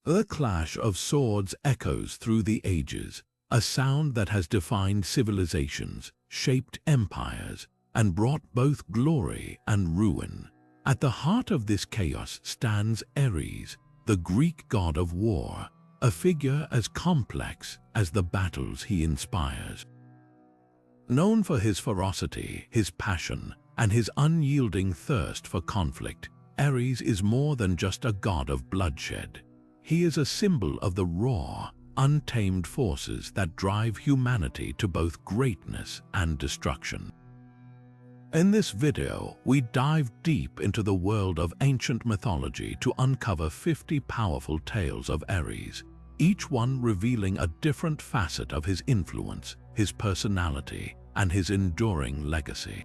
The clash of swords echoes through the ages, a sound that has defined civilizations, shaped empires, and brought both glory and ruin. At the heart of this chaos stands Ares, the Greek god of war, a figure as complex as the battles he inspires. Known for his ferocity, his passion, and his unyielding thirst for conflict, Ares is more than just a god of bloodshed. He is a symbol of the raw, untamed forces that drive humanity to both greatness and destruction. In this video, we dive deep into the world of ancient mythology to uncover 50 powerful tales of Ares, each one revealing a different facet of his influence, his personality, and his enduring legacy.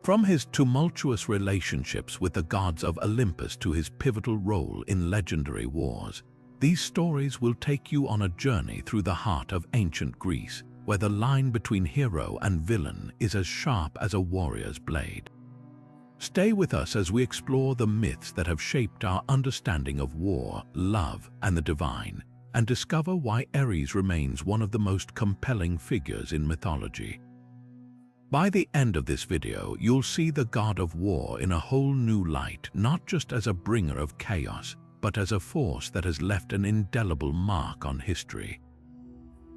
From his tumultuous relationships with the gods of Olympus to his pivotal role in legendary wars, these stories will take you on a journey through the heart of ancient Greece, where the line between hero and villain is as sharp as a warrior's blade. Stay with us as we explore the myths that have shaped our understanding of war, love, and the divine, and discover why Ares remains one of the most compelling figures in mythology. By the end of this video, you'll see the god of war in a whole new light, not just as a bringer of chaos, but as a force that has left an indelible mark on history.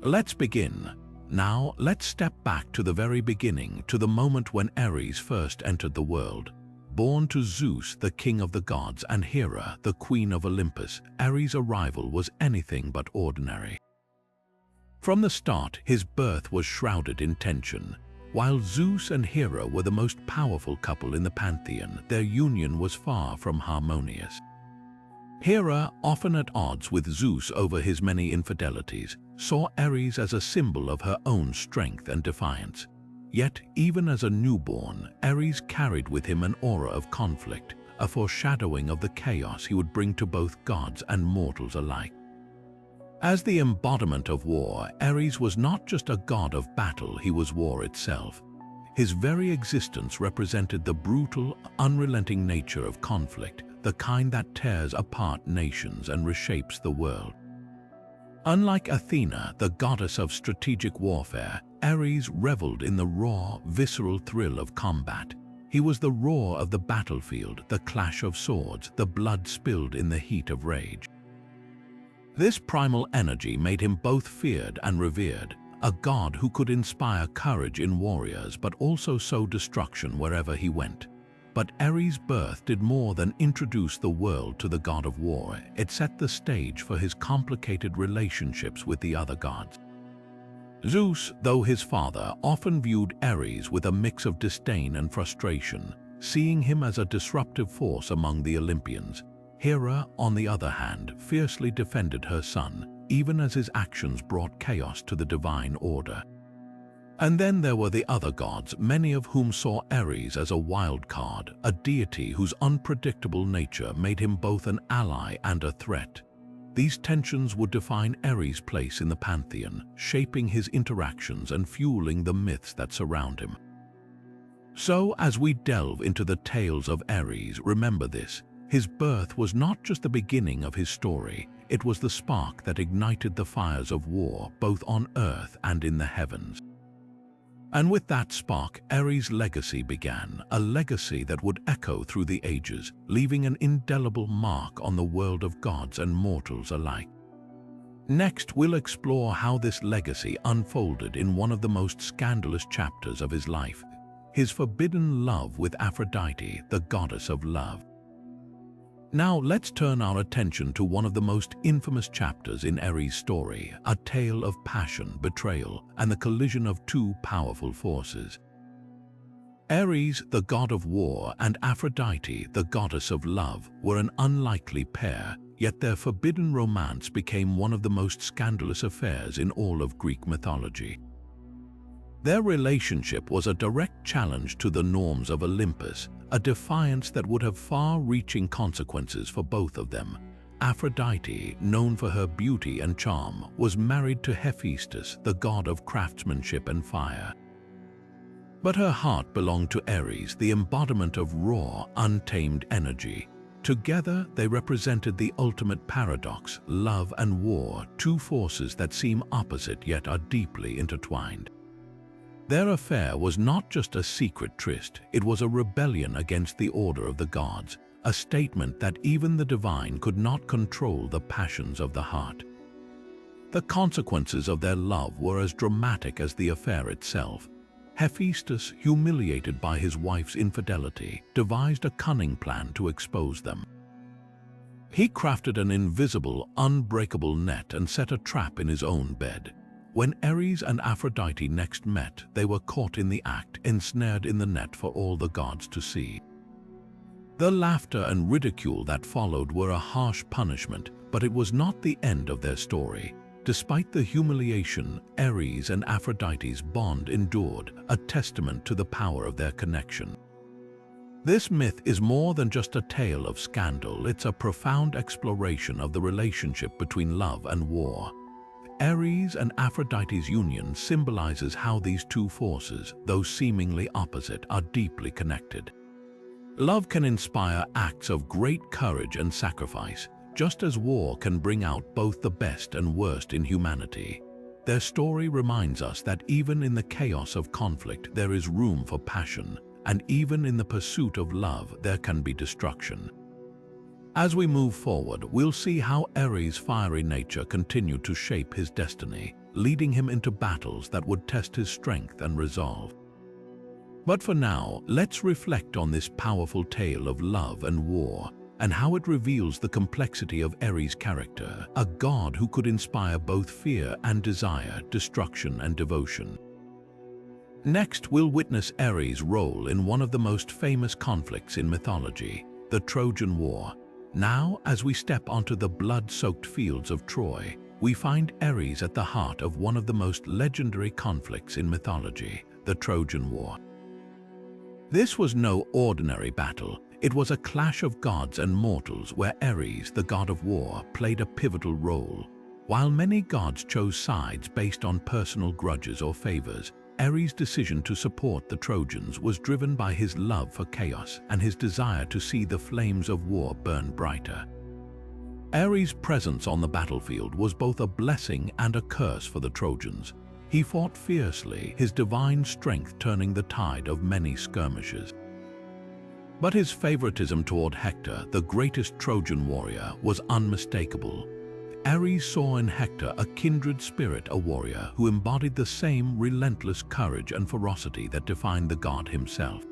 Let's begin. Now, let's step back to the very beginning, to the moment when Ares first entered the world. Born to Zeus, the king of the gods, and Hera, the queen of Olympus, Ares' arrival was anything but ordinary. From the start, his birth was shrouded in tension. While Zeus and Hera were the most powerful couple in the pantheon, their union was far from harmonious. Hera, often at odds with Zeus over his many infidelities, saw Ares as a symbol of her own strength and defiance. Yet, even as a newborn, Ares carried with him an aura of conflict, a foreshadowing of the chaos he would bring to both gods and mortals alike. As the embodiment of war, Ares was not just a god of battle, he was war itself. His very existence represented the brutal, unrelenting nature of conflict, the kind that tears apart nations and reshapes the world. Unlike Athena, the goddess of strategic warfare, Ares reveled in the raw, visceral thrill of combat. He was the roar of the battlefield, the clash of swords, the blood spilled in the heat of rage. This primal energy made him both feared and revered, a god who could inspire courage in warriors but also sow destruction wherever he went. But Ares' birth did more than introduce the world to the god of war. It set the stage for his complicated relationships with the other gods. Zeus, though his father, often viewed Ares with a mix of disdain and frustration, seeing him as a disruptive force among the Olympians. Hera, on the other hand, fiercely defended her son, even as his actions brought chaos to the divine order. And then there were the other gods, many of whom saw Ares as a wild card, a deity whose unpredictable nature made him both an ally and a threat. These tensions would define Ares' place in the pantheon, shaping his interactions and fueling the myths that surround him. So, as we delve into the tales of Ares, remember this: his birth was not just the beginning of his story, it was the spark that ignited the fires of war, both on earth and in the heavens. And with that spark, Ares' legacy began, a legacy that would echo through the ages, leaving an indelible mark on the world of gods and mortals alike. Next, we'll explore how this legacy unfolded in one of the most scandalous chapters of his life, his forbidden love with Aphrodite, the goddess of love. Now let's turn our attention to one of the most infamous chapters in Ares' story, a tale of passion, betrayal, and the collision of two powerful forces. Ares, the god of war, and Aphrodite, the goddess of love, were an unlikely pair, yet their forbidden romance became one of the most scandalous affairs in all of Greek mythology. Their relationship was a direct challenge to the norms of Olympus, a defiance that would have far-reaching consequences for both of them. Aphrodite, known for her beauty and charm, was married to Hephaestus, the god of craftsmanship and fire. But her heart belonged to Ares, the embodiment of raw, untamed energy. Together, they represented the ultimate paradox, love and war, two forces that seem opposite yet are deeply intertwined. Their affair was not just a secret tryst, it was a rebellion against the order of the gods, a statement that even the divine could not control the passions of the heart. The consequences of their love were as dramatic as the affair itself. Hephaestus, humiliated by his wife's infidelity, devised a cunning plan to expose them. He crafted an invisible, unbreakable net and set a trap in his own bed. When Ares and Aphrodite next met, they were caught in the act, ensnared in the net for all the gods to see. The laughter and ridicule that followed were a harsh punishment, but it was not the end of their story. Despite the humiliation, Ares and Aphrodite's bond endured, a testament to the power of their connection. This myth is more than just a tale of scandal, it's a profound exploration of the relationship between love and war. Ares and Aphrodite's union symbolizes how these two forces, though seemingly opposite, are deeply connected. Love can inspire acts of great courage and sacrifice, just as war can bring out both the best and worst in humanity. Their story reminds us that even in the chaos of conflict there is room for passion, and even in the pursuit of love there can be destruction. As we move forward, we'll see how Ares' fiery nature continued to shape his destiny, leading him into battles that would test his strength and resolve. But for now, let's reflect on this powerful tale of love and war, and how it reveals the complexity of Ares' character, a god who could inspire both fear and desire, destruction and devotion. Next, we'll witness Ares' role in one of the most famous conflicts in mythology, the Trojan War. Now, as we step onto the blood-soaked fields of Troy, we find Ares at the heart of one of the most legendary conflicts in mythology, the Trojan War. This was no ordinary battle. It was a clash of gods and mortals where Ares, the god of war, played a pivotal role. While many gods chose sides based on personal grudges or favors, Ares' decision to support the Trojans was driven by his love for chaos and his desire to see the flames of war burn brighter. Ares' presence on the battlefield was both a blessing and a curse for the Trojans. He fought fiercely, his divine strength turning the tide of many skirmishes. But his favoritism toward Hector, the greatest Trojan warrior, was unmistakable. Ares saw in Hector a kindred spirit, a warrior who embodied the same relentless courage and ferocity that defined the god himself.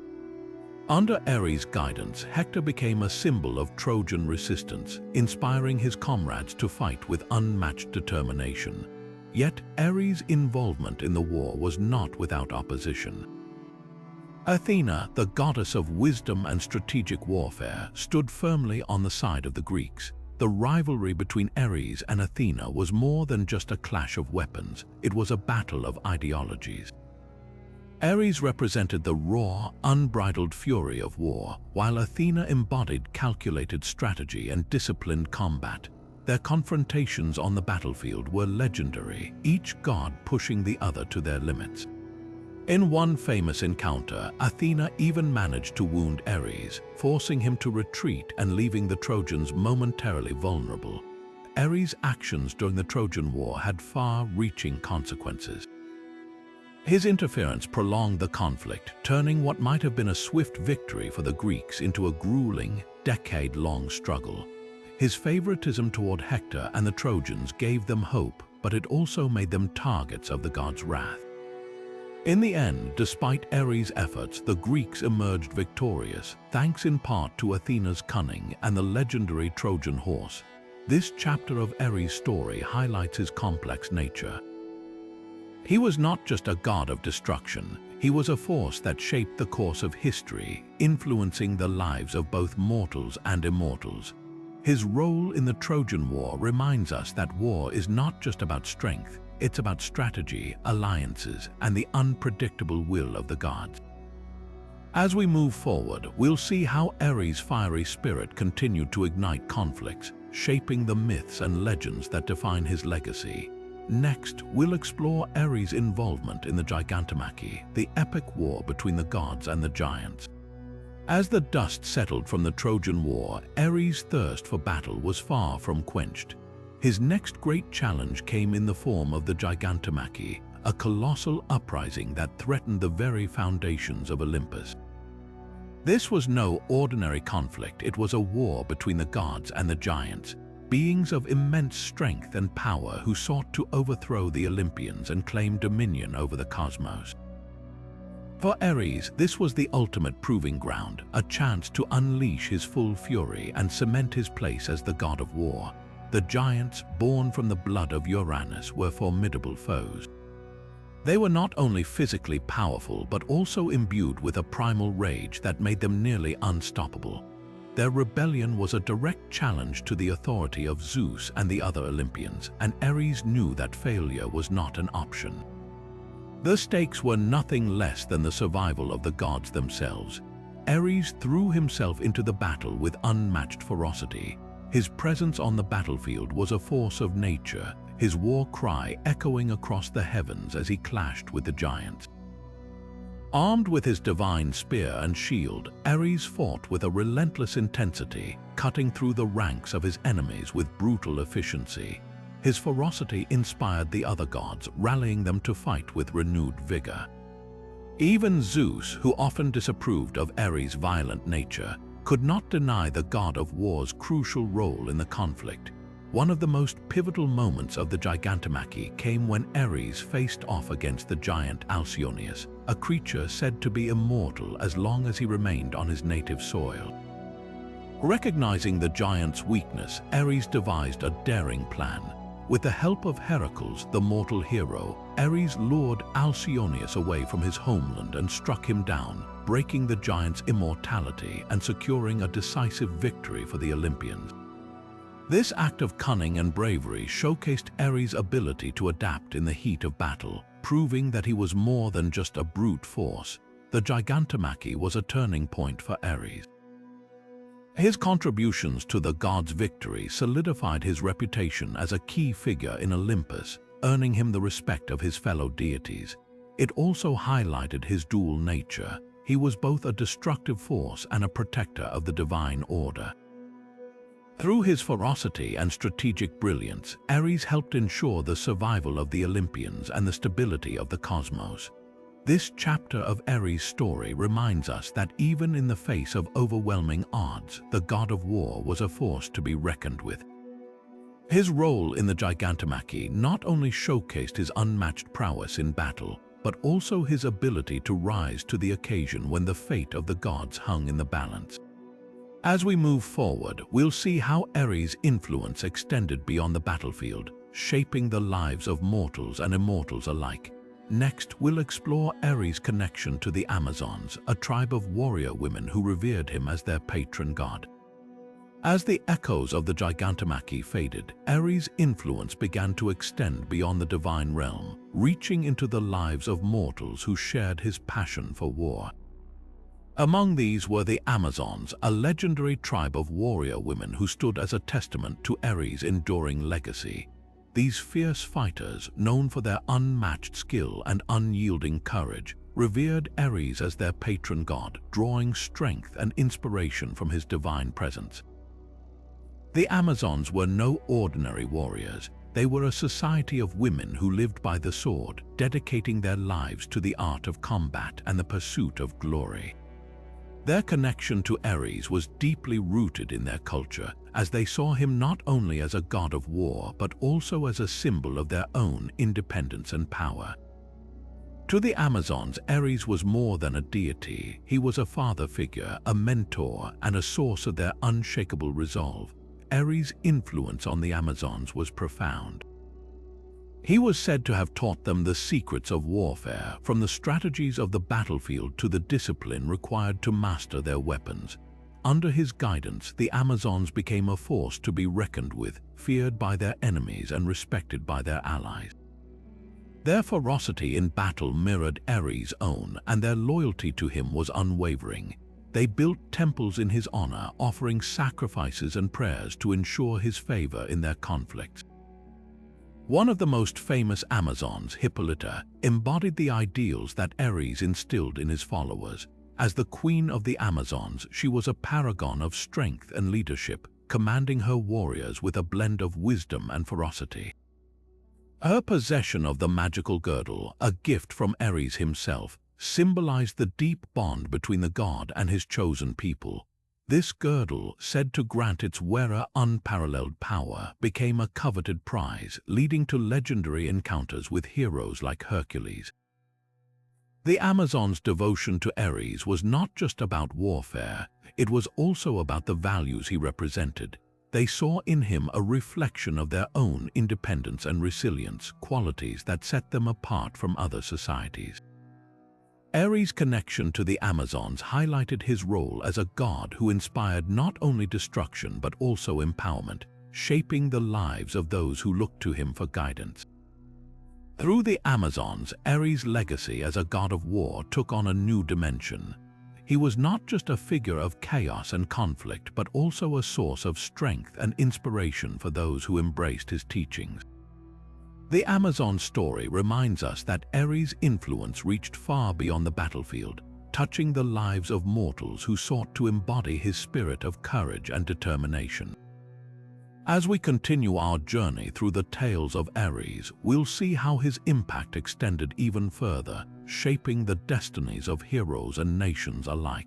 Under Ares' guidance, Hector became a symbol of Trojan resistance, inspiring his comrades to fight with unmatched determination. Yet Ares' involvement in the war was not without opposition. Athena, the goddess of wisdom and strategic warfare, stood firmly on the side of the Greeks. The rivalry between Ares and Athena was more than just a clash of weapons, it was a battle of ideologies. Ares represented the raw, unbridled fury of war, while Athena embodied calculated strategy and disciplined combat. Their confrontations on the battlefield were legendary, each god pushing the other to their limits. In one famous encounter, Athena even managed to wound Ares, forcing him to retreat and leaving the Trojans momentarily vulnerable. Ares' actions during the Trojan War had far-reaching consequences. His interference prolonged the conflict, turning what might have been a swift victory for the Greeks into a grueling, decade-long struggle. His favoritism toward Hector and the Trojans gave them hope, but it also made them targets of the god's wrath. In the end, despite Ares' efforts, the Greeks emerged victorious, thanks in part to Athena's cunning and the legendary Trojan horse. This chapter of Ares' story highlights his complex nature. He was not just a god of destruction, he was a force that shaped the course of history, influencing the lives of both mortals and immortals. His role in the Trojan War reminds us that war is not just about strength, it's about strategy, alliances, and the unpredictable will of the gods. As we move forward, we'll see how Ares' fiery spirit continued to ignite conflicts, shaping the myths and legends that define his legacy. Next, we'll explore Ares' involvement in the Gigantomachy, the epic war between the gods and the giants. As the dust settled from the Trojan War, Ares' thirst for battle was far from quenched. His next great challenge came in the form of the Gigantomachy, a colossal uprising that threatened the very foundations of Olympus. This was no ordinary conflict, it was a war between the gods and the giants, beings of immense strength and power who sought to overthrow the Olympians and claim dominion over the cosmos. For Ares, this was the ultimate proving ground, a chance to unleash his full fury and cement his place as the god of war. The giants, born from the blood of Uranus, were formidable foes. They were not only physically powerful but also imbued with a primal rage that made them nearly unstoppable. Their rebellion was a direct challenge to the authority of Zeus and the other Olympians, and Ares knew that failure was not an option. The stakes were nothing less than the survival of the gods themselves. Ares threw himself into the battle with unmatched ferocity. His presence on the battlefield was a force of nature, his war cry echoing across the heavens as he clashed with the giants. Armed with his divine spear and shield, Ares fought with a relentless intensity, cutting through the ranks of his enemies with brutal efficiency. His ferocity inspired the other gods, rallying them to fight with renewed vigor. Even Zeus, who often disapproved of Ares' violent nature, could not deny the god of war's crucial role in the conflict. One of the most pivotal moments of the Gigantomachy came when Ares faced off against the giant Alcyoneus, a creature said to be immortal as long as he remained on his native soil. Recognizing the giant's weakness, Ares devised a daring plan. With the help of Hercules, the mortal hero, Ares lured Alcyoneus away from his homeland and struck him down, breaking the giant's immortality and securing a decisive victory for the Olympians. This act of cunning and bravery showcased Ares' ability to adapt in the heat of battle, proving that he was more than just a brute force. The Gigantomachy was a turning point for Ares. His contributions to the god's victory solidified his reputation as a key figure in Olympus, earning him the respect of his fellow deities. It also highlighted his dual nature. He was both a destructive force and a protector of the divine order. Through his ferocity and strategic brilliance, Ares helped ensure the survival of the Olympians and the stability of the cosmos. This chapter of Ares' story reminds us that even in the face of overwhelming odds, the god of war was a force to be reckoned with. His role in the Gigantomachy not only showcased his unmatched prowess in battle, but also his ability to rise to the occasion when the fate of the gods hung in the balance. As we move forward, we'll see how Ares' influence extended beyond the battlefield, shaping the lives of mortals and immortals alike. Next, we'll explore Ares' connection to the Amazons, a tribe of warrior women who revered him as their patron god. As the echoes of the Gigantomachy faded, Ares' influence began to extend beyond the divine realm, reaching into the lives of mortals who shared his passion for war. Among these were the Amazons, a legendary tribe of warrior women who stood as a testament to Ares' enduring legacy. These fierce fighters, known for their unmatched skill and unyielding courage, revered Ares as their patron god, drawing strength and inspiration from his divine presence. The Amazons were no ordinary warriors. They were a society of women who lived by the sword, dedicating their lives to the art of combat and the pursuit of glory. Their connection to Ares was deeply rooted in their culture, as they saw him not only as a god of war but also as a symbol of their own independence and power. To the Amazons, Ares was more than a deity. He was a father figure, a mentor, and a source of their unshakable resolve. Ares' influence on the Amazons was profound. He was said to have taught them the secrets of warfare, from the strategies of the battlefield to the discipline required to master their weapons. Under his guidance, the Amazons became a force to be reckoned with, feared by their enemies and respected by their allies. Their ferocity in battle mirrored Ares' own, and their loyalty to him was unwavering. They built temples in his honor, offering sacrifices and prayers to ensure his favor in their conflicts. One of the most famous Amazons, Hippolyta, embodied the ideals that Ares instilled in his followers. As the queen of the Amazons, she was a paragon of strength and leadership, commanding her warriors with a blend of wisdom and ferocity. Her possession of the magical girdle, a gift from Ares himself, symbolized the deep bond between the god and his chosen people. This girdle, said to grant its wearer unparalleled power, became a coveted prize, leading to legendary encounters with heroes like Hercules. The Amazons' devotion to Ares was not just about warfare, it was also about the values he represented. They saw in him a reflection of their own independence and resilience, qualities that set them apart from other societies. Ares' connection to the Amazons highlighted his role as a god who inspired not only destruction but also empowerment, shaping the lives of those who looked to him for guidance. Through the Amazons, Ares' legacy as a god of war took on a new dimension. He was not just a figure of chaos and conflict, but also a source of strength and inspiration for those who embraced his teachings. The Amazon story reminds us that Ares' influence reached far beyond the battlefield, touching the lives of mortals who sought to embody his spirit of courage and determination. As we continue our journey through the tales of Ares, we'll see how his impact extended even further, shaping the destinies of heroes and nations alike.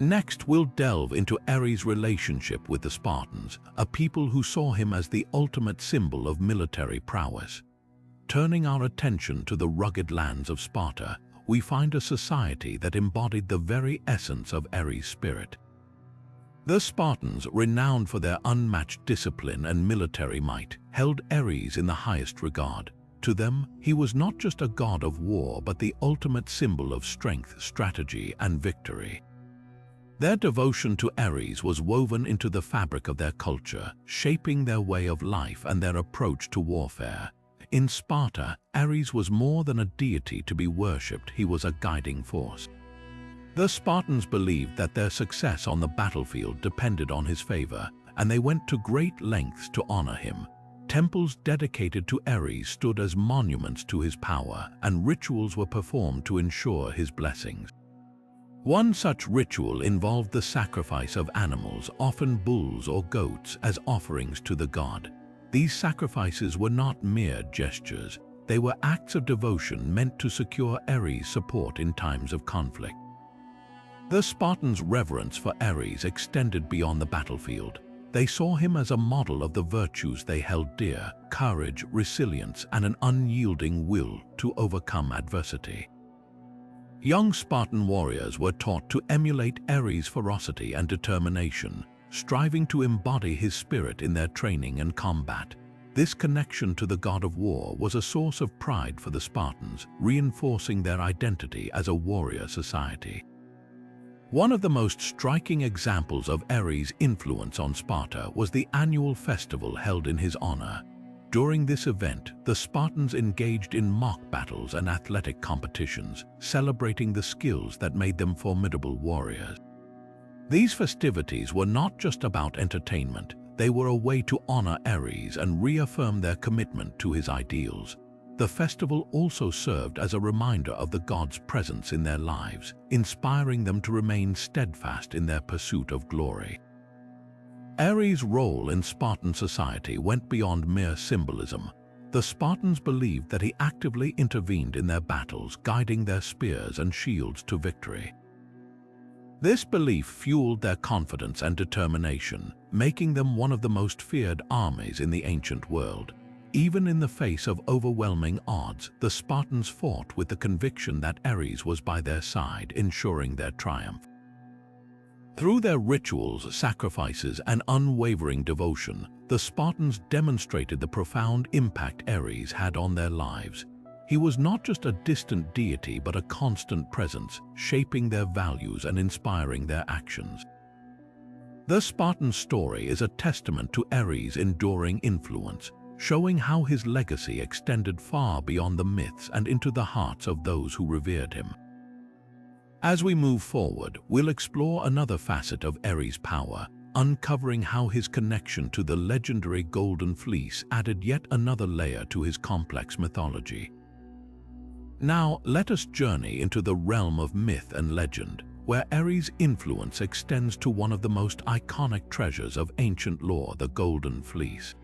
Next, we'll delve into Ares' relationship with the Spartans, a people who saw him as the ultimate symbol of military prowess. Turning our attention to the rugged lands of Sparta, we find a society that embodied the very essence of Ares' spirit. The Spartans, renowned for their unmatched discipline and military might, held Ares in the highest regard. To them, he was not just a god of war, but the ultimate symbol of strength, strategy, and victory. Their devotion to Ares was woven into the fabric of their culture, shaping their way of life and their approach to warfare. In Sparta, Ares was more than a deity to be worshipped, he was a guiding force. The Spartans believed that their success on the battlefield depended on his favor, and they went to great lengths to honor him. Temples dedicated to Ares stood as monuments to his power, and rituals were performed to ensure his blessings. One such ritual involved the sacrifice of animals, often bulls or goats, as offerings to the god. These sacrifices were not mere gestures, they were acts of devotion meant to secure Ares' support in times of conflict. The Spartans' reverence for Ares extended beyond the battlefield. They saw him as a model of the virtues they held dear: courage, resilience, and an unyielding will to overcome adversity. Young Spartan warriors were taught to emulate Ares' ferocity and determination, striving to embody his spirit in their training and combat. This connection to the god of war was a source of pride for the Spartans, reinforcing their identity as a warrior society. One of the most striking examples of Ares' influence on Sparta was the annual festival held in his honor. During this event, the Spartans engaged in mock battles and athletic competitions, celebrating the skills that made them formidable warriors. These festivities were not just about entertainment, they were a way to honor Ares and reaffirm their commitment to his ideals. The festival also served as a reminder of the god's presence in their lives, inspiring them to remain steadfast in their pursuit of glory. Ares' role in Spartan society went beyond mere symbolism. The Spartans believed that he actively intervened in their battles, guiding their spears and shields to victory. This belief fueled their confidence and determination, making them one of the most feared armies in the ancient world. Even in the face of overwhelming odds, the Spartans fought with the conviction that Ares was by their side, ensuring their triumph. Through their rituals, sacrifices, and unwavering devotion, the Spartans demonstrated the profound impact Ares had on their lives. He was not just a distant deity but a constant presence, shaping their values and inspiring their actions. The Spartan story is a testament to Ares' enduring influence, showing how his legacy extended far beyond the myths and into the hearts of those who revered him. As we move forward, we'll explore another facet of Ares' power, uncovering how his connection to the legendary Golden Fleece added yet another layer to his complex mythology. Now let us journey into the realm of myth and legend, where Ares' influence extends to one of the most iconic treasures of ancient lore, the Golden Fleece.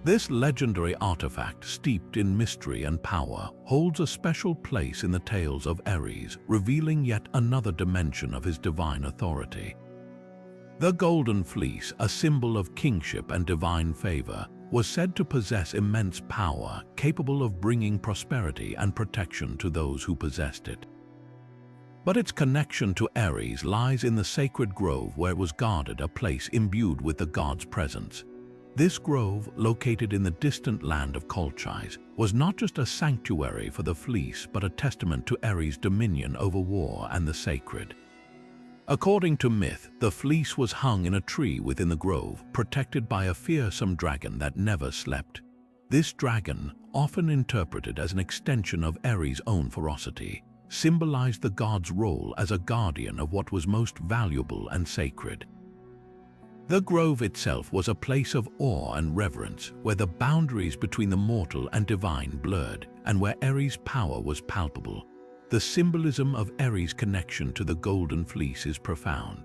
This legendary artifact, steeped in mystery and power, holds a special place in the tales of Ares, revealing yet another dimension of his divine authority. The Golden Fleece, a symbol of kingship and divine favor, was said to possess immense power, capable of bringing prosperity and protection to those who possessed it. But its connection to Ares lies in the sacred grove where it was guarded, a place imbued with the god's presence. This grove, located in the distant land of Colchis, was not just a sanctuary for the fleece but a testament to Ares' dominion over war and the sacred. According to myth, the fleece was hung in a tree within the grove, protected by a fearsome dragon that never slept. This dragon, often interpreted as an extension of Ares' own ferocity, symbolized the god's role as a guardian of what was most valuable and sacred. The grove itself was a place of awe and reverence, where the boundaries between the mortal and divine blurred, and where Ares' power was palpable. The symbolism of Ares' connection to the Golden Fleece is profound.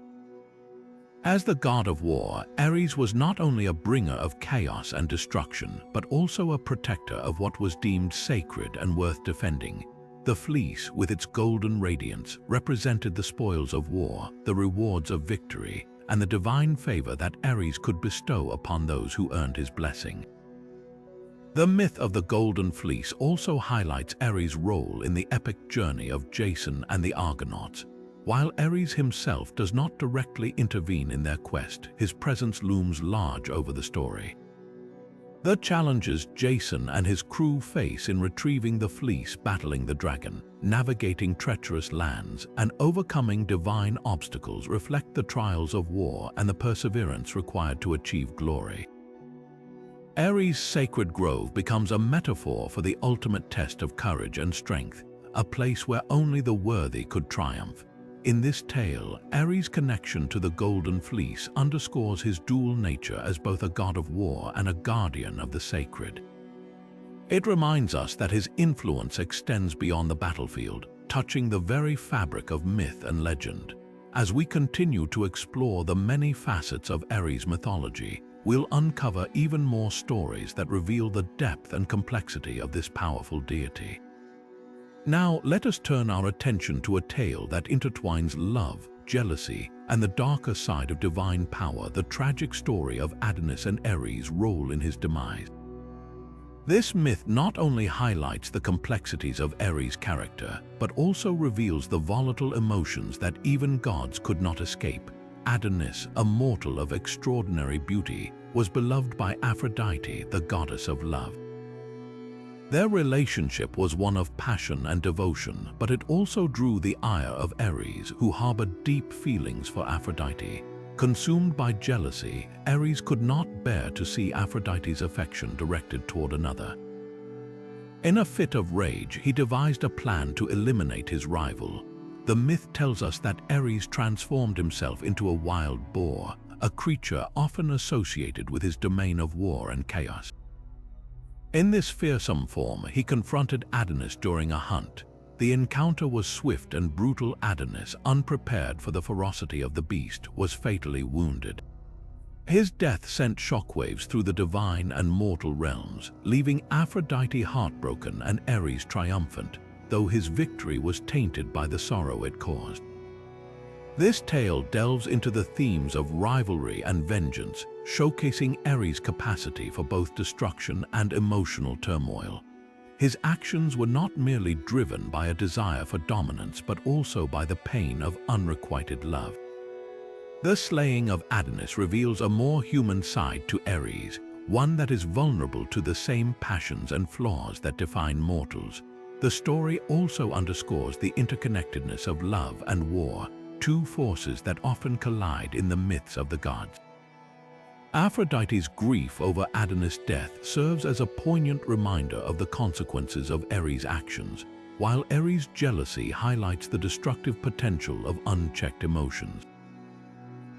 As the god of war, Ares was not only a bringer of chaos and destruction, but also a protector of what was deemed sacred and worth defending. The fleece, with its golden radiance, represented the spoils of war, the rewards of victory, and the divine favor that Ares could bestow upon those who earned his blessing. The myth of the Golden Fleece also highlights Ares' role in the epic journey of Jason and the Argonauts. While Ares himself does not directly intervene in their quest, his presence looms large over the story. The challenges Jason and his crew face in retrieving the fleece, battling the dragon, navigating treacherous lands, and overcoming divine obstacles reflect the trials of war and the perseverance required to achieve glory. Ares' sacred grove becomes a metaphor for the ultimate test of courage and strength, a place where only the worthy could triumph. In this tale, Ares' connection to the Golden Fleece underscores his dual nature as both a god of war and a guardian of the sacred. It reminds us that his influence extends beyond the battlefield, touching the very fabric of myth and legend. As we continue to explore the many facets of Ares' mythology, we'll uncover even more stories that reveal the depth and complexity of this powerful deity. Now, let us turn our attention to a tale that intertwines love, jealousy, and the darker side of divine power, the tragic story of Adonis and Ares' role in his demise. This myth not only highlights the complexities of Ares' character, but also reveals the volatile emotions that even gods could not escape. Adonis, a mortal of extraordinary beauty, was beloved by Aphrodite, the goddess of love. Their relationship was one of passion and devotion, but it also drew the ire of Ares, who harbored deep feelings for Aphrodite. Consumed by jealousy, Ares could not bear to see Aphrodite's affection directed toward another. In a fit of rage, he devised a plan to eliminate his rival. The myth tells us that Ares transformed himself into a wild boar, a creature often associated with his domain of war and chaos. In this fearsome form, he confronted Adonis during a hunt. The encounter was swift and brutal. Adonis, unprepared for the ferocity of the beast, was fatally wounded. His death sent shockwaves through the divine and mortal realms, leaving Aphrodite heartbroken and Ares triumphant, though his victory was tainted by the sorrow it caused. This tale delves into the themes of rivalry and vengeance, showcasing Ares' capacity for both destruction and emotional turmoil. His actions were not merely driven by a desire for dominance, but also by the pain of unrequited love. The slaying of Adonis reveals a more human side to Ares, one that is vulnerable to the same passions and flaws that define mortals. The story also underscores the interconnectedness of love and war, two forces that often collide in the myths of the gods. Aphrodite's grief over Adonis' death serves as a poignant reminder of the consequences of Ares' actions, while Ares' jealousy highlights the destructive potential of unchecked emotions.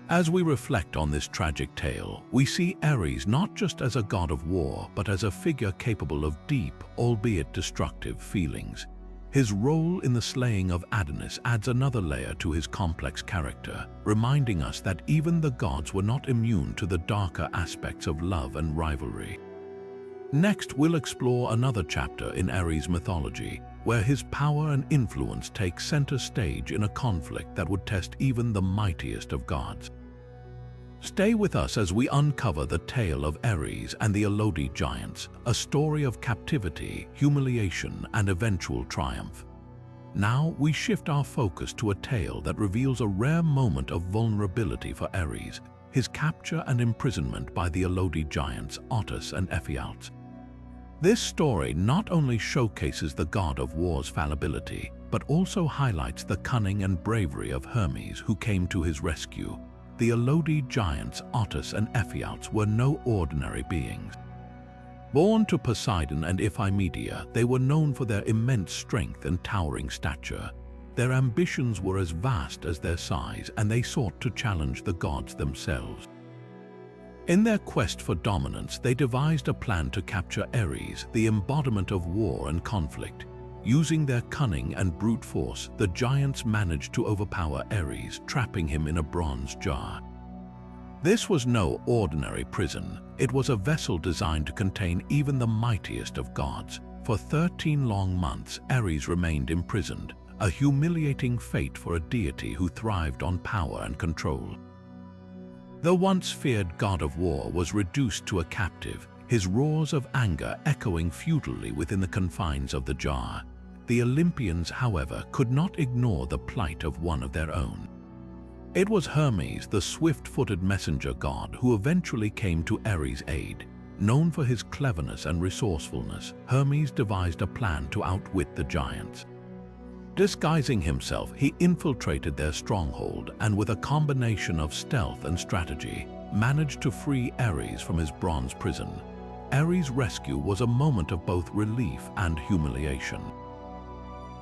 As we reflect on this tragic tale, we see Ares not just as a god of war, but as a figure capable of deep, albeit destructive, feelings. His role in the slaying of Adonis adds another layer to his complex character, reminding us that even the gods were not immune to the darker aspects of love and rivalry. Next, we'll explore another chapter in Ares' mythology, where his power and influence take center stage in a conflict that would test even the mightiest of gods. Stay with us as we uncover the tale of Ares and the Elodi giants, a story of captivity, humiliation, and eventual triumph. Now we shift our focus to a tale that reveals a rare moment of vulnerability for Ares, his capture and imprisonment by the Elodi giants Otus and Ephialtes. This story not only showcases the god of war's fallibility, but also highlights the cunning and bravery of Hermes, who came to his rescue. The Elodi giants Otus and Ephialtes were no ordinary beings. Born to Poseidon and Iphimedia, they were known for their immense strength and towering stature. Their ambitions were as vast as their size, and they sought to challenge the gods themselves. In their quest for dominance, they devised a plan to capture Ares, the embodiment of war and conflict. Using their cunning and brute force, the giants managed to overpower Ares, trapping him in a bronze jar. This was no ordinary prison. It was a vessel designed to contain even the mightiest of gods. For 13 long months, Ares remained imprisoned, a humiliating fate for a deity who thrived on power and control. The once feared god of war was reduced to a captive, his roars of anger echoing futilely within the confines of the jar. The Olympians, however, could not ignore the plight of one of their own. It was Hermes, the swift-footed messenger god, who eventually came to Ares' aid. Known for his cleverness and resourcefulness, Hermes devised a plan to outwit the giants. Disguising himself, he infiltrated their stronghold and, with a combination of stealth and strategy, managed to free Ares from his bronze prison. Ares' rescue was a moment of both relief and humiliation.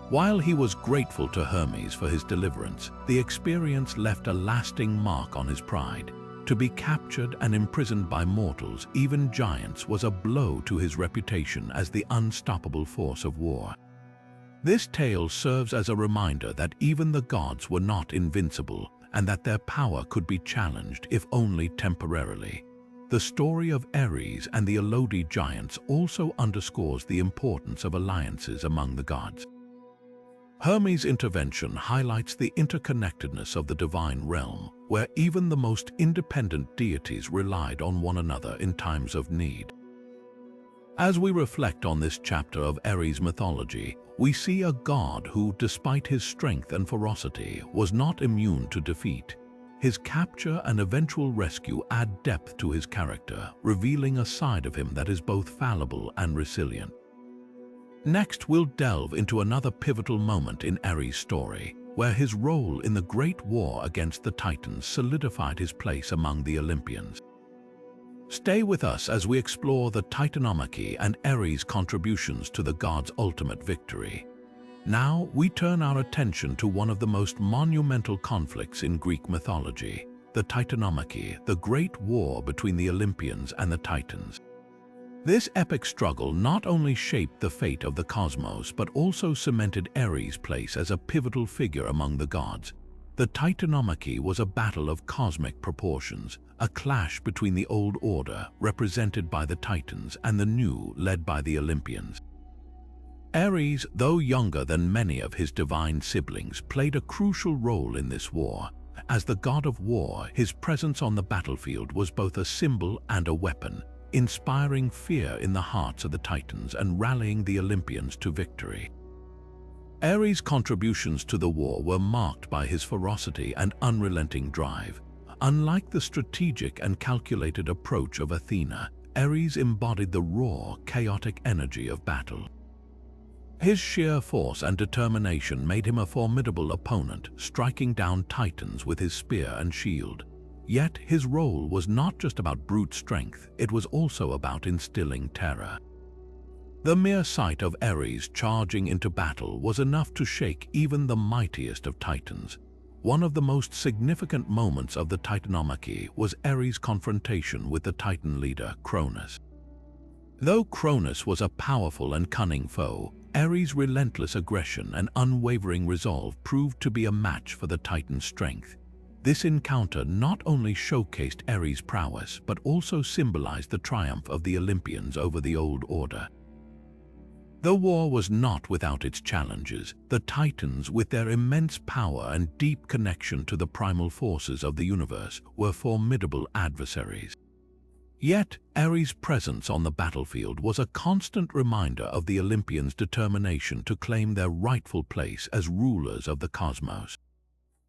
While he was grateful to Hermes for his deliverance, the experience left a lasting mark on his pride. To be captured and imprisoned by mortals, even giants, was a blow to his reputation as the unstoppable force of war. This tale serves as a reminder that even the gods were not invincible, and that their power could be challenged if only temporarily. The story of Ares and the Elodi giants also underscores the importance of alliances among the gods. Hermes' intervention highlights the interconnectedness of the divine realm, where even the most independent deities relied on one another in times of need. As we reflect on this chapter of Ares' mythology, we see a god who, despite his strength and ferocity, was not immune to defeat. His capture and eventual rescue add depth to his character, revealing a side of him that is both fallible and resilient. Next, we'll delve into another pivotal moment in Ares' story, where his role in the Great War against the Titans solidified his place among the Olympians. Stay with us as we explore the Titanomachy and Ares' contributions to the gods' ultimate victory. Now, we turn our attention to one of the most monumental conflicts in Greek mythology, the Titanomachy, the great war between the Olympians and the Titans. This epic struggle not only shaped the fate of the cosmos, but also cemented Ares' place as a pivotal figure among the gods. The Titanomachy was a battle of cosmic proportions, a clash between the old order, represented by the Titans, and the new, led by the Olympians. Ares, though younger than many of his divine siblings, played a crucial role in this war. As the god of war, his presence on the battlefield was both a symbol and a weapon, inspiring fear in the hearts of the Titans and rallying the Olympians to victory. Ares' contributions to the war were marked by his ferocity and unrelenting drive. Unlike the strategic and calculated approach of Athena, Ares embodied the raw, chaotic energy of battle. His sheer force and determination made him a formidable opponent, striking down Titans with his spear and shield. Yet his role was not just about brute strength, it was also about instilling terror. The mere sight of Ares charging into battle was enough to shake even the mightiest of Titans. One of the most significant moments of the Titanomachy was Ares' confrontation with the Titan leader, Cronus. Though Cronus was a powerful and cunning foe, Ares' relentless aggression and unwavering resolve proved to be a match for the Titan's strength. This encounter not only showcased Ares' prowess, but also symbolized the triumph of the Olympians over the old order. The war was not without its challenges. The Titans, with their immense power and deep connection to the primal forces of the universe, were formidable adversaries. Yet, Ares' presence on the battlefield was a constant reminder of the Olympians' determination to claim their rightful place as rulers of the cosmos.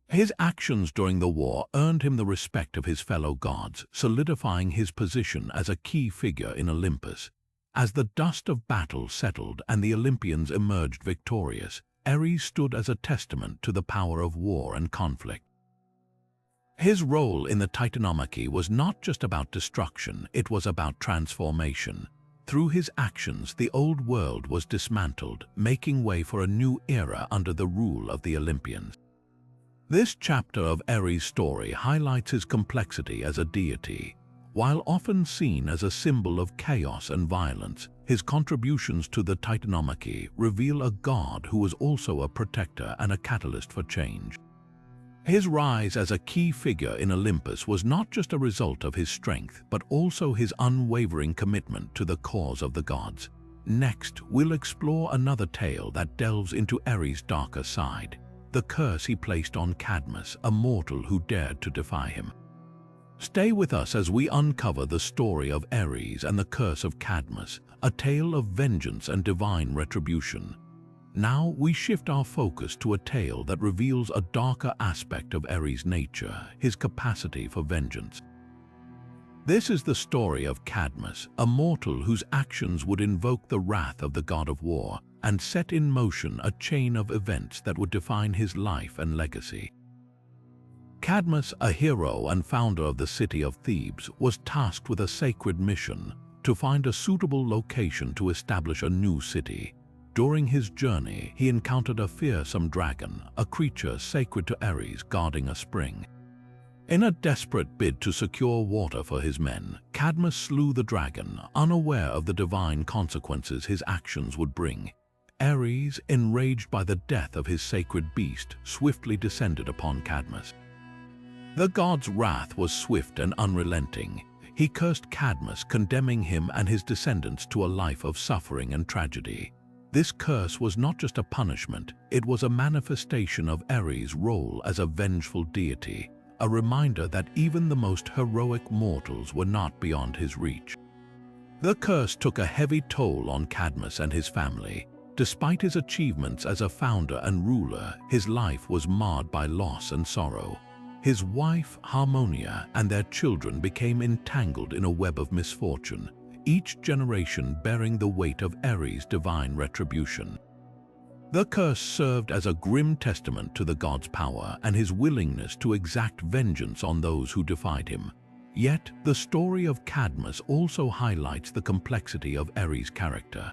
His actions during the war earned him the respect of his fellow gods, solidifying his position as a key figure in Olympus. As the dust of battle settled and the Olympians emerged victorious, Ares stood as a testament to the power of war and conflict. His role in the Titanomachy was not just about destruction, it was about transformation. Through his actions, the old world was dismantled, making way for a new era under the rule of the Olympians. This chapter of Ares' story highlights his complexity as a deity. While often seen as a symbol of chaos and violence, his contributions to the Titanomachy reveal a god who was also a protector and a catalyst for change. His rise as a key figure in Olympus was not just a result of his strength, but also his unwavering commitment to the cause of the gods. Next, we'll explore another tale that delves into Ares' darker side, the curse he placed on Cadmus, a mortal who dared to defy him. Stay with us as we uncover the story of Ares and the curse of Cadmus, a tale of vengeance and divine retribution. Now we shift our focus to a tale that reveals a darker aspect of Ares' nature, his capacity for vengeance. This is the story of Cadmus, a mortal whose actions would invoke the wrath of the god of war and set in motion a chain of events that would define his life and legacy. Cadmus, a hero and founder of the city of Thebes, was tasked with a sacred mission to find a suitable location to establish a new city. During his journey, he encountered a fearsome dragon, a creature sacred to Ares guarding a spring. In a desperate bid to secure water for his men, Cadmus slew the dragon, unaware of the divine consequences his actions would bring. Ares, enraged by the death of his sacred beast, swiftly descended upon Cadmus. The god's wrath was swift and unrelenting. He cursed Cadmus, condemning him and his descendants to a life of suffering and tragedy. This curse was not just a punishment, it was a manifestation of Ares' role as a vengeful deity, a reminder that even the most heroic mortals were not beyond his reach. The curse took a heavy toll on Cadmus and his family. Despite his achievements as a founder and ruler, his life was marred by loss and sorrow. His wife, Harmonia, and their children became entangled in a web of misfortune, each generation bearing the weight of Ares' divine retribution. The curse served as a grim testament to the god's power and his willingness to exact vengeance on those who defied him. Yet, the story of Cadmus also highlights the complexity of Ares' character.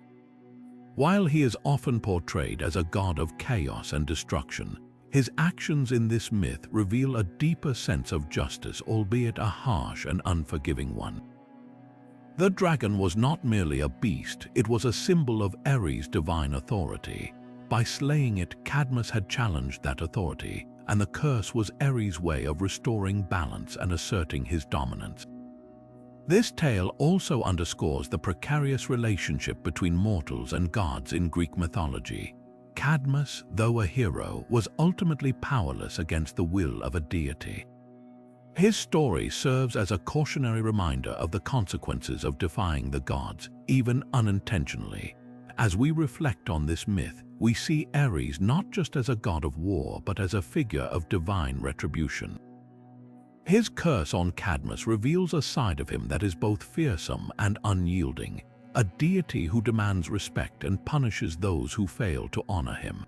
While he is often portrayed as a god of chaos and destruction, his actions in this myth reveal a deeper sense of justice, albeit a harsh and unforgiving one. The dragon was not merely a beast, it was a symbol of Ares' divine authority. By slaying it, Cadmus had challenged that authority, and the curse was Ares' way of restoring balance and asserting his dominance. This tale also underscores the precarious relationship between mortals and gods in Greek mythology. Cadmus, though a hero, was ultimately powerless against the will of a deity. His story serves as a cautionary reminder of the consequences of defying the gods, even unintentionally. As we reflect on this myth, we see Ares not just as a god of war, but as a figure of divine retribution. His curse on Cadmus reveals a side of him that is both fearsome and unyielding, a deity who demands respect and punishes those who fail to honor him.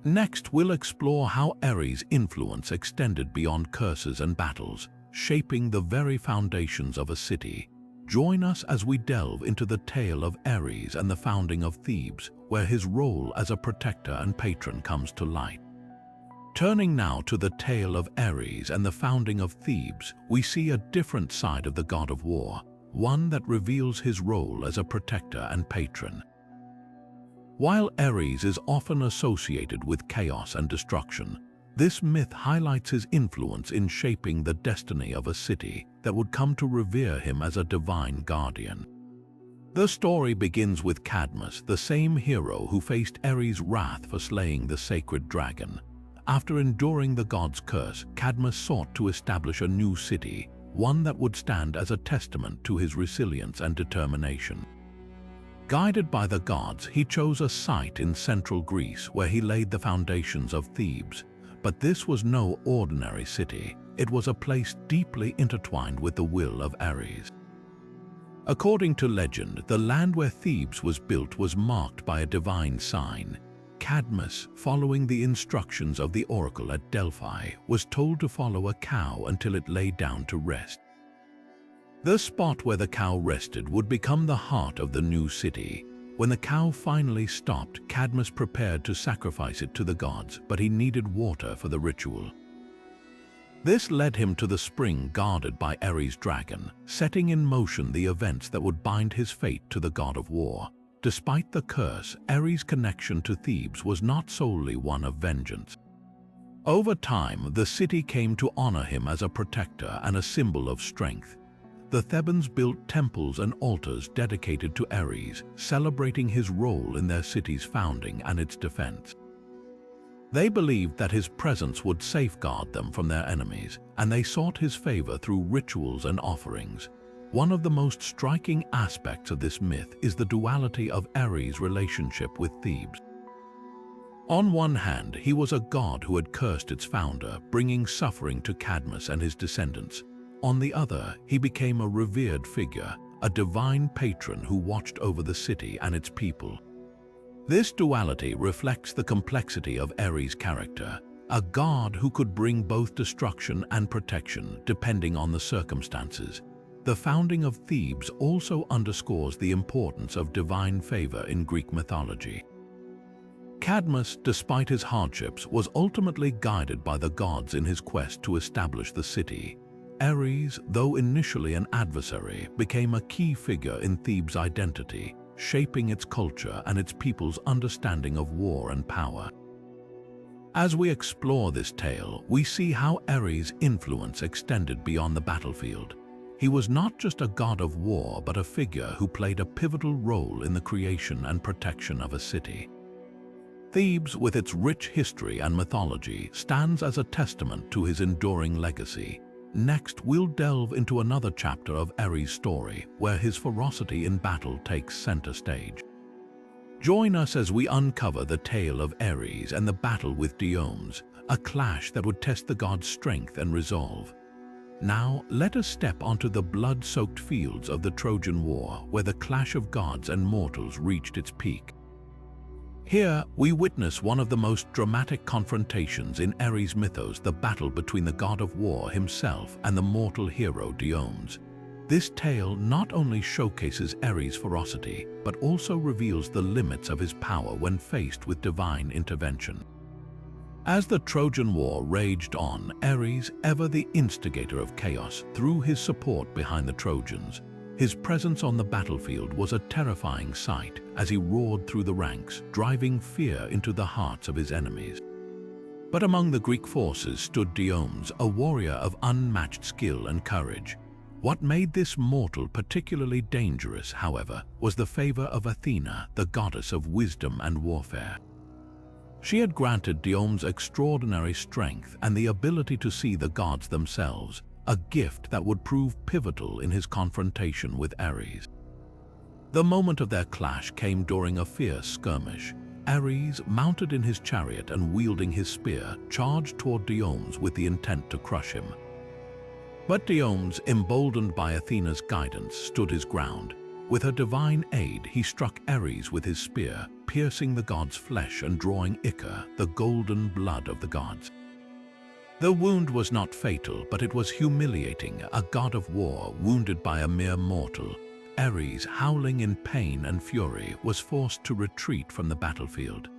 Next, we'll explore how Ares' influence extended beyond curses and battles, shaping the very foundations of a city. Join us as we delve into the tale of Ares and the founding of Thebes, where his role as a protector and patron comes to light. Turning now to the tale of Ares and the founding of Thebes, we see a different side of the god of war, one that reveals his role as a protector and patron. While Ares is often associated with chaos and destruction, this myth highlights his influence in shaping the destiny of a city that would come to revere him as a divine guardian. The story begins with Cadmus, the same hero who faced Ares' wrath for slaying the sacred dragon. After enduring the god's curse, Cadmus sought to establish a new city, one that would stand as a testament to his resilience and determination. Guided by the gods, he chose a site in central Greece where he laid the foundations of Thebes. But this was no ordinary city. It was a place deeply intertwined with the will of Ares. According to legend, the land where Thebes was built was marked by a divine sign. Cadmus, following the instructions of the oracle at Delphi, was told to follow a cow until it lay down to rest. The spot where the cow rested would become the heart of the new city. When the cow finally stopped, Cadmus prepared to sacrifice it to the gods, but he needed water for the ritual. This led him to the spring guarded by Ares' dragon, setting in motion the events that would bind his fate to the god of war. Despite the curse, Ares' connection to Thebes was not solely one of vengeance. Over time, the city came to honor him as a protector and a symbol of strength. The Thebans built temples and altars dedicated to Ares, celebrating his role in their city's founding and its defense. They believed that his presence would safeguard them from their enemies, and they sought his favor through rituals and offerings. One of the most striking aspects of this myth is the duality of Ares' relationship with Thebes. On one hand, he was a god who had cursed its founder, bringing suffering to Cadmus and his descendants. On the other, he became a revered figure, a divine patron who watched over the city and its people. This duality reflects the complexity of Ares' character, a god who could bring both destruction and protection depending on the circumstances. The founding of Thebes also underscores the importance of divine favor in Greek mythology. Cadmus, despite his hardships, was ultimately guided by the gods in his quest to establish the city. Ares, though initially an adversary, became a key figure in Thebes' identity, shaping its culture and its people's understanding of war and power. As we explore this tale, we see how Ares' influence extended beyond the battlefield. He was not just a god of war, but a figure who played a pivotal role in the creation and protection of a city. Thebes, with its rich history and mythology, stands as a testament to his enduring legacy. Next, we'll delve into another chapter of Ares' story, where his ferocity in battle takes center stage. Join us as we uncover the tale of Ares and the battle with Diomedes, a clash that would test the god's strength and resolve. Now, let us step onto the blood-soaked fields of the Trojan War, where the clash of gods and mortals reached its peak. Here, we witness one of the most dramatic confrontations in Ares' mythos, the battle between the god of war himself and the mortal hero Diomedes. This tale not only showcases Ares' ferocity, but also reveals the limits of his power when faced with divine intervention. As the Trojan War raged on, Ares, ever the instigator of chaos, threw his support behind the Trojans. His presence on the battlefield was a terrifying sight as he roared through the ranks, driving fear into the hearts of his enemies. But among the Greek forces stood Diomedes, a warrior of unmatched skill and courage. What made this mortal particularly dangerous, however, was the favor of Athena, the goddess of wisdom and warfare. She had granted Diomedes extraordinary strength and the ability to see the gods themselves, a gift that would prove pivotal in his confrontation with Ares. The moment of their clash came during a fierce skirmish. Ares, mounted in his chariot and wielding his spear, charged toward Diomedes with the intent to crush him. But Diomedes, emboldened by Athena's guidance, stood his ground. With her divine aid, he struck Ares with his spear, piercing the god's flesh and drawing ichor, the golden blood of the gods. The wound was not fatal, but it was humiliating. A god of war wounded by a mere mortal. Ares, howling in pain and fury, was forced to retreat from the battlefield.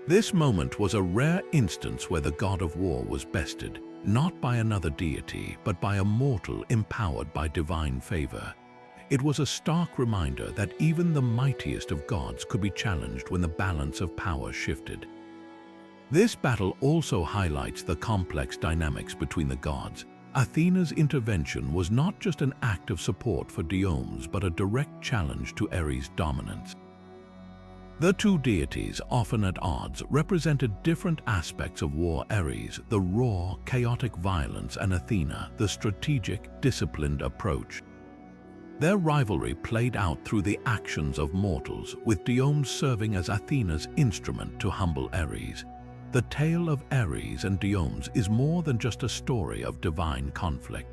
This moment was a rare instance where the god of war was bested, not by another deity, but by a mortal empowered by divine favor. It was a stark reminder that even the mightiest of gods could be challenged when the balance of power shifted. This battle also highlights the complex dynamics between the gods. Athena's intervention was not just an act of support for Diomedes, but a direct challenge to Ares' dominance. The two deities, often at odds, represented different aspects of war: Ares, the raw, chaotic violence, and Athena, the strategic, disciplined approach. Their rivalry played out through the actions of mortals, with Diomedes serving as Athena's instrument to humble Ares. The tale of Ares and Diomedes is more than just a story of divine conflict.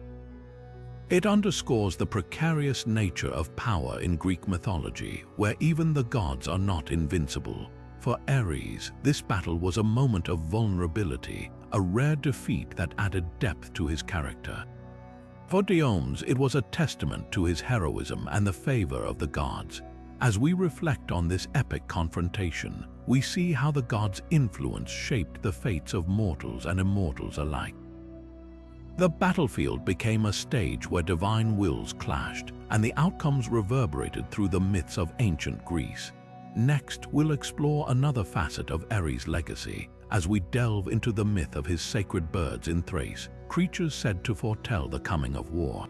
It underscores the precarious nature of power in Greek mythology, where even the gods are not invincible. For Ares, this battle was a moment of vulnerability, a rare defeat that added depth to his character. For Diomedes, it was a testament to his heroism and the favor of the gods. As we reflect on this epic confrontation, we see how the gods' influence shaped the fates of mortals and immortals alike. The battlefield became a stage where divine wills clashed, and the outcomes reverberated through the myths of ancient Greece. Next, we'll explore another facet of Ares' legacy as we delve into the myth of his sacred birds in Thrace, creatures said to foretell the coming of war.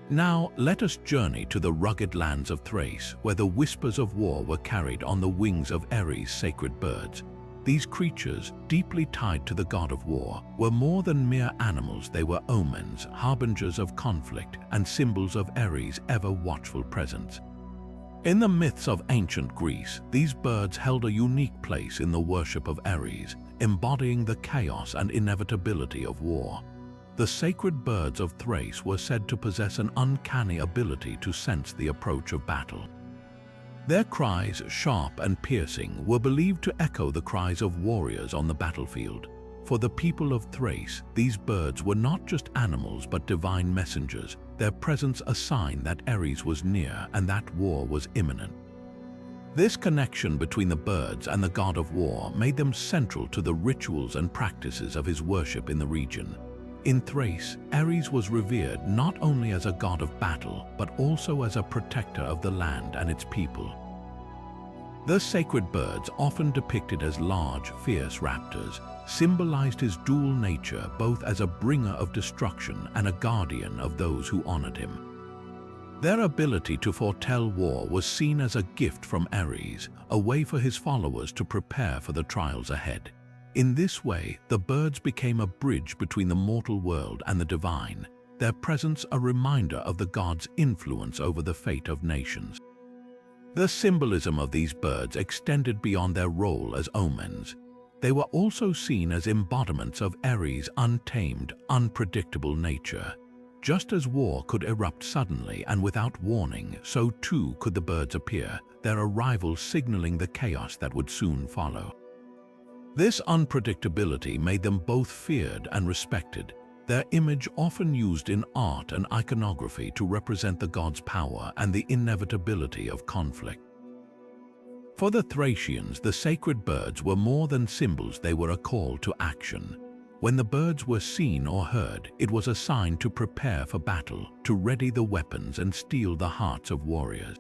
Now, let us journey to the rugged lands of Thrace, where the whispers of war were carried on the wings of Ares' sacred birds. These creatures, deeply tied to the god of war, were more than mere animals. They were omens, harbingers of conflict, and symbols of Ares' ever-watchful presence. In the myths of ancient Greece, these birds held a unique place in the worship of Ares, embodying the chaos and inevitability of war. The sacred birds of Thrace were said to possess an uncanny ability to sense the approach of battle. Their cries, sharp and piercing, were believed to echo the cries of warriors on the battlefield. For the people of Thrace, these birds were not just animals but divine messengers, their presence a sign that Ares was near and that war was imminent. This connection between the birds and the god of war made them central to the rituals and practices of his worship in the region. In Thrace, Ares was revered not only as a god of battle, but also as a protector of the land and its people. The sacred birds, often depicted as large, fierce raptors, symbolized his dual nature, both as a bringer of destruction and a guardian of those who honored him. Their ability to foretell war was seen as a gift from Ares, a way for his followers to prepare for the trials ahead. In this way, the birds became a bridge between the mortal world and the divine, their presence a reminder of the gods' influence over the fate of nations. The symbolism of these birds extended beyond their role as omens. They were also seen as embodiments of Ares' untamed, unpredictable nature. Just as war could erupt suddenly and without warning, so too could the birds appear, their arrival signaling the chaos that would soon follow. This unpredictability made them both feared and respected, their image often used in art and iconography to represent the god's power and the inevitability of conflict. For the Thracians, the sacred birds were more than symbols, they were a call to action. When the birds were seen or heard, it was a sign to prepare for battle, to ready the weapons and steel the hearts of warriors.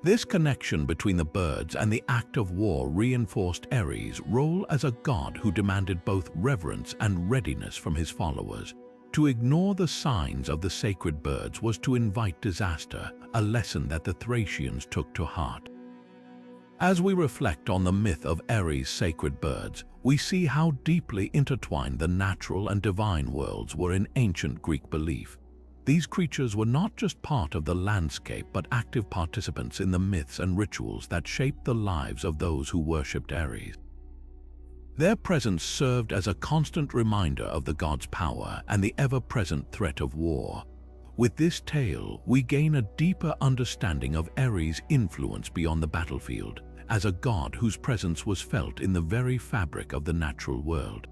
This connection between the birds and the act of war reinforced Ares' role as a god who demanded both reverence and readiness from his followers. To ignore the signs of the sacred birds was to invite disaster, a lesson that the Thracians took to heart. As we reflect on the myth of Ares' sacred birds, we see how deeply intertwined the natural and divine worlds were in ancient Greek belief. These creatures were not just part of the landscape but active participants in the myths and rituals that shaped the lives of those who worshipped Ares. Their presence served as a constant reminder of the god's power and the ever-present threat of war. With this tale, we gain a deeper understanding of Ares' influence beyond the battlefield, as a god whose presence was felt in the very fabric of the natural world.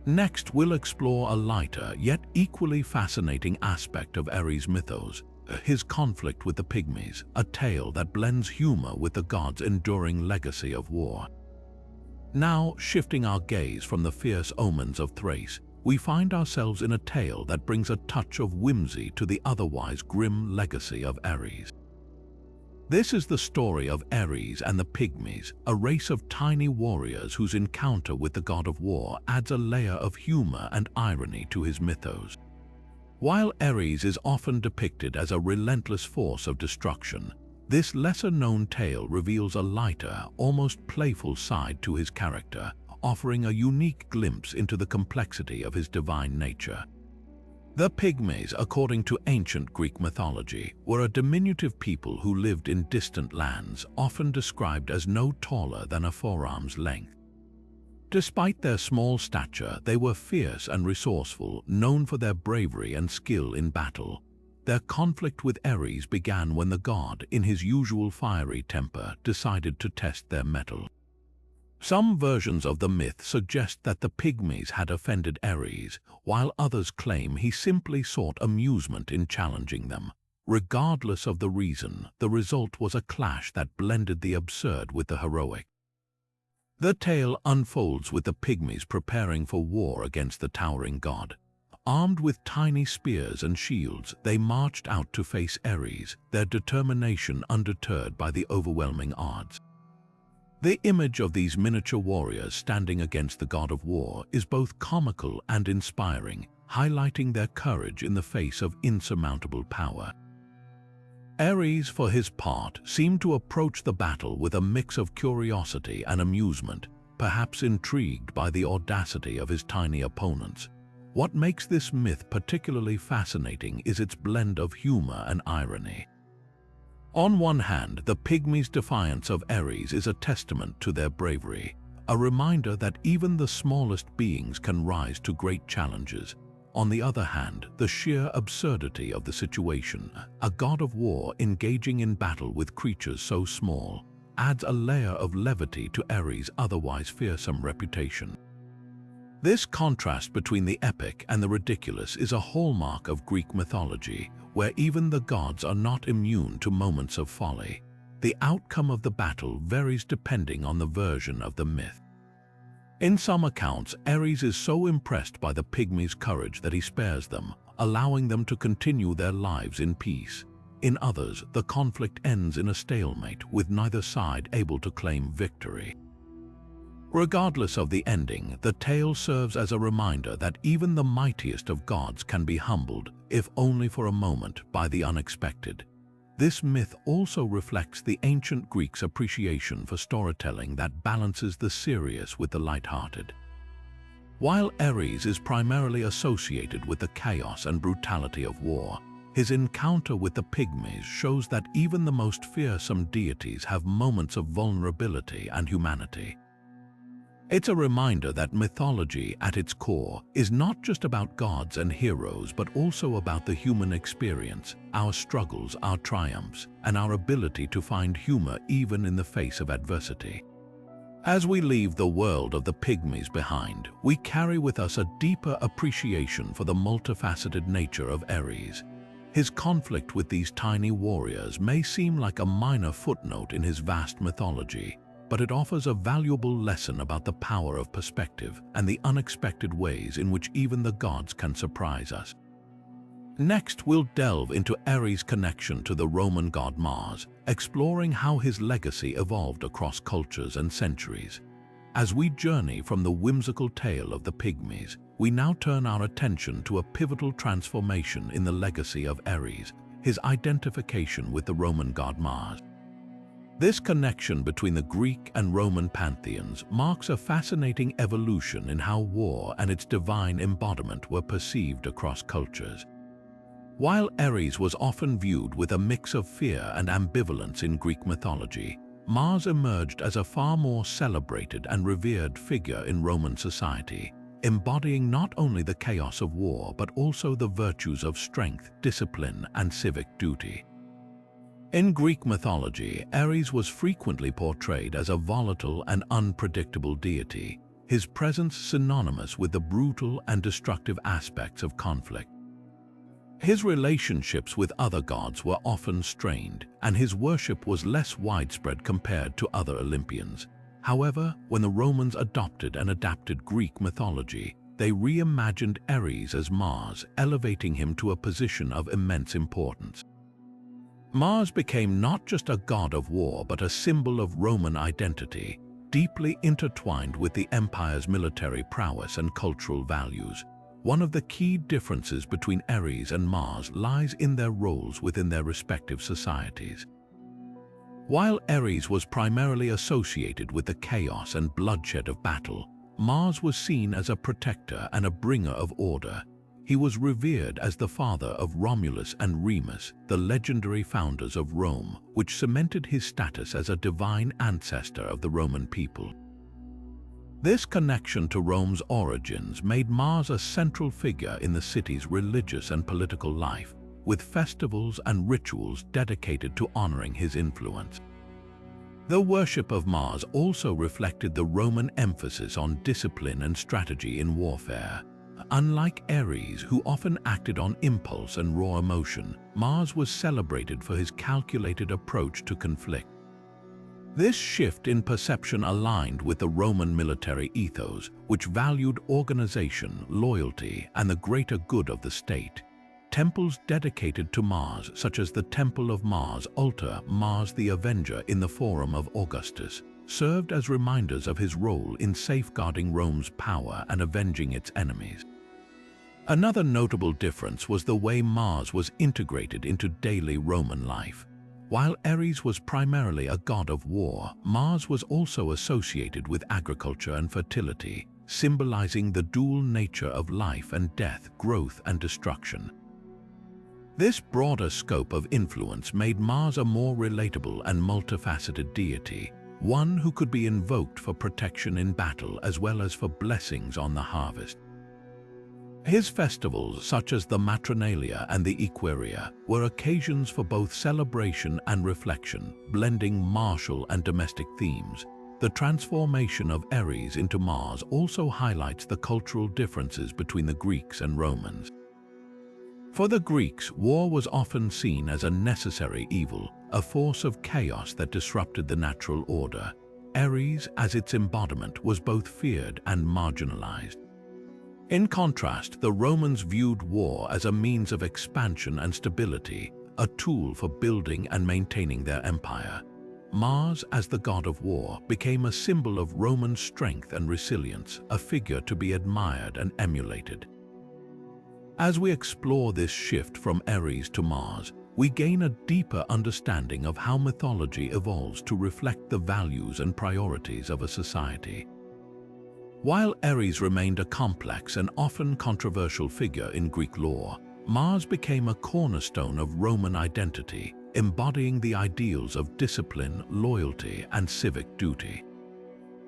Next, we'll explore a lighter yet equally fascinating aspect of Ares' mythos, his conflict with the Pygmies, a tale that blends humor with the god's enduring legacy of war. Now, shifting our gaze from the fierce omens of Thrace, we find ourselves in a tale that brings a touch of whimsy to the otherwise grim legacy of Ares. This is the story of Ares and the Pygmies, a race of tiny warriors whose encounter with the god of war adds a layer of humor and irony to his mythos. While Ares is often depicted as a relentless force of destruction, this lesser-known tale reveals a lighter, almost playful side to his character, offering a unique glimpse into the complexity of his divine nature. The Pygmies, according to ancient Greek mythology, were a diminutive people who lived in distant lands, often described as no taller than a forearm's length. Despite their small stature, they were fierce and resourceful, known for their bravery and skill in battle. Their conflict with Ares began when the god, in his usual fiery temper, decided to test their mettle. Some versions of the myth suggest that the Pygmies had offended Ares, while others claim he simply sought amusement in challenging them. Regardless of the reason, the result was a clash that blended the absurd with the heroic. The tale unfolds with the Pygmies preparing for war against the towering god. Armed with tiny spears and shields, they marched out to face Ares, their determination undeterred by the overwhelming odds. The image of these miniature warriors standing against the god of war is both comical and inspiring, highlighting their courage in the face of insurmountable power. Ares, for his part, seemed to approach the battle with a mix of curiosity and amusement, perhaps intrigued by the audacity of his tiny opponents. What makes this myth particularly fascinating is its blend of humor and irony. On one hand, the Pygmies' defiance of Ares is a testament to their bravery, a reminder that even the smallest beings can rise to great challenges. On the other hand, the sheer absurdity of the situation, a god of war engaging in battle with creatures so small, adds a layer of levity to Ares' otherwise fearsome reputation. This contrast between the epic and the ridiculous is a hallmark of Greek mythology, where even the gods are not immune to moments of folly. The outcome of the battle varies depending on the version of the myth. In some accounts, Ares is so impressed by the Pygmies' courage that he spares them, allowing them to continue their lives in peace. In others, the conflict ends in a stalemate, with neither side able to claim victory. Regardless of the ending, the tale serves as a reminder that even the mightiest of gods can be humbled, if only for a moment, by the unexpected. This myth also reflects the ancient Greeks' appreciation for storytelling that balances the serious with the lighthearted. While Ares is primarily associated with the chaos and brutality of war, his encounter with the Pygmies shows that even the most fearsome deities have moments of vulnerability and humanity. It's a reminder that mythology, at its core, is not just about gods and heroes, but also about the human experience, our struggles, our triumphs, and our ability to find humor even in the face of adversity. As we leave the world of the Pygmies behind, we carry with us a deeper appreciation for the multifaceted nature of Ares. His conflict with these tiny warriors may seem like a minor footnote in his vast mythology, but it offers a valuable lesson about the power of perspective and the unexpected ways in which even the gods can surprise us. Next, we'll delve into Ares' connection to the Roman god Mars, exploring how his legacy evolved across cultures and centuries. As we journey from the whimsical tale of the Pygmies, we now turn our attention to a pivotal transformation in the legacy of Ares, his identification with the Roman god Mars. This connection between the Greek and Roman pantheons marks a fascinating evolution in how war and its divine embodiment were perceived across cultures. While Ares was often viewed with a mix of fear and ambivalence in Greek mythology, Mars emerged as a far more celebrated and revered figure in Roman society, embodying not only the chaos of war but also the virtues of strength, discipline, and civic duty. In Greek mythology, Ares was frequently portrayed as a volatile and unpredictable deity, his presence synonymous with the brutal and destructive aspects of conflict. His relationships with other gods were often strained, and his worship was less widespread compared to other Olympians. However, when the Romans adopted and adapted Greek mythology, they reimagined Ares as Mars, elevating him to a position of immense importance. Mars became not just a god of war but a symbol of Roman identity, deeply intertwined with the empire's military prowess and cultural values. One of the key differences between Ares and Mars lies in their roles within their respective societies. While Ares was primarily associated with the chaos and bloodshed of battle, Mars was seen as a protector and a bringer of order. He was revered as the father of Romulus and Remus, the legendary founders of Rome, which cemented his status as a divine ancestor of the Roman people. This connection to Rome's origins made Mars a central figure in the city's religious and political life, with festivals and rituals dedicated to honoring his influence. The worship of Mars also reflected the Roman emphasis on discipline and strategy in warfare. Unlike Ares, who often acted on impulse and raw emotion, Mars was celebrated for his calculated approach to conflict. This shift in perception aligned with the Roman military ethos, which valued organization, loyalty, and the greater good of the state. Temples dedicated to Mars, such as the Temple of Mars, altar Mars the Avenger in the Forum of Augustus, served as reminders of his role in safeguarding Rome's power and avenging its enemies. Another notable difference was the way Mars was integrated into daily Roman life. While Ares was primarily a god of war, Mars was also associated with agriculture and fertility, symbolizing the dual nature of life and death, growth and destruction. This broader scope of influence made Mars a more relatable and multifaceted deity, one who could be invoked for protection in battle as well as for blessings on the harvest. His festivals, such as the Matronalia and the Equaria, were occasions for both celebration and reflection, blending martial and domestic themes. The transformation of Ares into Mars also highlights the cultural differences between the Greeks and Romans. For the Greeks, war was often seen as a necessary evil, a force of chaos that disrupted the natural order. Ares, as its embodiment, was both feared and marginalized. In contrast, the Romans viewed war as a means of expansion and stability, a tool for building and maintaining their empire. Mars, as the god of war, became a symbol of Roman strength and resilience, a figure to be admired and emulated. As we explore this shift from Ares to Mars, we gain a deeper understanding of how mythology evolves to reflect the values and priorities of a society. While Ares remained a complex and often controversial figure in Greek lore, Mars became a cornerstone of Roman identity, embodying the ideals of discipline, loyalty, and civic duty.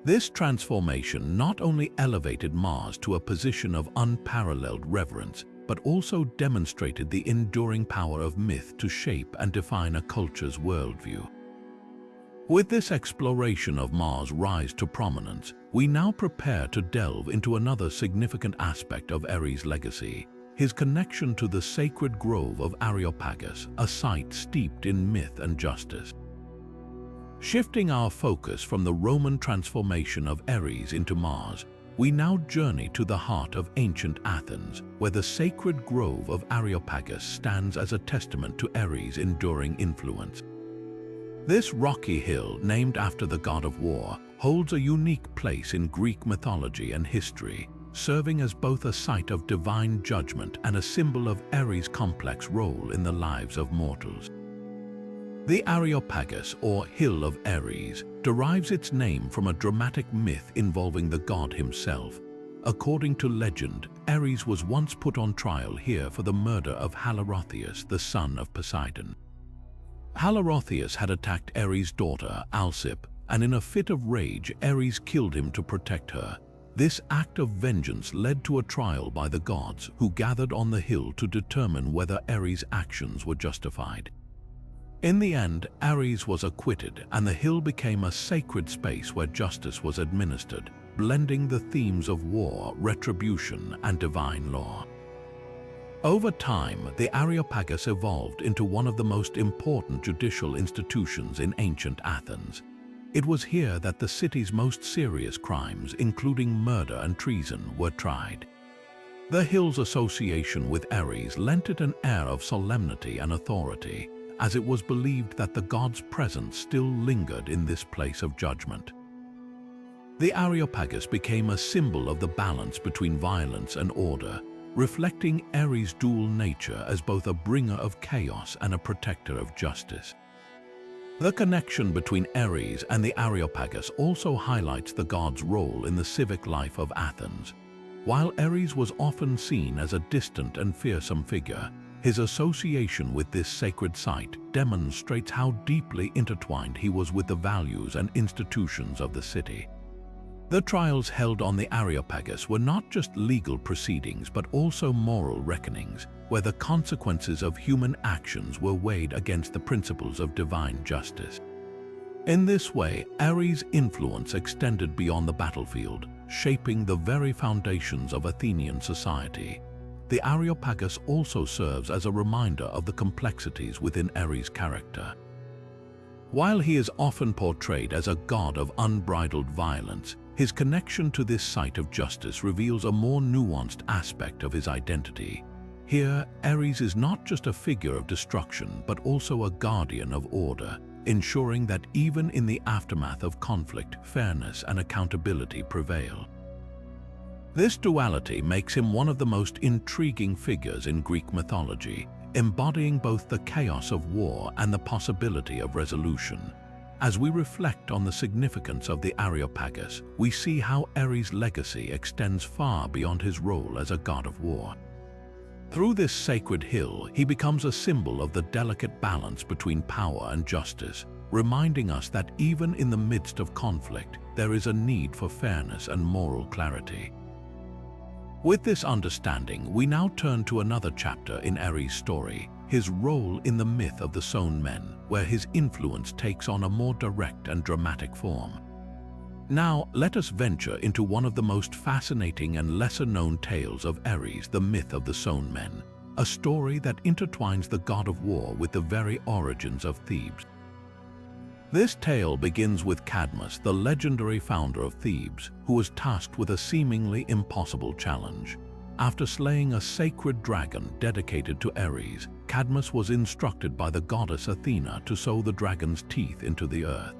This transformation not only elevated Mars to a position of unparalleled reverence, but also demonstrated the enduring power of myth to shape and define a culture's worldview. With this exploration of Mars' rise to prominence, we now prepare to delve into another significant aspect of Ares' legacy, his connection to the sacred grove of Areopagus, a site steeped in myth and justice. Shifting our focus from the Roman transformation of Ares into Mars, we now journey to the heart of ancient Athens, where the sacred grove of Areopagus stands as a testament to Ares' enduring influence. This rocky hill, named after the god of war, holds a unique place in Greek mythology and history, serving as both a site of divine judgment and a symbol of Ares' complex role in the lives of mortals. The Areopagus, or Hill of Ares, derives its name from a dramatic myth involving the god himself. According to legend, Ares was once put on trial here for the murder of Halorotheus, the son of Poseidon. Halorotheus had attacked Ares' daughter, Alcip, and in a fit of rage, Ares killed him to protect her. This act of vengeance led to a trial by the gods, who gathered on the hill to determine whether Ares' actions were justified. In the end, Ares was acquitted, and the hill became a sacred space where justice was administered, blending the themes of war, retribution, and divine law. Over time, the Areopagus evolved into one of the most important judicial institutions in ancient Athens. It was here that the city's most serious crimes, including murder and treason, were tried. The hill's association with Ares lent it an air of solemnity and authority, as it was believed that the god's presence still lingered in this place of judgment. The Areopagus became a symbol of the balance between violence and order, reflecting Ares' dual nature as both a bringer of chaos and a protector of justice. The connection between Ares and the Areopagus also highlights the god's role in the civic life of Athens. While Ares was often seen as a distant and fearsome figure, his association with this sacred site demonstrates how deeply intertwined he was with the values and institutions of the city. The trials held on the Areopagus were not just legal proceedings but also moral reckonings, where the consequences of human actions were weighed against the principles of divine justice. In this way, Ares' influence extended beyond the battlefield, shaping the very foundations of Athenian society. The Areopagus also serves as a reminder of the complexities within Ares' character. While he is often portrayed as a god of unbridled violence, his connection to this site of justice reveals a more nuanced aspect of his identity. Here, Ares is not just a figure of destruction but also a guardian of order, ensuring that even in the aftermath of conflict, fairness and accountability prevail. This duality makes him one of the most intriguing figures in Greek mythology, embodying both the chaos of war and the possibility of resolution. As we reflect on the significance of the Areopagus, we see how Ares' legacy extends far beyond his role as a god of war. Through this sacred hill, he becomes a symbol of the delicate balance between power and justice, reminding us that even in the midst of conflict, there is a need for fairness and moral clarity. With this understanding, we now turn to another chapter in Ares' story, his role in the myth of the Sown Men, where his influence takes on a more direct and dramatic form. Now, let us venture into one of the most fascinating and lesser-known tales of Ares, the myth of the Sown Men, a story that intertwines the god of war with the very origins of Thebes. This tale begins with Cadmus, the legendary founder of Thebes, who was tasked with a seemingly impossible challenge. After slaying a sacred dragon dedicated to Ares, Cadmus was instructed by the goddess Athena to sow the dragon's teeth into the earth.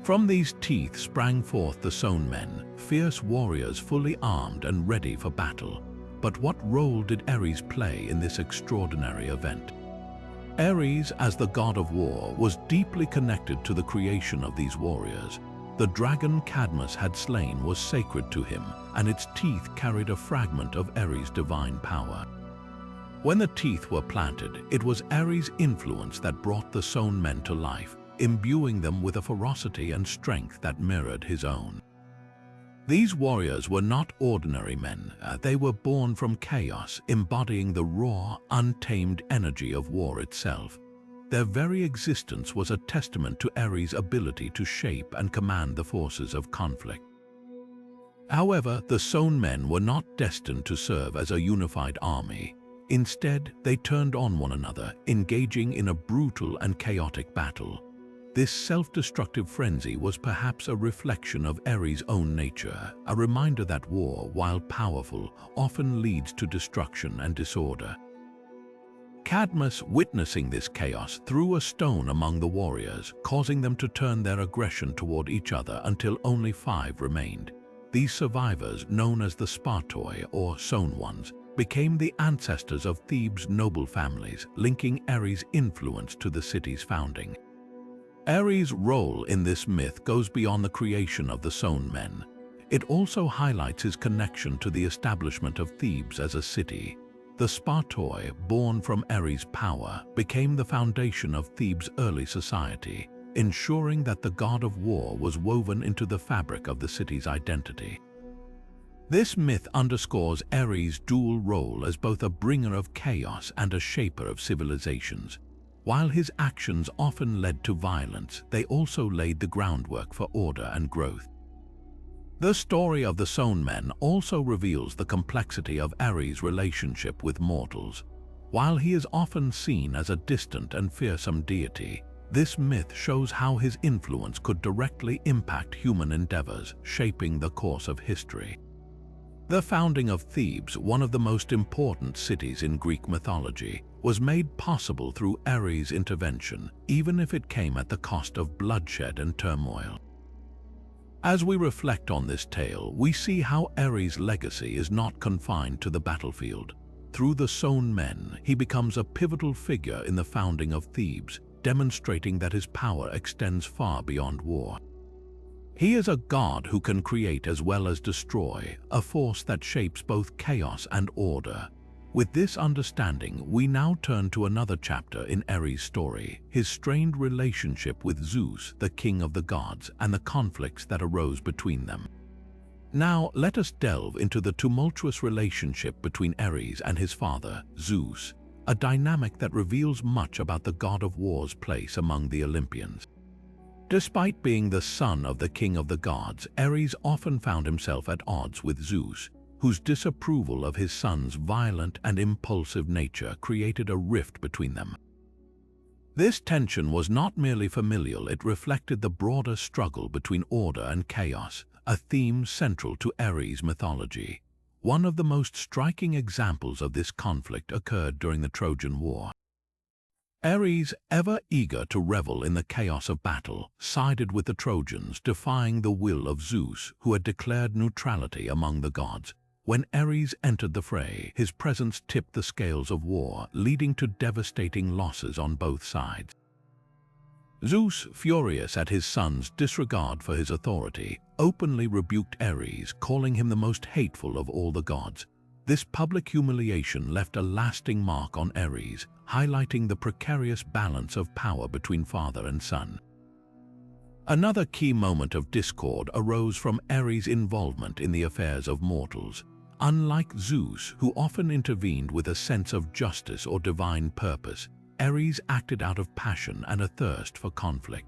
From these teeth sprang forth the Sown Men, fierce warriors fully armed and ready for battle. But what role did Ares play in this extraordinary event? Ares, as the god of war, was deeply connected to the creation of these warriors. The dragon Cadmus had slain was sacred to him, and its teeth carried a fragment of Ares' divine power. When the teeth were planted, it was Ares' influence that brought the Sown Men to life, imbuing them with a ferocity and strength that mirrored his own. These warriors were not ordinary men. They were born from chaos, embodying the raw, untamed energy of war itself. Their very existence was a testament to Ares' ability to shape and command the forces of conflict. However, the Sown Men were not destined to serve as a unified army. Instead, they turned on one another, engaging in a brutal and chaotic battle. This self-destructive frenzy was perhaps a reflection of Ares' own nature, a reminder that war, while powerful, often leads to destruction and disorder. Cadmus, witnessing this chaos, threw a stone among the warriors, causing them to turn their aggression toward each other until only 5 remained. These survivors, known as the Spartoi or Sown Ones, became the ancestors of Thebes' noble families, linking Ares' influence to the city's founding. Ares' role in this myth goes beyond the creation of the Sown Men. It also highlights his connection to the establishment of Thebes as a city. The Spartoi, born from Ares' power, became the foundation of Thebes' early society, ensuring that the god of war was woven into the fabric of the city's identity. This myth underscores Ares' dual role as both a bringer of chaos and a shaper of civilizations. While his actions often led to violence, they also laid the groundwork for order and growth. The story of the Sown Men also reveals the complexity of Ares' relationship with mortals. While he is often seen as a distant and fearsome deity, this myth shows how his influence could directly impact human endeavors, shaping the course of history. The founding of Thebes, one of the most important cities in Greek mythology, was made possible through Ares' intervention, even if it came at the cost of bloodshed and turmoil. As we reflect on this tale, we see how Ares' legacy is not confined to the battlefield. Through the Sown Men, he becomes a pivotal figure in the founding of Thebes, demonstrating that his power extends far beyond war. He is a god who can create as well as destroy, a force that shapes both chaos and order. With this understanding, we now turn to another chapter in Ares' story, his strained relationship with Zeus, the king of the gods, and the conflicts that arose between them. Now, let us delve into the tumultuous relationship between Ares and his father, Zeus, a dynamic that reveals much about the god of war's place among the Olympians. Despite being the son of the king of the gods, Ares often found himself at odds with Zeus, whose disapproval of his son's violent and impulsive nature created a rift between them. This tension was not merely familial, it reflected the broader struggle between order and chaos, a theme central to Ares' mythology. One of the most striking examples of this conflict occurred during the Trojan War. Ares, ever eager to revel in the chaos of battle, sided with the Trojans, defying the will of Zeus, who had declared neutrality among the gods. When Ares entered the fray, his presence tipped the scales of war, leading to devastating losses on both sides. Zeus, furious at his son's disregard for his authority, openly rebuked Ares, calling him the most hateful of all the gods. This public humiliation left a lasting mark on Ares, highlighting the precarious balance of power between father and son. Another key moment of discord arose from Ares' involvement in the affairs of mortals. Unlike Zeus, who often intervened with a sense of justice or divine purpose, Ares acted out of passion and a thirst for conflict.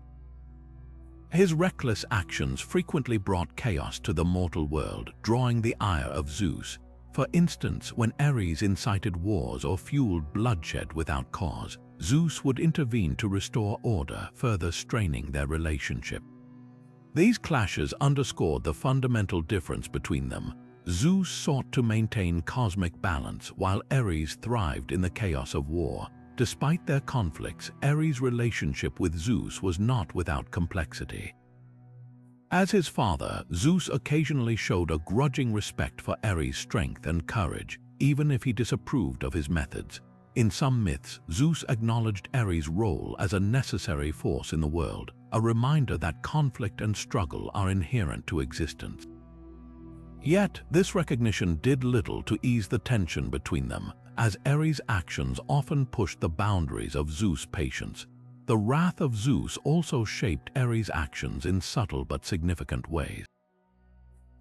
His reckless actions frequently brought chaos to the mortal world, drawing the ire of Zeus. For instance, when Ares incited wars or fueled bloodshed without cause, Zeus would intervene to restore order, further straining their relationship. These clashes underscored the fundamental difference between them. Zeus sought to maintain cosmic balance, while Ares thrived in the chaos of war. Despite their conflicts, Ares' relationship with Zeus was not without complexity. As his father, Zeus occasionally showed a grudging respect for Ares' strength and courage, even if he disapproved of his methods. In some myths, Zeus acknowledged Ares' role as a necessary force in the world, a reminder that conflict and struggle are inherent to existence. Yet, this recognition did little to ease the tension between them, as Ares' actions often pushed the boundaries of Zeus' patience. The wrath of Zeus also shaped Ares' actions in subtle but significant ways.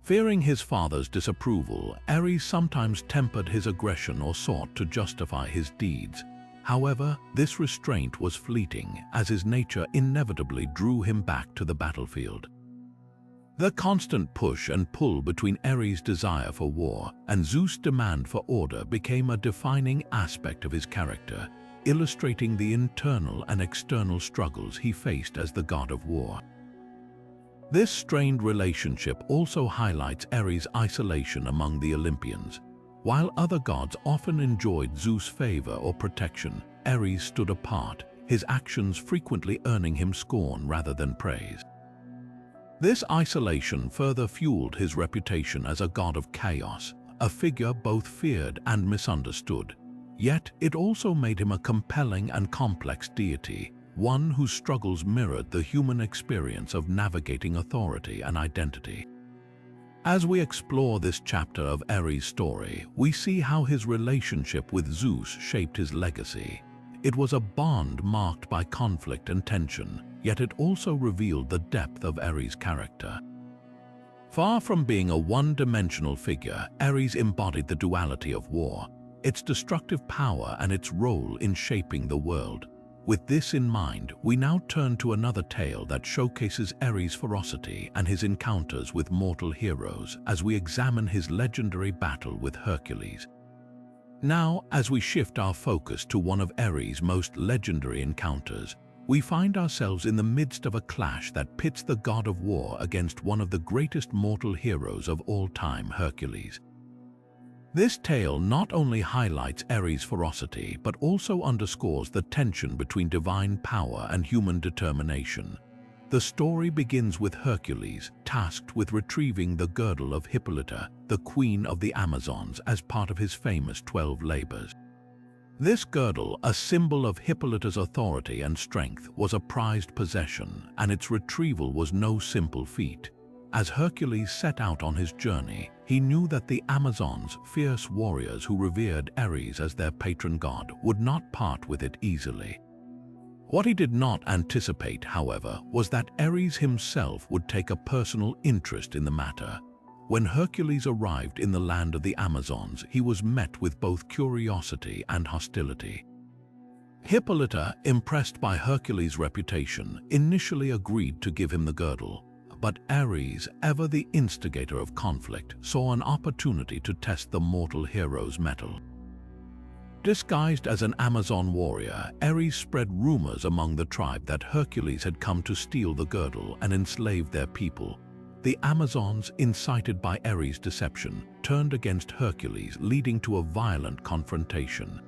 Fearing his father's disapproval, Ares sometimes tempered his aggression or sought to justify his deeds. However, this restraint was fleeting, as his nature inevitably drew him back to the battlefield. The constant push and pull between Ares' desire for war and Zeus' demand for order became a defining aspect of his character, illustrating the internal and external struggles he faced as the god of war. This strained relationship also highlights Ares' isolation among the Olympians. While other gods often enjoyed Zeus' favor or protection, Ares stood apart, his actions frequently earning him scorn rather than praise. This isolation further fueled his reputation as a god of chaos, a figure both feared and misunderstood. Yet, it also made him a compelling and complex deity, one whose struggles mirrored the human experience of navigating authority and identity. As we explore this chapter of Ares' story, we see how his relationship with Zeus shaped his legacy. It was a bond marked by conflict and tension, yet it also revealed the depth of Ares' character. Far from being a one-dimensional figure, Ares embodied the duality of war, its destructive power and its role in shaping the world. With this in mind, we now turn to another tale that showcases Ares' ferocity and his encounters with mortal heroes as we examine his legendary battle with Hercules. Now, as we shift our focus to one of Ares' most legendary encounters, we find ourselves in the midst of a clash that pits the god of war against one of the greatest mortal heroes of all time, Hercules. This tale not only highlights Ares' ferocity, but also underscores the tension between divine power and human determination. The story begins with Hercules, tasked with retrieving the girdle of Hippolyta, the queen of the Amazons, as part of his famous 12 labors. This girdle, a symbol of Hippolyta's authority and strength, was a prized possession, and its retrieval was no simple feat. As Hercules set out on his journey, he knew that the Amazons, fierce warriors who revered Ares as their patron god, would not part with it easily. What he did not anticipate, however, was that Ares himself would take a personal interest in the matter. When Hercules arrived in the land of the Amazons, he was met with both curiosity and hostility. Hippolyta, impressed by Hercules' reputation, initially agreed to give him the girdle. But Ares, ever the instigator of conflict, saw an opportunity to test the mortal hero's mettle. Disguised as an Amazon warrior, Ares spread rumors among the tribe that Hercules had come to steal the girdle and enslave their people. The Amazons, incited by Ares' deception, turned against Hercules, leading to a violent confrontation.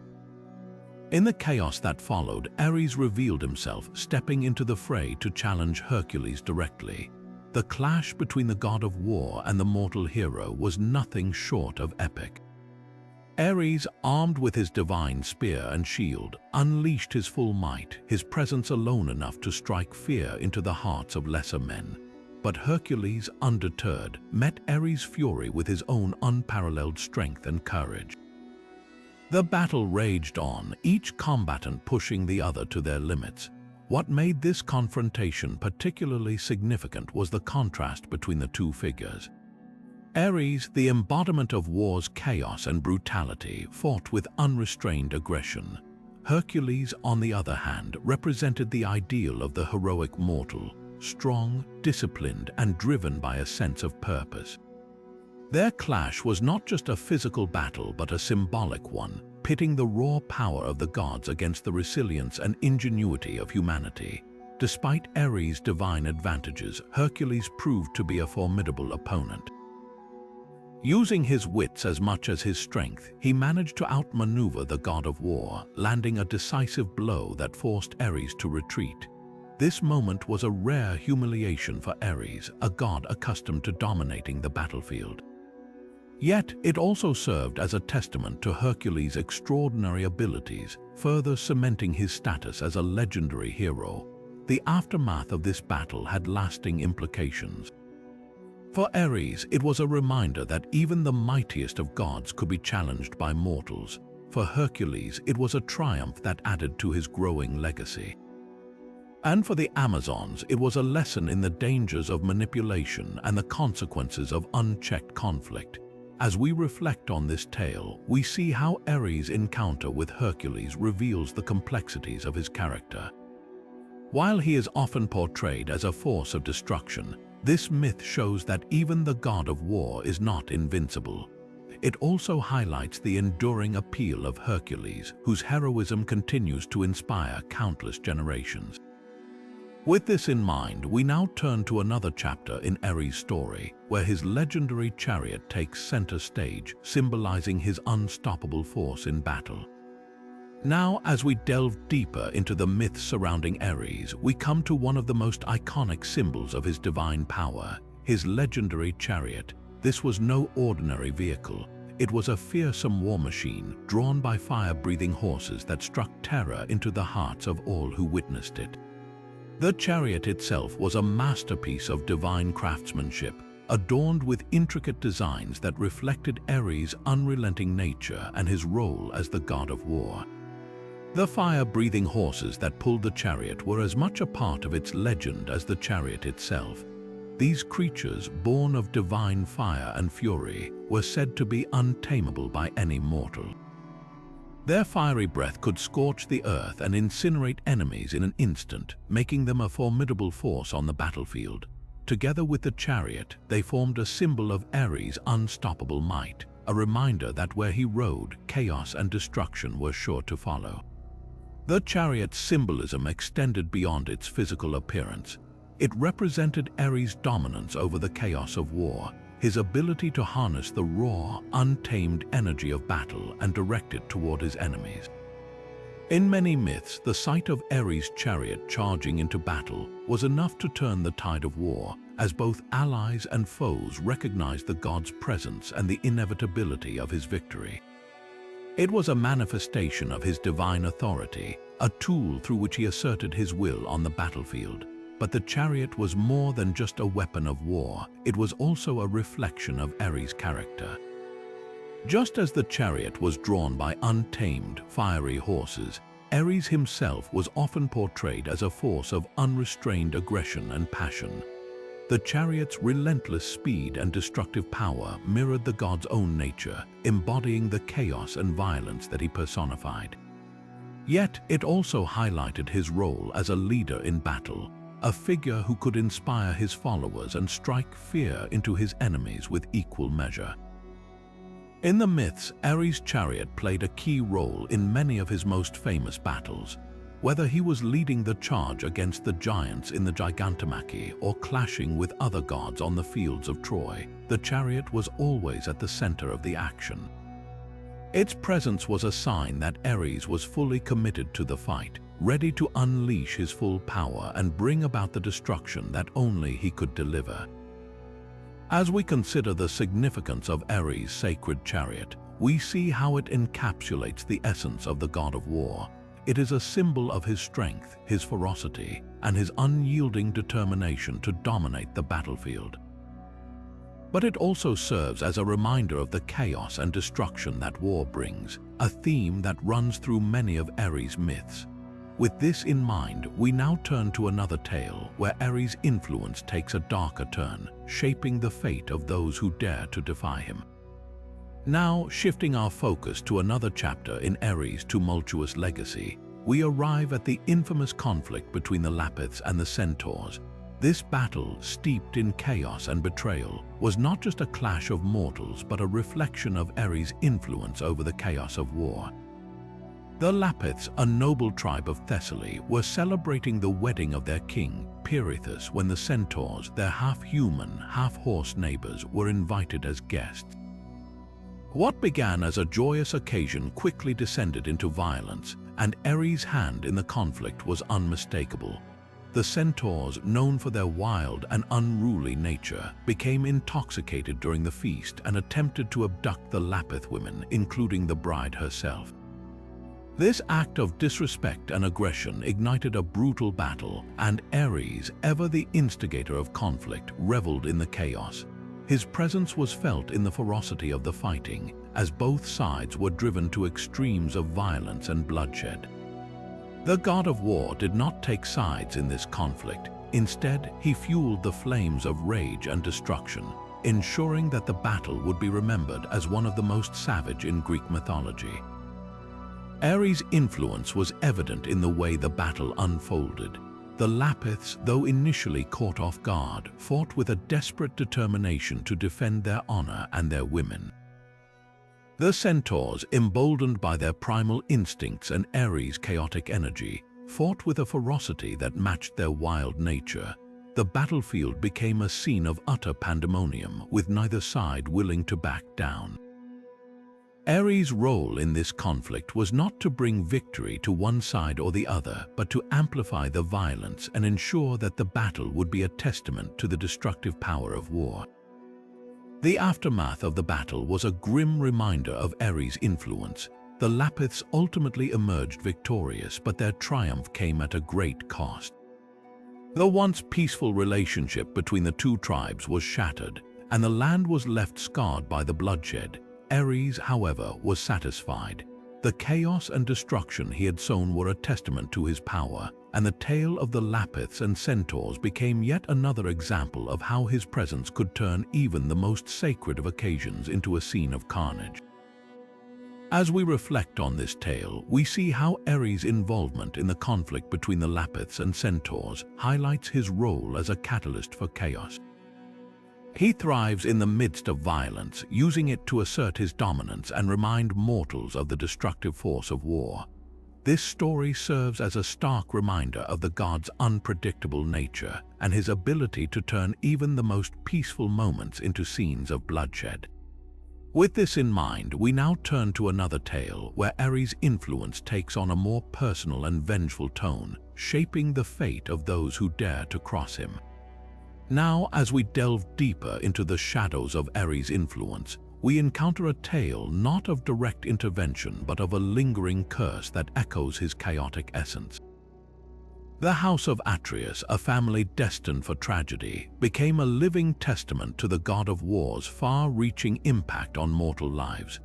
In the chaos that followed, Ares revealed himself, stepping into the fray to challenge Hercules directly. The clash between the god of war and the mortal hero was nothing short of epic. Ares, armed with his divine spear and shield, unleashed his full might, his presence alone enough to strike fear into the hearts of lesser men. But Hercules, undeterred, met Ares' fury with his own unparalleled strength and courage. The battle raged on, each combatant pushing the other to their limits. What made this confrontation particularly significant was the contrast between the two figures. Ares, the embodiment of war's chaos and brutality, fought with unrestrained aggression. Hercules, on the other hand, represented the ideal of the heroic mortal, strong, disciplined, and driven by a sense of purpose. Their clash was not just a physical battle but a symbolic one, pitting the raw power of the gods against the resilience and ingenuity of humanity. Despite Ares' divine advantages, Hercules proved to be a formidable opponent. Using his wits as much as his strength, he managed to outmaneuver the god of war, landing a decisive blow that forced Ares to retreat. This moment was a rare humiliation for Ares, a god accustomed to dominating the battlefield. Yet, it also served as a testament to Hercules' extraordinary abilities, further cementing his status as a legendary hero. The aftermath of this battle had lasting implications. For Ares, it was a reminder that even the mightiest of gods could be challenged by mortals. For Hercules, it was a triumph that added to his growing legacy. And for the Amazons, it was a lesson in the dangers of manipulation and the consequences of unchecked conflict. As we reflect on this tale, we see how Ares' encounter with Hercules reveals the complexities of his character. While he is often portrayed as a force of destruction, this myth shows that even the god of war is not invincible. It also highlights the enduring appeal of Hercules, whose heroism continues to inspire countless generations. With this in mind, we now turn to another chapter in Ares' story, where his legendary chariot takes center stage, symbolizing his unstoppable force in battle. Now, as we delve deeper into the myths surrounding Ares, we come to one of the most iconic symbols of his divine power, his legendary chariot. This was no ordinary vehicle. It was a fearsome war machine, drawn by fire-breathing horses that struck terror into the hearts of all who witnessed it. The chariot itself was a masterpiece of divine craftsmanship, adorned with intricate designs that reflected Ares' unrelenting nature and his role as the god of war. The fire-breathing horses that pulled the chariot were as much a part of its legend as the chariot itself. These creatures, born of divine fire and fury, were said to be untamable by any mortal. Their fiery breath could scorch the earth and incinerate enemies in an instant, making them a formidable force on the battlefield. Together with the chariot, they formed a symbol of Ares' unstoppable might, a reminder that where he rode, chaos and destruction were sure to follow. The chariot's symbolism extended beyond its physical appearance. It represented Ares' dominance over the chaos of war, his ability to harness the raw, untamed energy of battle and direct it toward his enemies. In many myths, the sight of Ares' chariot charging into battle was enough to turn the tide of war, as both allies and foes recognized the god's presence and the inevitability of his victory. It was a manifestation of his divine authority, a tool through which he asserted his will on the battlefield. But the chariot was more than just a weapon of war, it was also a reflection of Ares' character. Just as the chariot was drawn by untamed, fiery horses, Ares himself was often portrayed as a force of unrestrained aggression and passion. The chariot's relentless speed and destructive power mirrored the god's own nature, embodying the chaos and violence that he personified. Yet it also highlighted his role as a leader in battle, a figure who could inspire his followers and strike fear into his enemies with equal measure. In the myths, Ares' chariot played a key role in many of his most famous battles. Whether he was leading the charge against the giants in the Gigantomachy or clashing with other gods on the fields of Troy, the chariot was always at the center of the action. Its presence was a sign that Ares was fully committed to the fight, ready to unleash his full power and bring about the destruction that only he could deliver. As we consider the significance of Ares' sacred chariot, we see how it encapsulates the essence of the god of war. It is a symbol of his strength, his ferocity, and his unyielding determination to dominate the battlefield. But it also serves as a reminder of the chaos and destruction that war brings, a theme that runs through many of Ares' myths. With this in mind, we now turn to another tale where Ares' influence takes a darker turn, shaping the fate of those who dare to defy him. Now, shifting our focus to another chapter in Ares' tumultuous legacy, we arrive at the infamous conflict between the Lapiths and the Centaurs. This battle, steeped in chaos and betrayal, was not just a clash of mortals but a reflection of Ares' influence over the chaos of war. The Lapiths, a noble tribe of Thessaly, were celebrating the wedding of their king, Pirithous, when the Centaurs, their half-human, half-horse neighbors, were invited as guests. What began as a joyous occasion quickly descended into violence, and Ares' hand in the conflict was unmistakable. The Centaurs, known for their wild and unruly nature, became intoxicated during the feast and attempted to abduct the Lapith women, including the bride herself. This act of disrespect and aggression ignited a brutal battle, and Ares, ever the instigator of conflict, reveled in the chaos. His presence was felt in the ferocity of the fighting, as both sides were driven to extremes of violence and bloodshed. The god of war did not take sides in this conflict. Instead, he fueled the flames of rage and destruction, ensuring that the battle would be remembered as one of the most savage in Greek mythology. Ares' influence was evident in the way the battle unfolded. The Lapiths, though initially caught off guard, fought with a desperate determination to defend their honor and their women. The Centaurs, emboldened by their primal instincts and Ares' chaotic energy, fought with a ferocity that matched their wild nature. The battlefield became a scene of utter pandemonium, with neither side willing to back down. Ares' role in this conflict was not to bring victory to one side or the other, but to amplify the violence and ensure that the battle would be a testament to the destructive power of war. The aftermath of the battle was a grim reminder of Ares' influence. The Lapiths ultimately emerged victorious, but their triumph came at a great cost. The once peaceful relationship between the two tribes was shattered, and the land was left scarred by the bloodshed. Ares, however, was satisfied. The chaos and destruction he had sown were a testament to his power, and the tale of the Lapiths and Centaurs became yet another example of how his presence could turn even the most sacred of occasions into a scene of carnage. As we reflect on this tale, we see how Ares' involvement in the conflict between the Lapiths and Centaurs highlights his role as a catalyst for chaos. He thrives in the midst of violence, using it to assert his dominance and remind mortals of the destructive force of war. This story serves as a stark reminder of the god's unpredictable nature and his ability to turn even the most peaceful moments into scenes of bloodshed. With this in mind, we now turn to another tale where Ares' influence takes on a more personal and vengeful tone, shaping the fate of those who dare to cross him. Now, as we delve deeper into the shadows of Ares' influence, we encounter a tale not of direct intervention but of a lingering curse that echoes his chaotic essence. The House of Atreus, a family destined for tragedy, became a living testament to the god of war's far-reaching impact on mortal lives.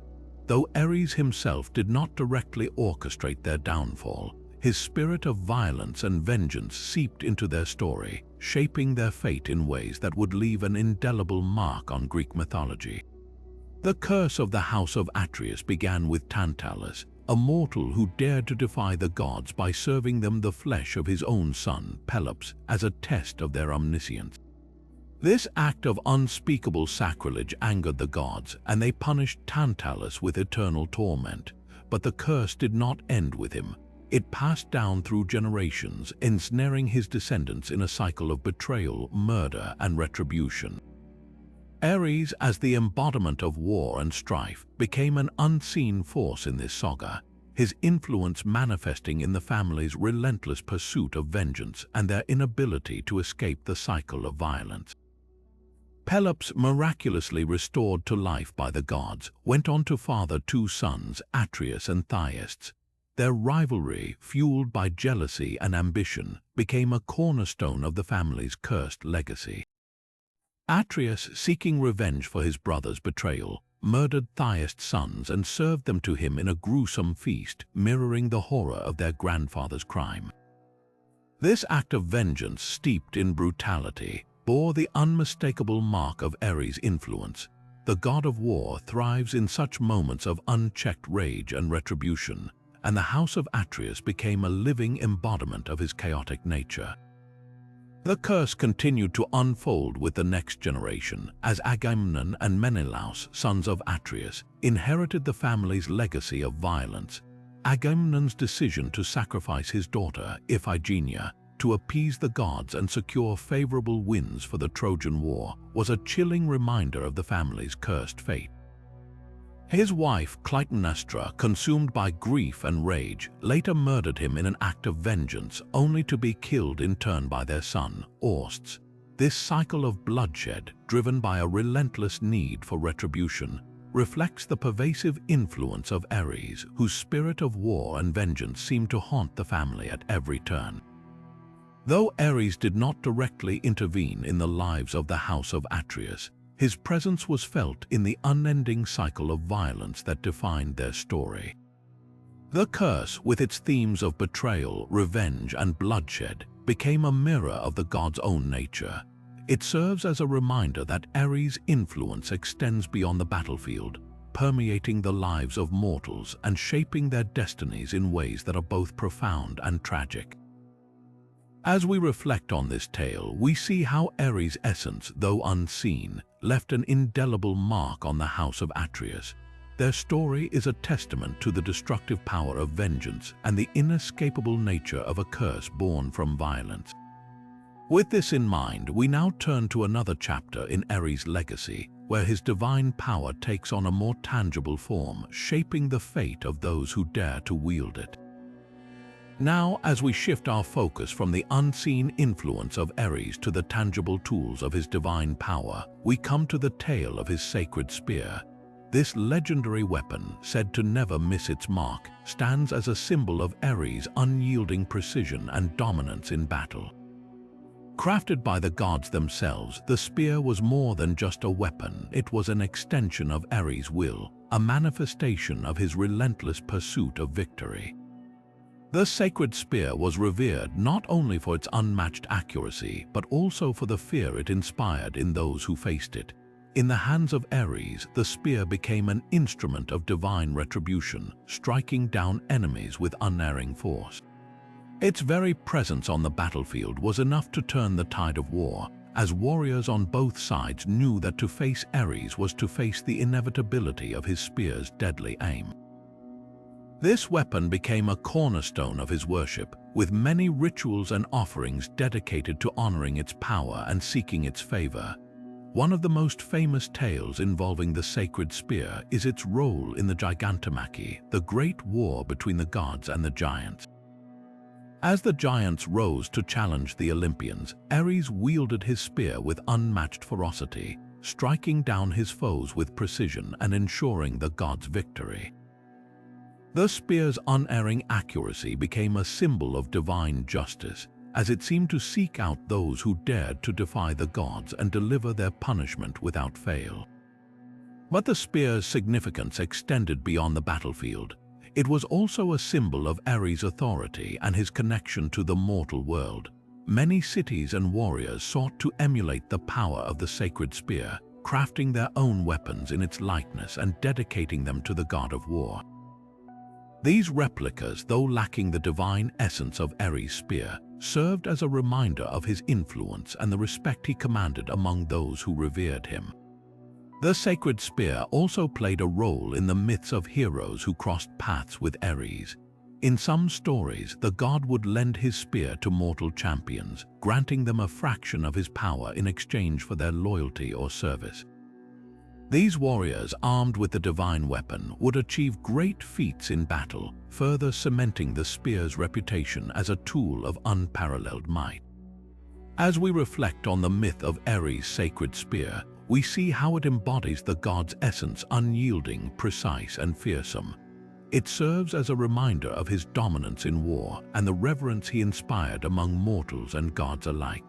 Though Ares himself did not directly orchestrate their downfall, his spirit of violence and vengeance seeped into their story, shaping their fate in ways that would leave an indelible mark on Greek mythology. The curse of the House of Atreus began with Tantalus, a mortal who dared to defy the gods by serving them the flesh of his own son, Pelops, as a test of their omniscience. This act of unspeakable sacrilege angered the gods, and they punished Tantalus with eternal torment. But the curse did not end with him. It passed down through generations, ensnaring his descendants in a cycle of betrayal, murder, and retribution. Ares, as the embodiment of war and strife, became an unseen force in this saga, his influence manifesting in the family's relentless pursuit of vengeance and their inability to escape the cycle of violence. Pelops, miraculously restored to life by the gods, went on to father two sons, Atreus and Thyestes. Their rivalry, fueled by jealousy and ambition, became a cornerstone of the family's cursed legacy. Atreus, seeking revenge for his brother's betrayal, murdered Thyestes' sons and served them to him in a gruesome feast, mirroring the horror of their grandfather's crime. This act of vengeance, steeped in brutality, bore the unmistakable mark of Ares' influence. The god of war thrives in such moments of unchecked rage and retribution, and the House of Atreus became a living embodiment of his chaotic nature. The curse continued to unfold with the next generation, as Agamemnon and Menelaus, sons of Atreus, inherited the family's legacy of violence. Agamemnon's decision to sacrifice his daughter, Iphigenia, to appease the gods and secure favorable winds for the Trojan War was a chilling reminder of the family's cursed fate. His wife, Clytemnestra, consumed by grief and rage, later murdered him in an act of vengeance, only to be killed in turn by their son, Orestes. This cycle of bloodshed, driven by a relentless need for retribution, reflects the pervasive influence of Ares, whose spirit of war and vengeance seemed to haunt the family at every turn. Though Ares did not directly intervene in the lives of the House of Atreus, his presence was felt in the unending cycle of violence that defined their story. The curse, with its themes of betrayal, revenge, and bloodshed, became a mirror of the god's own nature. It serves as a reminder that Ares' influence extends beyond the battlefield, permeating the lives of mortals and shaping their destinies in ways that are both profound and tragic. As we reflect on this tale, we see how Ares' essence, though unseen, left an indelible mark on the House of Atreus. Their story is a testament to the destructive power of vengeance and the inescapable nature of a curse born from violence. With this in mind, we now turn to another chapter in Ares' legacy, where his divine power takes on a more tangible form, shaping the fate of those who dare to wield it. Now, as we shift our focus from the unseen influence of Ares to the tangible tools of his divine power, we come to the tale of his sacred spear. This legendary weapon, said to never miss its mark, stands as a symbol of Ares' unyielding precision and dominance in battle. Crafted by the gods themselves, the spear was more than just a weapon. It was an extension of Ares' will, a manifestation of his relentless pursuit of victory. The sacred spear was revered not only for its unmatched accuracy, but also for the fear it inspired in those who faced it. In the hands of Ares, the spear became an instrument of divine retribution, striking down enemies with unerring force. Its very presence on the battlefield was enough to turn the tide of war, as warriors on both sides knew that to face Ares was to face the inevitability of his spear's deadly aim. This weapon became a cornerstone of his worship, with many rituals and offerings dedicated to honoring its power and seeking its favor. One of the most famous tales involving the sacred spear is its role in the Gigantomachy, the great war between the gods and the giants. As the giants rose to challenge the Olympians, Ares wielded his spear with unmatched ferocity, striking down his foes with precision and ensuring the gods' victory. The spear's unerring accuracy became a symbol of divine justice, as it seemed to seek out those who dared to defy the gods and deliver their punishment without fail. But the spear's significance extended beyond the battlefield. It was also a symbol of Ares' authority and his connection to the mortal world. Many cities and warriors sought to emulate the power of the sacred spear, crafting their own weapons in its likeness and dedicating them to the god of war. These replicas, though lacking the divine essence of Ares' spear, served as a reminder of his influence and the respect he commanded among those who revered him. The sacred spear also played a role in the myths of heroes who crossed paths with Ares. In some stories, the god would lend his spear to mortal champions, granting them a fraction of his power in exchange for their loyalty or service. These warriors, armed with the divine weapon, would achieve great feats in battle, further cementing the spear's reputation as a tool of unparalleled might. As we reflect on the myth of Ares' sacred spear, we see how it embodies the god's essence, unyielding, precise, and fearsome. It serves as a reminder of his dominance in war and the reverence he inspired among mortals and gods alike.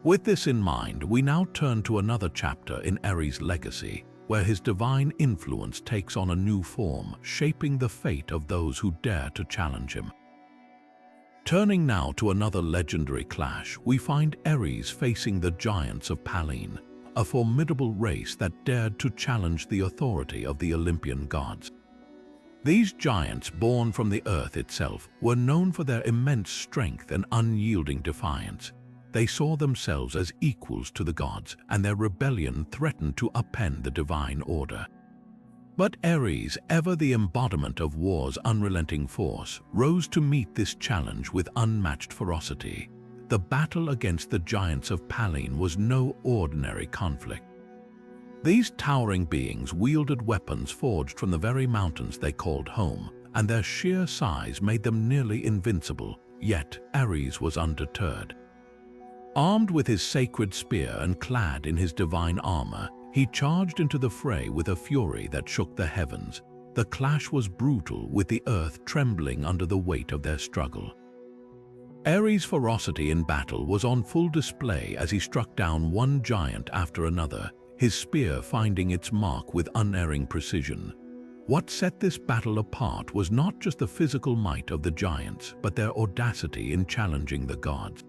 With this in mind, we now turn to another chapter in Ares' legacy, where his divine influence takes on a new form, shaping the fate of those who dare to challenge him. Turning now to another legendary clash, we find Ares facing the giants of Pallene, a formidable race that dared to challenge the authority of the Olympian gods. These giants, born from the earth itself, were known for their immense strength and unyielding defiance. They saw themselves as equals to the gods, and their rebellion threatened to upend the divine order. But Ares, ever the embodiment of war's unrelenting force, rose to meet this challenge with unmatched ferocity. The battle against the giants of Pallene was no ordinary conflict. These towering beings wielded weapons forged from the very mountains they called home, and their sheer size made them nearly invincible, yet Ares was undeterred. Armed with his sacred spear and clad in his divine armor, he charged into the fray with a fury that shook the heavens. The clash was brutal, with the earth trembling under the weight of their struggle. Ares' ferocity in battle was on full display as he struck down one giant after another, his spear finding its mark with unerring precision. What set this battle apart was not just the physical might of the giants, but their audacity in challenging the gods.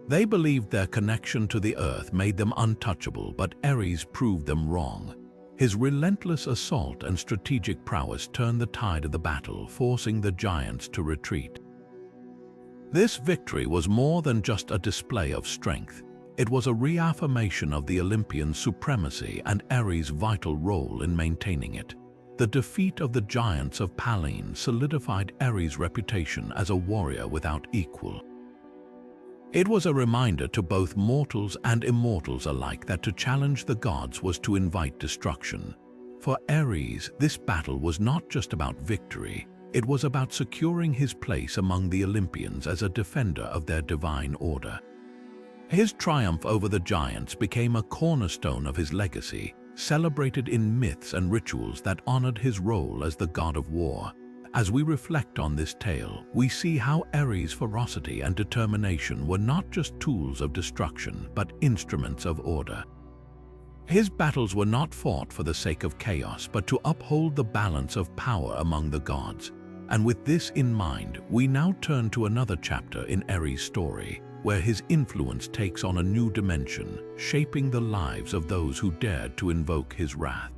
They believed their connection to the earth made them untouchable, but Ares proved them wrong. His relentless assault and strategic prowess turned the tide of the battle, forcing the giants to retreat. This victory was more than just a display of strength. It was a reaffirmation of the Olympian supremacy and Ares' vital role in maintaining it. The defeat of the giants of Pallene solidified Ares' reputation as a warrior without equal. It was a reminder to both mortals and immortals alike that to challenge the gods was to invite destruction. For Ares, this battle was not just about victory, it was about securing his place among the Olympians as a defender of their divine order. His triumph over the giants became a cornerstone of his legacy, celebrated in myths and rituals that honored his role as the god of war. As we reflect on this tale, we see how Ares' ferocity and determination were not just tools of destruction, but instruments of order. His battles were not fought for the sake of chaos, but to uphold the balance of power among the gods. And with this in mind, we now turn to another chapter in Ares' story, where his influence takes on a new dimension, shaping the lives of those who dared to invoke his wrath.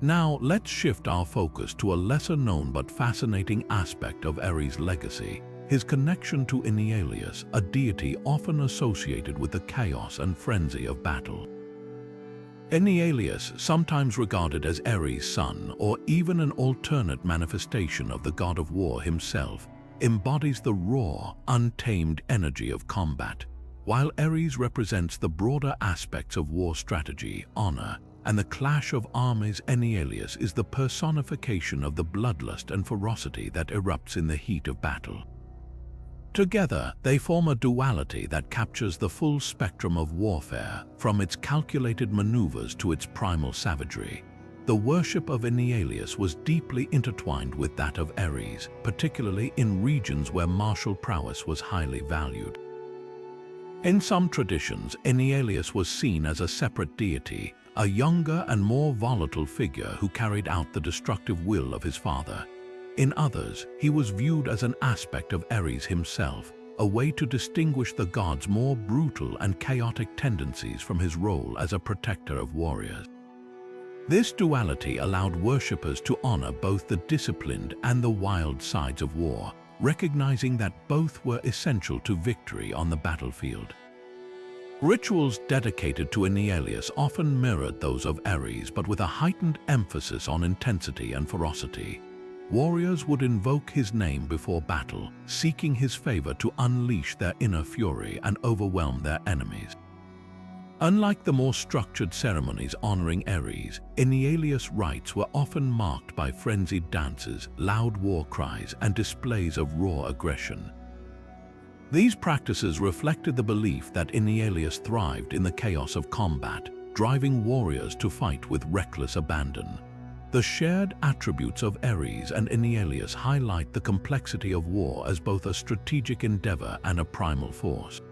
Now, let's shift our focus to a lesser-known but fascinating aspect of Ares' legacy, his connection to Enyalius, a deity often associated with the chaos and frenzy of battle. Enyalius, sometimes regarded as Ares' son or even an alternate manifestation of the god of war himself, embodies the raw, untamed energy of combat, while Ares represents the broader aspects of war strategy, honor, and the clash of armies. Enyalius is the personification of the bloodlust and ferocity that erupts in the heat of battle. Together, they form a duality that captures the full spectrum of warfare, from its calculated maneuvers to its primal savagery. The worship of Enyalius was deeply intertwined with that of Ares, particularly in regions where martial prowess was highly valued. In some traditions, Enyalius was seen as a separate deity, a younger and more volatile figure who carried out the destructive will of his father. In others, he was viewed as an aspect of Ares himself, a way to distinguish the god's more brutal and chaotic tendencies from his role as a protector of warriors. This duality allowed worshippers to honor both the disciplined and the wild sides of war, recognizing that both were essential to victory on the battlefield. Rituals dedicated to Enyalius often mirrored those of Ares, but with a heightened emphasis on intensity and ferocity. Warriors would invoke his name before battle, seeking his favor to unleash their inner fury and overwhelm their enemies. Unlike the more structured ceremonies honoring Ares, Enyalius rites were often marked by frenzied dances, loud war cries, and displays of raw aggression. These practices reflected the belief that Enyalius thrived in the chaos of combat, driving warriors to fight with reckless abandon. The shared attributes of Ares and Enyalius highlight the complexity of war as both a strategic endeavor and a primal force.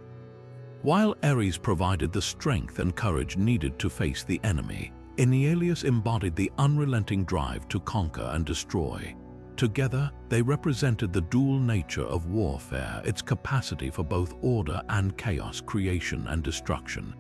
While Ares provided the strength and courage needed to face the enemy, Enyalius embodied the unrelenting drive to conquer and destroy. Together, they represented the dual nature of warfare, its capacity for both order and chaos, creation and destruction.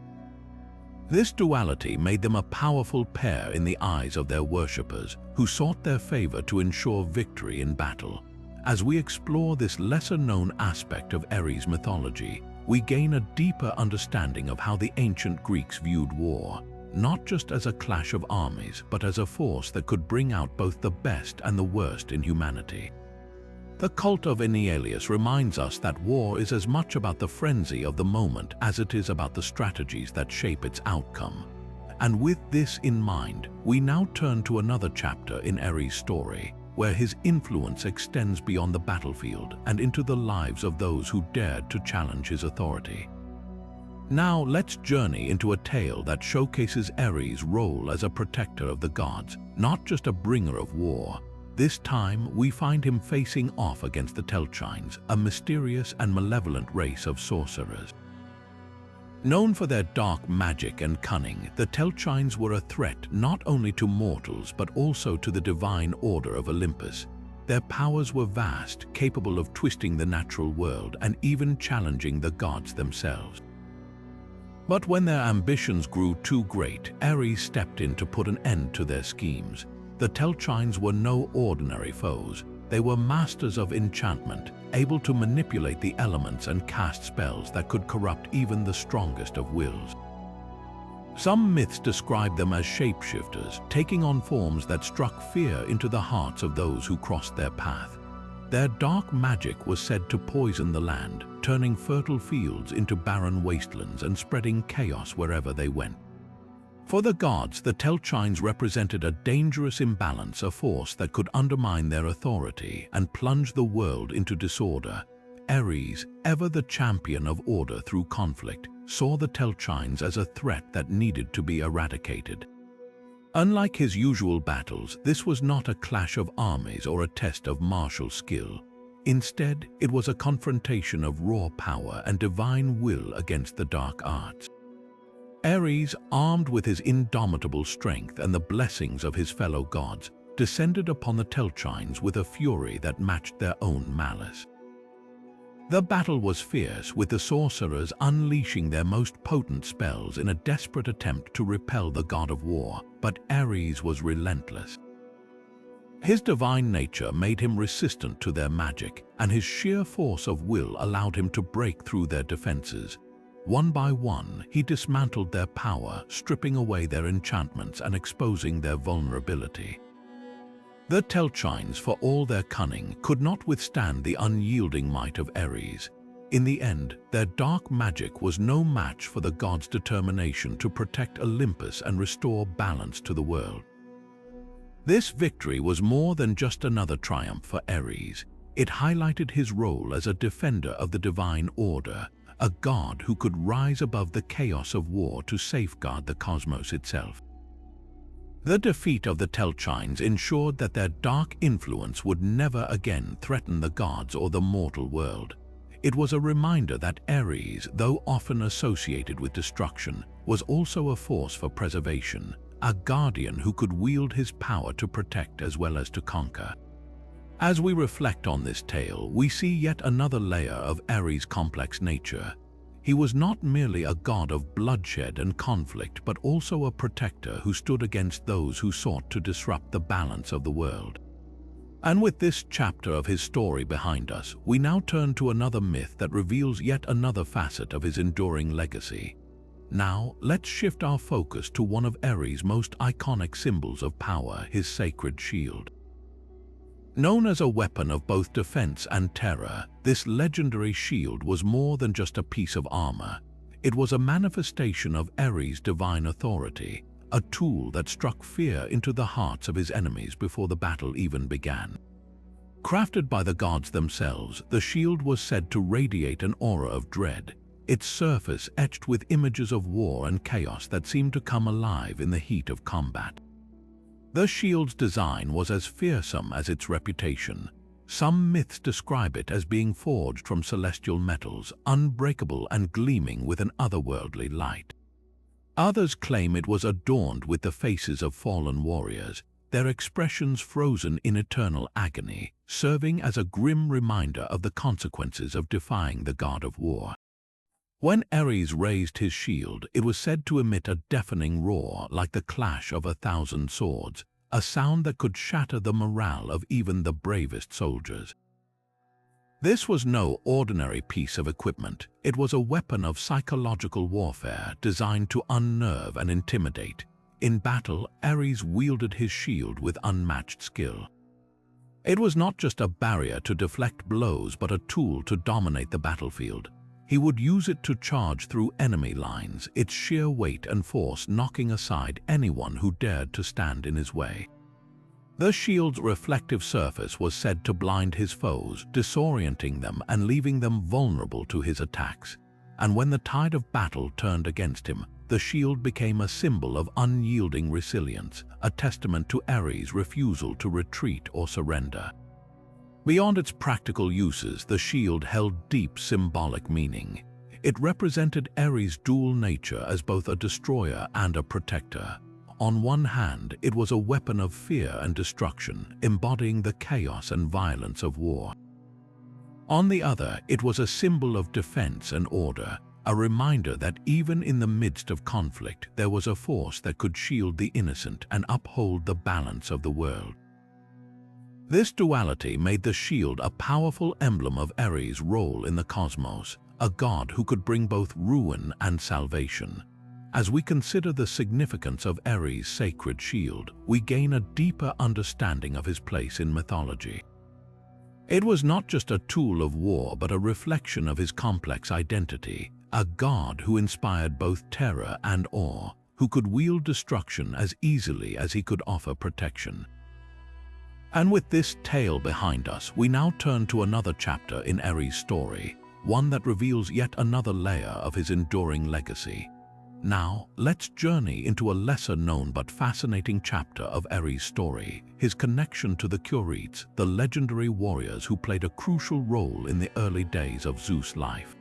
This duality made them a powerful pair in the eyes of their worshippers, who sought their favor to ensure victory in battle. As we explore this lesser-known aspect of Ares mythology, we gain a deeper understanding of how the ancient Greeks viewed war, not just as a clash of armies, but as a force that could bring out both the best and the worst in humanity. The cult of Enyalius reminds us that war is as much about the frenzy of the moment as it is about the strategies that shape its outcome. And with this in mind, we now turn to another chapter in Ares' story, where his influence extends beyond the battlefield and into the lives of those who dared to challenge his authority. Now let's journey into a tale that showcases Ares' role as a protector of the gods, not just a bringer of war. This time, we find him facing off against the Telchines, a mysterious and malevolent race of sorcerers. Known for their dark magic and cunning, the Telchines were a threat not only to mortals but also to the divine order of Olympus. Their powers were vast, capable of twisting the natural world and even challenging the gods themselves. But when their ambitions grew too great, Ares stepped in to put an end to their schemes. The Telchines were no ordinary foes. They were masters of enchantment, able to manipulate the elements and cast spells that could corrupt even the strongest of wills. Some myths describe them as shapeshifters, taking on forms that struck fear into the hearts of those who crossed their path. Their dark magic was said to poison the land, turning fertile fields into barren wastelands and spreading chaos wherever they went. For the gods, the Telchines represented a dangerous imbalance, a force that could undermine their authority and plunge the world into disorder. Ares, ever the champion of order through conflict, saw the Telchines as a threat that needed to be eradicated. Unlike his usual battles, this was not a clash of armies or a test of martial skill. Instead, it was a confrontation of raw power and divine will against the dark arts. Ares, armed with his indomitable strength and the blessings of his fellow gods, descended upon the Telchines with a fury that matched their own malice. The battle was fierce, with the sorcerers unleashing their most potent spells in a desperate attempt to repel the god of war, but Ares was relentless. His divine nature made him resistant to their magic, and his sheer force of will allowed him to break through their defenses. One by one, he dismantled their power, stripping away their enchantments and exposing their vulnerability. The Telchines, for all their cunning, could not withstand the unyielding might of Ares. In the end, their dark magic was no match for the gods' determination to protect Olympus and restore balance to the world. This victory was more than just another triumph for Ares. It highlighted his role as a defender of the divine order, a god who could rise above the chaos of war to safeguard the cosmos itself. The defeat of the Telchines ensured that their dark influence would never again threaten the gods or the mortal world. It was a reminder that Ares, though often associated with destruction, was also a force for preservation, a guardian who could wield his power to protect as well as to conquer. As we reflect on this tale, we see yet another layer of Ares' complex nature. He was not merely a god of bloodshed and conflict, but also a protector who stood against those who sought to disrupt the balance of the world. And with this chapter of his story behind us, we now turn to another myth that reveals yet another facet of his enduring legacy. Now, let's shift our focus to one of Ares' most iconic symbols of power, his sacred shield. Known as a weapon of both defense and terror, this legendary shield was more than just a piece of armor. It was a manifestation of Ares' divine authority, a tool that struck fear into the hearts of his enemies before the battle even began. Crafted by the gods themselves, the shield was said to radiate an aura of dread, its surface etched with images of war and chaos that seemed to come alive in the heat of combat. The shield's design was as fearsome as its reputation. Some myths describe it as being forged from celestial metals, unbreakable and gleaming with an otherworldly light. Others claim it was adorned with the faces of fallen warriors, their expressions frozen in eternal agony, serving as a grim reminder of the consequences of defying the god of war. When Ares raised his shield, it was said to emit a deafening roar like the clash of 1,000 swords, a sound that could shatter the morale of even the bravest soldiers. This was no ordinary piece of equipment. It was a weapon of psychological warfare designed to unnerve and intimidate. In battle, Ares wielded his shield with unmatched skill. It was not just a barrier to deflect blows, but a tool to dominate the battlefield. He would use it to charge through enemy lines, its sheer weight and force knocking aside anyone who dared to stand in his way. The shield's reflective surface was said to blind his foes, disorienting them and leaving them vulnerable to his attacks. And when the tide of battle turned against him, the shield became a symbol of unyielding resilience, a testament to Ares' refusal to retreat or surrender. Beyond its practical uses, the shield held deep symbolic meaning. It represented Ares' dual nature as both a destroyer and a protector. On one hand, it was a weapon of fear and destruction, embodying the chaos and violence of war. On the other, it was a symbol of defense and order, a reminder that even in the midst of conflict, there was a force that could shield the innocent and uphold the balance of the world. This duality made the shield a powerful emblem of Ares' role in the cosmos, a god who could bring both ruin and salvation. As we consider the significance of Ares' sacred shield, we gain a deeper understanding of his place in mythology. It was not just a tool of war, but a reflection of his complex identity, a god who inspired both terror and awe, who could wield destruction as easily as he could offer protection. And with this tale behind us, we now turn to another chapter in Ares' story, one that reveals yet another layer of his enduring legacy. Now, let's journey into a lesser-known but fascinating chapter of Ares' story, his connection to the Curetes, the legendary warriors who played a crucial role in the early days of Zeus' life.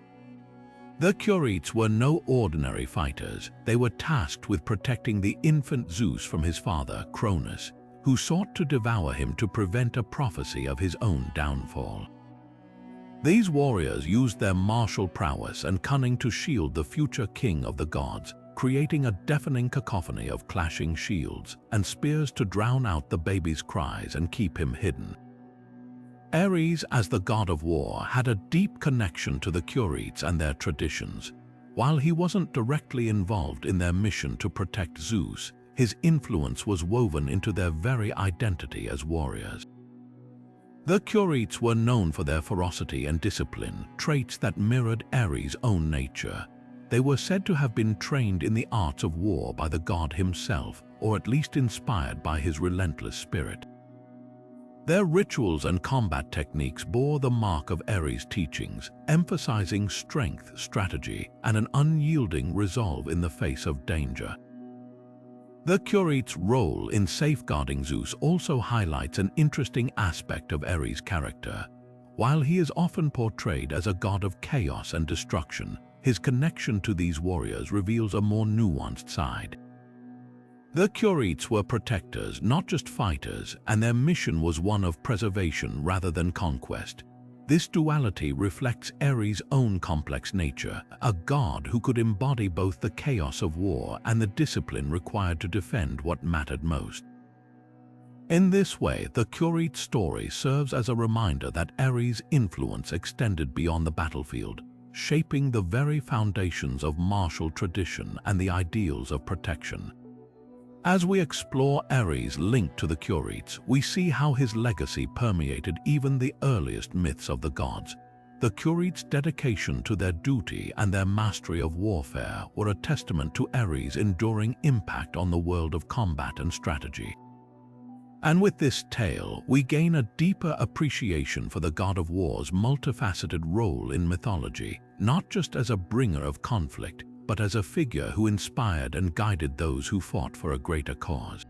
The Curetes were no ordinary fighters. They were tasked with protecting the infant Zeus from his father, Cronus, who sought to devour him to prevent a prophecy of his own downfall. These warriors used their martial prowess and cunning to shield the future king of the gods, creating a deafening cacophony of clashing shields and spears to drown out the baby's cries and keep him hidden. Ares, as the god of war, had a deep connection to the Curetes and their traditions. While he wasn't directly involved in their mission to protect Zeus, his influence was woven into their very identity as warriors. The Curetes were known for their ferocity and discipline, traits that mirrored Ares' own nature. They were said to have been trained in the arts of war by the god himself, or at least inspired by his relentless spirit. Their rituals and combat techniques bore the mark of Ares' teachings, emphasizing strength, strategy, and an unyielding resolve in the face of danger. The Curetes' role in safeguarding Zeus also highlights an interesting aspect of Ares' character. While he is often portrayed as a god of chaos and destruction, his connection to these warriors reveals a more nuanced side. The Curetes were protectors, not just fighters, and their mission was one of preservation rather than conquest. This duality reflects Ares' own complex nature, a god who could embody both the chaos of war and the discipline required to defend what mattered most. In this way, the Curete story serves as a reminder that Ares' influence extended beyond the battlefield, shaping the very foundations of martial tradition and the ideals of protection. As we explore Ares' link to the Curetes, we see how his legacy permeated even the earliest myths of the gods. The Curetes' dedication to their duty and their mastery of warfare were a testament to Ares' enduring impact on the world of combat and strategy. And with this tale, we gain a deeper appreciation for the god of war's multifaceted role in mythology, not just as a bringer of conflict, but as a figure who inspired and guided those who fought for a greater cause.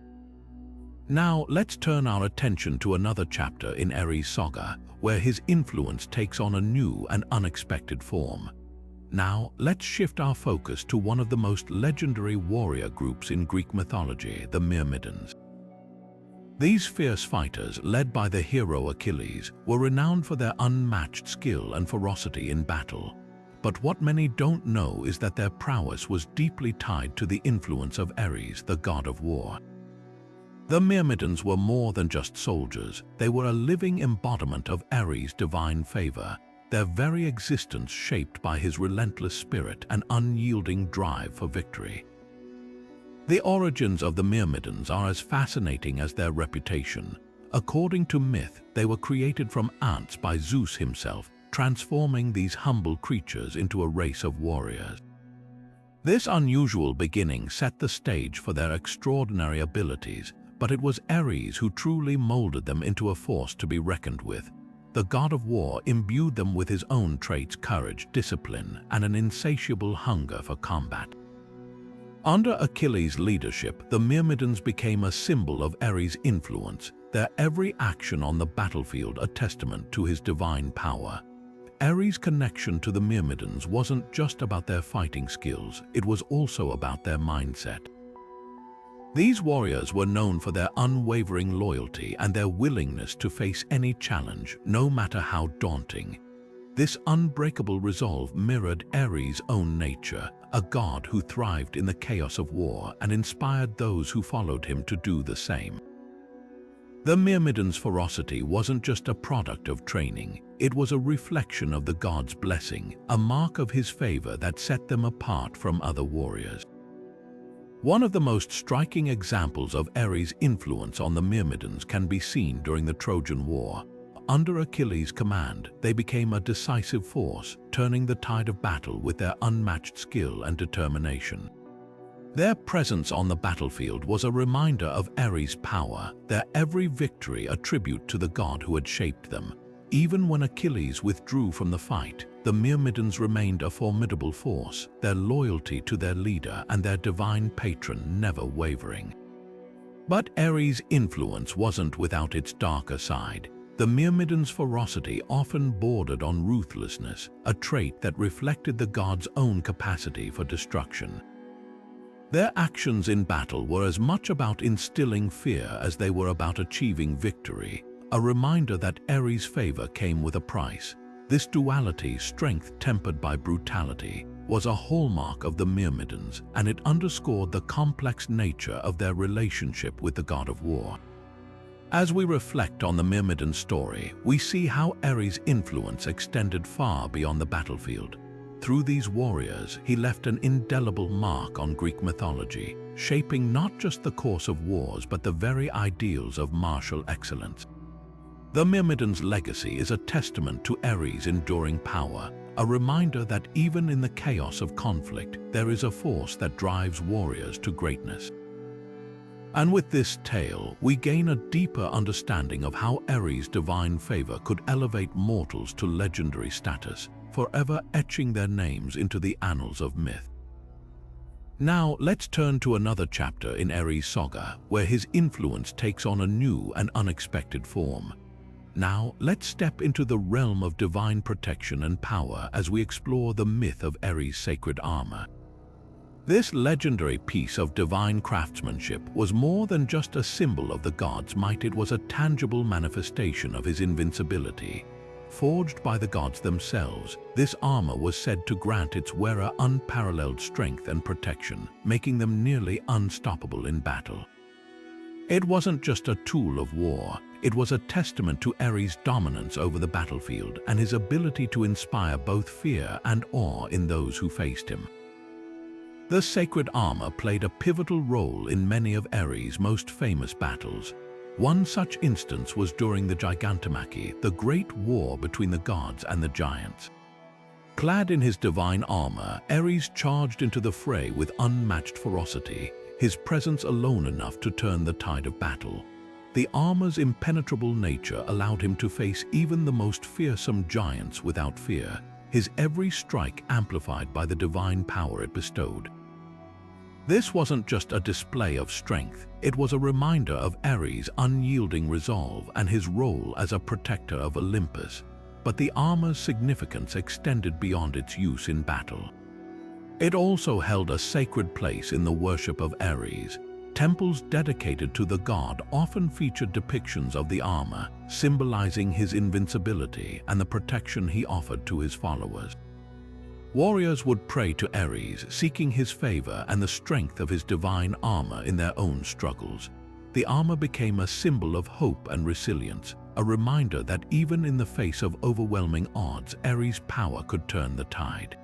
Now, let's turn our attention to another chapter in Ares' saga, where his influence takes on a new and unexpected form. Now, let's shift our focus to one of the most legendary warrior groups in Greek mythology, the Myrmidons. These fierce fighters, led by the hero Achilles, were renowned for their unmatched skill and ferocity in battle. But what many don't know is that their prowess was deeply tied to the influence of Ares, the god of war. The Myrmidons were more than just soldiers. They were a living embodiment of Ares' divine favor, their very existence shaped by his relentless spirit and unyielding drive for victory. The origins of the Myrmidons are as fascinating as their reputation. According to myth, they were created from ants by Zeus himself, transforming these humble creatures into a race of warriors. This unusual beginning set the stage for their extraordinary abilities, but it was Ares who truly molded them into a force to be reckoned with. The god of war imbued them with his own traits: courage, discipline, and an insatiable hunger for combat. Under Achilles' leadership, the Myrmidons became a symbol of Ares' influence, their every action on the battlefield a testament to his divine power. Ares' connection to the Myrmidons wasn't just about their fighting skills, it was also about their mindset. These warriors were known for their unwavering loyalty and their willingness to face any challenge, no matter how daunting. This unbreakable resolve mirrored Ares' own nature, a god who thrived in the chaos of war and inspired those who followed him to do the same. The Myrmidons' ferocity wasn't just a product of training, it was a reflection of the god's blessing, a mark of his favor that set them apart from other warriors. One of the most striking examples of Ares' influence on the Myrmidons can be seen during the Trojan War. Under Achilles' command, they became a decisive force, turning the tide of battle with their unmatched skill and determination. Their presence on the battlefield was a reminder of Ares' power, their every victory a tribute to the god who had shaped them. Even when Achilles withdrew from the fight, the Myrmidons remained a formidable force, their loyalty to their leader and their divine patron never wavering. But Ares' influence wasn't without its darker side. The Myrmidons' ferocity often bordered on ruthlessness, a trait that reflected the god's own capacity for destruction. Their actions in battle were as much about instilling fear as they were about achieving victory, a reminder that Ares' favor came with a price. This duality, strength tempered by brutality, was a hallmark of the Myrmidons, and it underscored the complex nature of their relationship with the god of war. As we reflect on the Myrmidon story, we see how Ares' influence extended far beyond the battlefield. Through these warriors, he left an indelible mark on Greek mythology, shaping not just the course of wars but the very ideals of martial excellence. The Myrmidon's legacy is a testament to Ares' enduring power, a reminder that even in the chaos of conflict, there is a force that drives warriors to greatness. And with this tale, we gain a deeper understanding of how Ares' divine favor could elevate mortals to legendary status, forever etching their names into the annals of myth. Now, let's turn to another chapter in Ares' saga, where his influence takes on a new and unexpected form. Now, let's step into the realm of divine protection and power as we explore the myth of Ares' sacred armor. This legendary piece of divine craftsmanship was more than just a symbol of the god's might. It was a tangible manifestation of his invincibility. Forged by the gods themselves, this armor was said to grant its wearer unparalleled strength and protection, making them nearly unstoppable in battle. It wasn't just a tool of war, it was a testament to Ares' dominance over the battlefield and his ability to inspire both fear and awe in those who faced him. The sacred armor played a pivotal role in many of Ares' most famous battles. One such instance was during the Gigantomachy, the great war between the gods and the giants. Clad in his divine armor, Ares charged into the fray with unmatched ferocity, his presence alone enough to turn the tide of battle. The armor's impenetrable nature allowed him to face even the most fearsome giants without fear, his every strike amplified by the divine power it bestowed. This wasn't just a display of strength, it was a reminder of Ares' unyielding resolve and his role as a protector of Olympus. But the armor's significance extended beyond its use in battle. It also held a sacred place in the worship of Ares. Temples dedicated to the god often featured depictions of the armor, symbolizing his invincibility and the protection he offered to his followers. Warriors would pray to Ares, seeking his favor and the strength of his divine armor in their own struggles. The armor became a symbol of hope and resilience, a reminder that even in the face of overwhelming odds, Ares' power could turn the tide.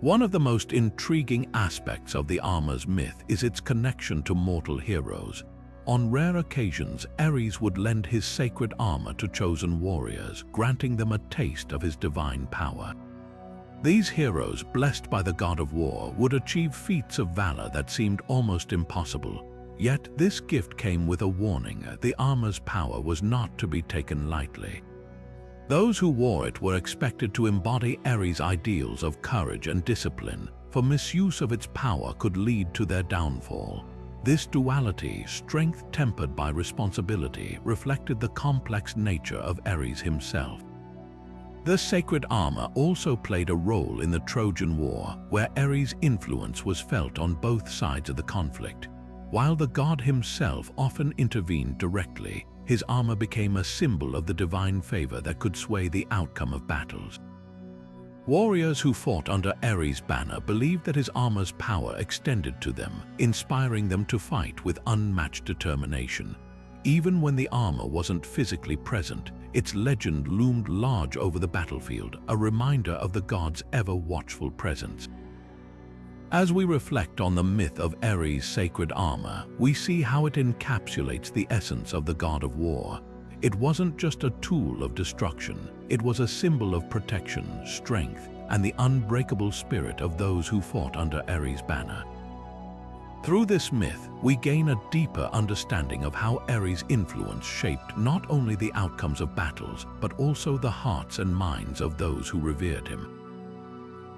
One of the most intriguing aspects of the armor's myth is its connection to mortal heroes. On rare occasions, Ares would lend his sacred armor to chosen warriors, granting them a taste of his divine power. These heroes, blessed by the god of war, would achieve feats of valor that seemed almost impossible. Yet this gift came with a warning: the armor's power was not to be taken lightly. Those who wore it were expected to embody Ares' ideals of courage and discipline, for misuse of its power could lead to their downfall. This duality, strength tempered by responsibility, reflected the complex nature of Ares himself. The sacred armor also played a role in the Trojan War, where Ares' influence was felt on both sides of the conflict. While the god himself often intervened directly, his armor became a symbol of the divine favor that could sway the outcome of battles. Warriors who fought under Ares' banner believed that his armor's power extended to them, inspiring them to fight with unmatched determination. Even when the armor wasn't physically present, its legend loomed large over the battlefield, a reminder of the god's ever-watchful presence. As we reflect on the myth of Ares' sacred armor, we see how it encapsulates the essence of the god of war. It wasn't just a tool of destruction, it was a symbol of protection, strength, and the unbreakable spirit of those who fought under Ares' banner. Through this myth, we gain a deeper understanding of how Ares' influence shaped not only the outcomes of battles, but also the hearts and minds of those who revered him.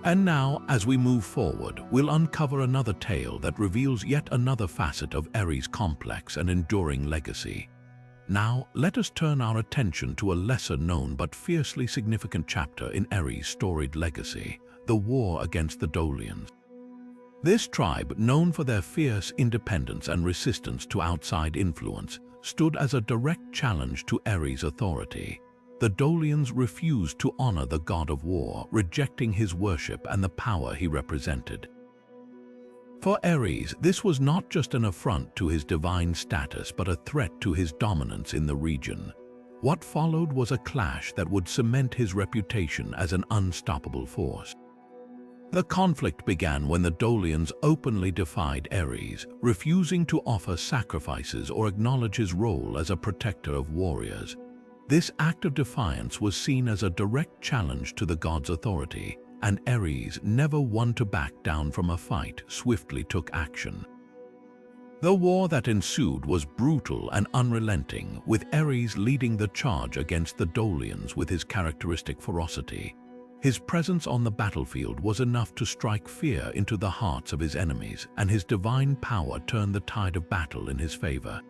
And now, as we move forward, we'll uncover another tale that reveals yet another facet of Ares' complex and enduring legacy. Now, let us turn our attention to a lesser-known but fiercely significant chapter in Ares' storied legacy, the war against the Dolians. This tribe, known for their fierce independence and resistance to outside influence, stood as a direct challenge to Ares' authority. The Dolians refused to honor the god of war, rejecting his worship and the power he represented. For Ares, this was not just an affront to his divine status, but a threat to his dominance in the region. What followed was a clash that would cement his reputation as an unstoppable force. The conflict began when the Dolians openly defied Ares, refusing to offer sacrifices or acknowledge his role as a protector of warriors. This act of defiance was seen as a direct challenge to the god's authority, and Ares, never one to back down from a fight, swiftly took action. The war that ensued was brutal and unrelenting, with Ares leading the charge against the Dolians with his characteristic ferocity. His presence on the battlefield was enough to strike fear into the hearts of his enemies, and his divine power turned the tide of battle in his favor.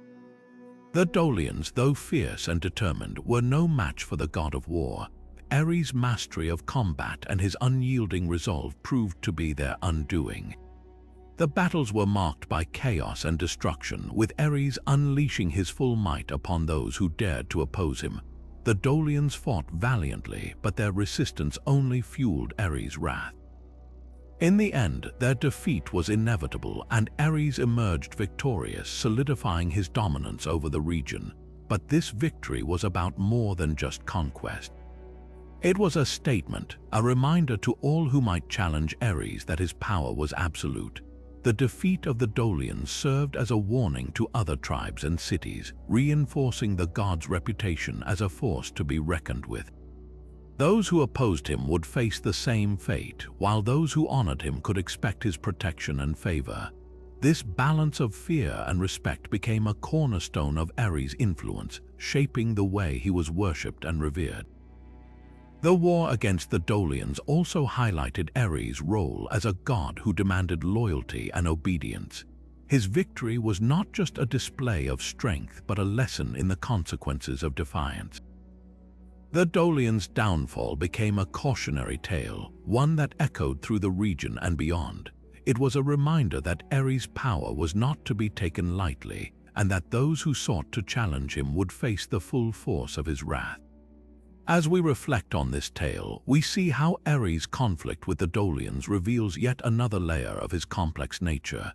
The Dolians, though fierce and determined, were no match for the god of war. Ares' mastery of combat and his unyielding resolve proved to be their undoing. The battles were marked by chaos and destruction, with Ares unleashing his full might upon those who dared to oppose him. The Dolians fought valiantly, but their resistance only fueled Ares' wrath. In the end, their defeat was inevitable, and Ares emerged victorious, solidifying his dominance over the region. But this victory was about more than just conquest. It was a statement, a reminder to all who might challenge Ares that his power was absolute. The defeat of the Dolians served as a warning to other tribes and cities, reinforcing the god's reputation as a force to be reckoned with. Those who opposed him would face the same fate, while those who honored him could expect his protection and favor. This balance of fear and respect became a cornerstone of Ares' influence, shaping the way he was worshipped and revered. The war against the Dolians also highlighted Ares' role as a god who demanded loyalty and obedience. His victory was not just a display of strength, but a lesson in the consequences of defiance. The Dolians' downfall became a cautionary tale, one that echoed through the region and beyond. It was a reminder that Ares' power was not to be taken lightly, and that those who sought to challenge him would face the full force of his wrath. As we reflect on this tale, we see how Ares' conflict with the Dolians reveals yet another layer of his complex nature.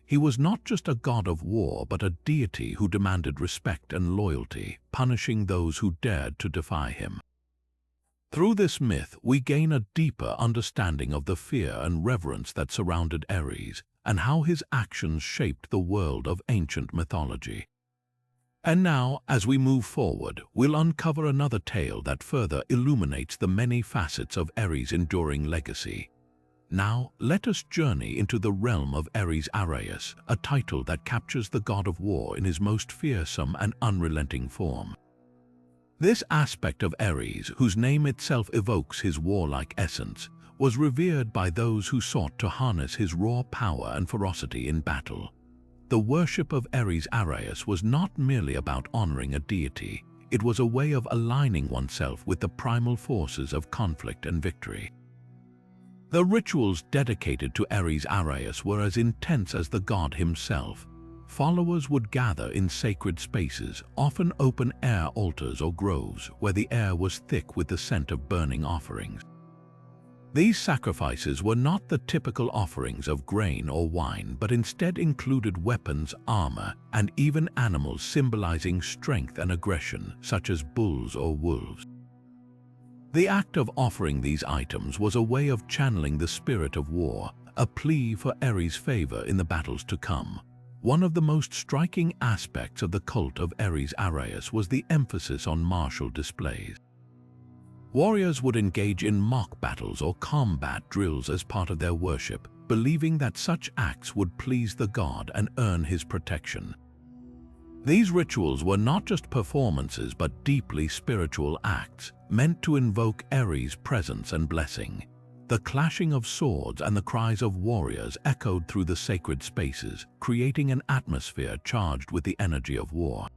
He was not just a god of war, but a deity who demanded respect and loyalty, punishing those who dared to defy him. Through this myth, we gain a deeper understanding of the fear and reverence that surrounded Ares, and how his actions shaped the world of ancient mythology. And now, as we move forward, we'll uncover another tale that further illuminates the many facets of Ares' enduring legacy. Now, let us journey into the realm of Ares Areus, a title that captures the god of war in his most fearsome and unrelenting form. This aspect of Ares, whose name itself evokes his warlike essence, was revered by those who sought to harness his raw power and ferocity in battle. The worship of Ares Areus was not merely about honoring a deity, it was a way of aligning oneself with the primal forces of conflict and victory. The rituals dedicated to Ares Areus were as intense as the god himself. Followers would gather in sacred spaces, often open-air altars or groves, where the air was thick with the scent of burning offerings. These sacrifices were not the typical offerings of grain or wine, but instead included weapons, armor, and even animals symbolizing strength and aggression, such as bulls or wolves. The act of offering these items was a way of channeling the spirit of war, a plea for Ares' favor in the battles to come. One of the most striking aspects of the cult of Ares Areus was the emphasis on martial displays. Warriors would engage in mock battles or combat drills as part of their worship, believing that such acts would please the god and earn his protection. These rituals were not just performances but deeply spiritual acts, meant to invoke Ares' presence and blessing. The clashing of swords and the cries of warriors echoed through the sacred spaces, creating an atmosphere charged with the energy of war.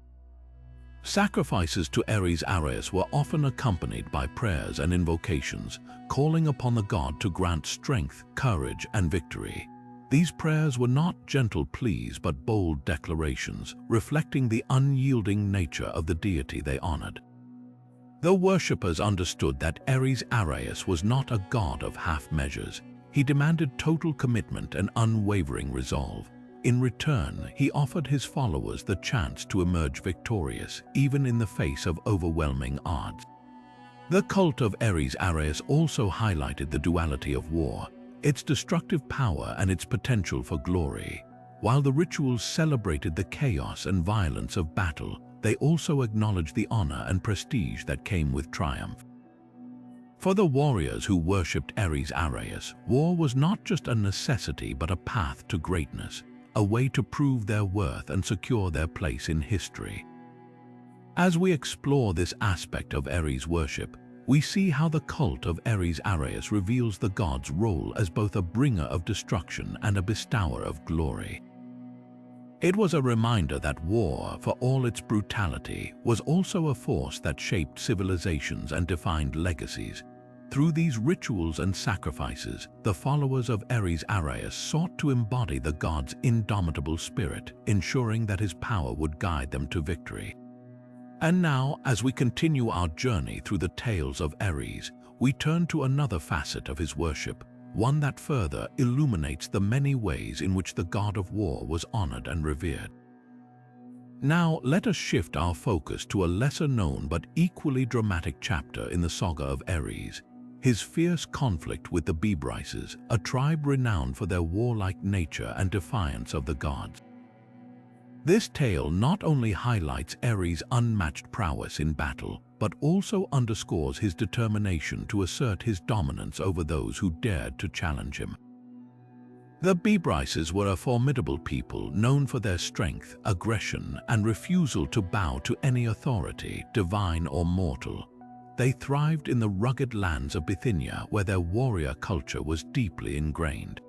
Sacrifices to Ares Areus were often accompanied by prayers and invocations, calling upon the god to grant strength, courage, and victory. These prayers were not gentle pleas but bold declarations, reflecting the unyielding nature of the deity they honored. The worshippers understood that Ares Areus was not a god of half measures. He demanded total commitment and unwavering resolve. In return, he offered his followers the chance to emerge victorious, even in the face of overwhelming odds. The cult of Ares Areus also highlighted the duality of war. its destructive power and its potential for glory. While the rituals celebrated the chaos and violence of battle, they also acknowledged the honor and prestige that came with triumph. For the warriors who worshipped Ares Areus, war was not just a necessity but a path to greatness, a way to prove their worth and secure their place in history. As we explore this aspect of Ares worship, we see how the cult of Ares Areus reveals the god's role as both a bringer of destruction and a bestower of glory. It was a reminder that war, for all its brutality, was also a force that shaped civilizations and defined legacies. Through these rituals and sacrifices, the followers of Ares Areus sought to embody the god's indomitable spirit, ensuring that his power would guide them to victory. And now, as we continue our journey through the tales of Ares, we turn to another facet of his worship, one that further illuminates the many ways in which the god of war was honored and revered. Now, let us shift our focus to a lesser-known but equally dramatic chapter in the saga of Ares, his fierce conflict with the Bebryces, a tribe renowned for their warlike nature and defiance of the gods. This tale not only highlights Ares' unmatched prowess in battle, but also underscores his determination to assert his dominance over those who dared to challenge him. The Bebryces were a formidable people known for their strength, aggression, and refusal to bow to any authority, divine or mortal. They thrived in the rugged lands of Bithynia, where their warrior culture was deeply ingrained.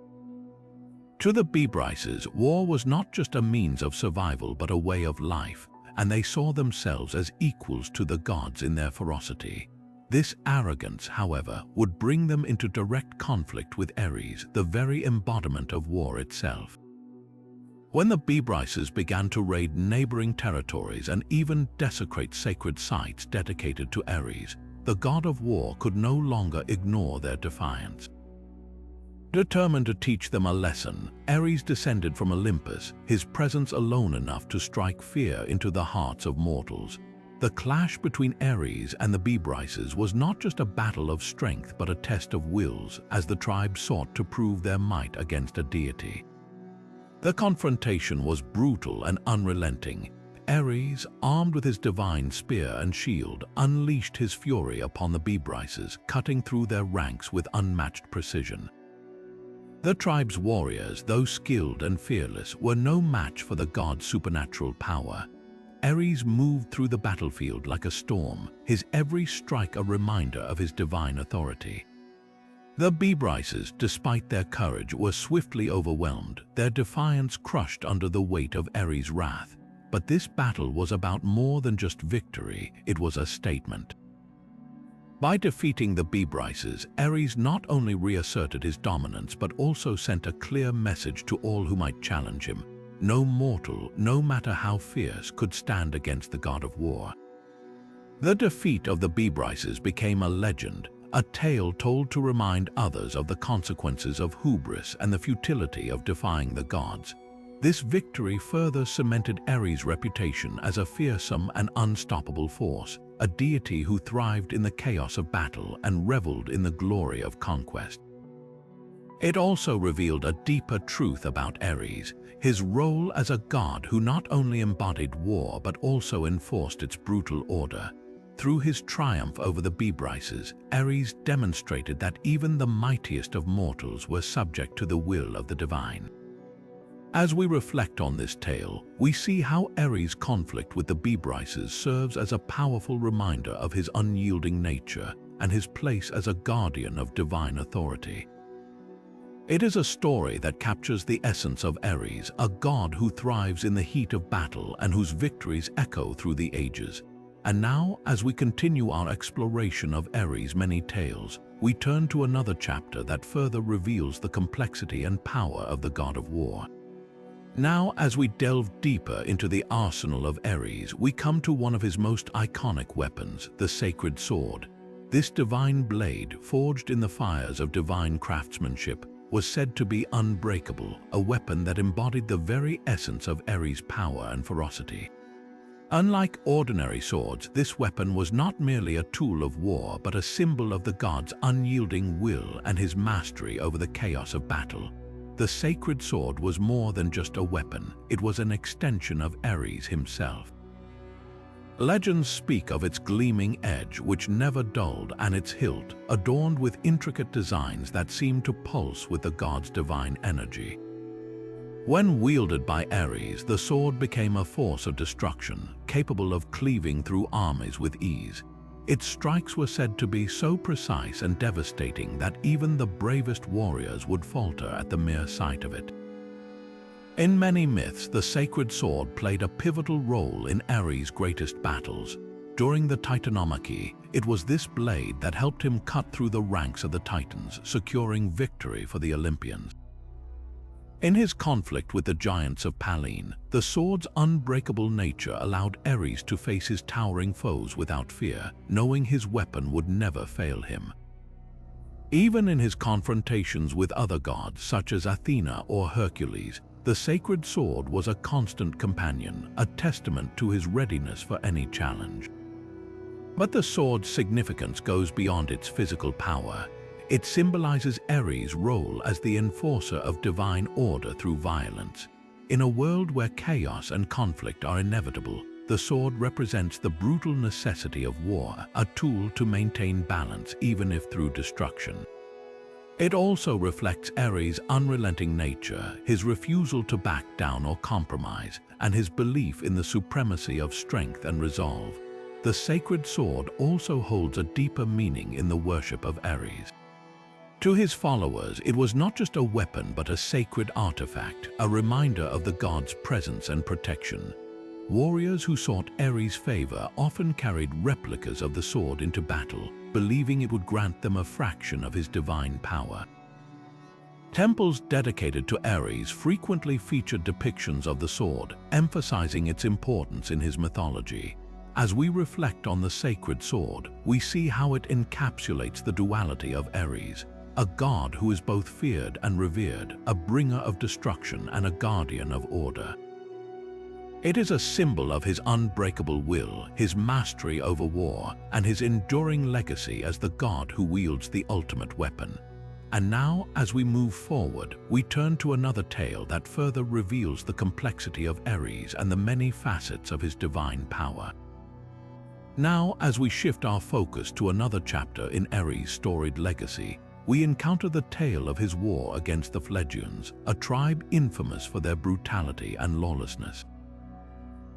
To the Bebryces, war was not just a means of survival but a way of life, and they saw themselves as equals to the gods in their ferocity. This arrogance, however, would bring them into direct conflict with Ares, the very embodiment of war itself. When the Bebryces began to raid neighboring territories and even desecrate sacred sites dedicated to Ares, the god of war could no longer ignore their defiance. Determined to teach them a lesson, Ares descended from Olympus, his presence alone enough to strike fear into the hearts of mortals. The clash between Ares and the Bebryces was not just a battle of strength but a test of wills, as the tribes sought to prove their might against a deity. The confrontation was brutal and unrelenting. Ares, armed with his divine spear and shield, unleashed his fury upon the Bebryces, cutting through their ranks with unmatched precision. The tribe's warriors, though skilled and fearless, were no match for the god's supernatural power. Ares moved through the battlefield like a storm, his every strike a reminder of his divine authority. The Bebryces, despite their courage, were swiftly overwhelmed, their defiance crushed under the weight of Ares' wrath. But this battle was about more than just victory, it was a statement. By defeating the Bebryces, Ares not only reasserted his dominance but also sent a clear message to all who might challenge him. No mortal, no matter how fierce, could stand against the god of war. The defeat of the Bebryces became a legend, a tale told to remind others of the consequences of hubris and the futility of defying the gods. This victory further cemented Ares' reputation as a fearsome and unstoppable force, a deity who thrived in the chaos of battle and reveled in the glory of conquest. It also revealed a deeper truth about Ares, his role as a god who not only embodied war but also enforced its brutal order. Through his triumph over the Bebryces, Ares demonstrated that even the mightiest of mortals were subject to the will of the divine. As we reflect on this tale, we see how Ares' conflict with the Bebryces serves as a powerful reminder of his unyielding nature and his place as a guardian of divine authority. It is a story that captures the essence of Ares, a god who thrives in the heat of battle and whose victories echo through the ages. And now, as we continue our exploration of Ares' many tales, we turn to another chapter that further reveals the complexity and power of the god of war. Now, as we delve deeper into the arsenal of Ares, we come to one of his most iconic weapons, the sacred sword. This divine blade, forged in the fires of divine craftsmanship, was said to be unbreakable, a weapon that embodied the very essence of Ares' power and ferocity. Unlike ordinary swords, this weapon was not merely a tool of war, but a symbol of the god's unyielding will and his mastery over the chaos of battle. The sacred sword was more than just a weapon, it was an extension of Ares himself. Legends speak of its gleaming edge, which never dulled, and its hilt, adorned with intricate designs that seemed to pulse with the god's divine energy. When wielded by Ares, the sword became a force of destruction, capable of cleaving through armies with ease. Its strikes were said to be so precise and devastating that even the bravest warriors would falter at the mere sight of it. In many myths, the sacred sword played a pivotal role in Ares' greatest battles. During the Titanomachy, it was this blade that helped him cut through the ranks of the Titans, securing victory for the Olympians. In his conflict with the giants of Pallene, the sword's unbreakable nature allowed Ares to face his towering foes without fear, knowing his weapon would never fail him. Even in his confrontations with other gods such as Athena or Hercules, the sacred sword was a constant companion, a testament to his readiness for any challenge. But the sword's significance goes beyond its physical power. It symbolizes Ares' role as the enforcer of divine order through violence. In a world where chaos and conflict are inevitable, the sword represents the brutal necessity of war, a tool to maintain balance even if through destruction. It also reflects Ares' unrelenting nature, his refusal to back down or compromise, and his belief in the supremacy of strength and resolve. The sacred sword also holds a deeper meaning in the worship of Ares. To his followers, it was not just a weapon but a sacred artifact, a reminder of the god's presence and protection. Warriors who sought Ares' favor often carried replicas of the sword into battle, believing it would grant them a fraction of his divine power. Temples dedicated to Ares frequently featured depictions of the sword, emphasizing its importance in his mythology. As we reflect on the sacred sword, we see how it encapsulates the duality of Ares, a god who is both feared and revered, a bringer of destruction and a guardian of order. It is a symbol of his unbreakable will, his mastery over war, and his enduring legacy as the god who wields the ultimate weapon. And now, as we move forward, we turn to another tale that further reveals the complexity of Ares and the many facets of his divine power. Now, as we shift our focus to another chapter in Ares' storied legacy, we encounter the tale of his war against the Phlegians, a tribe infamous for their brutality and lawlessness.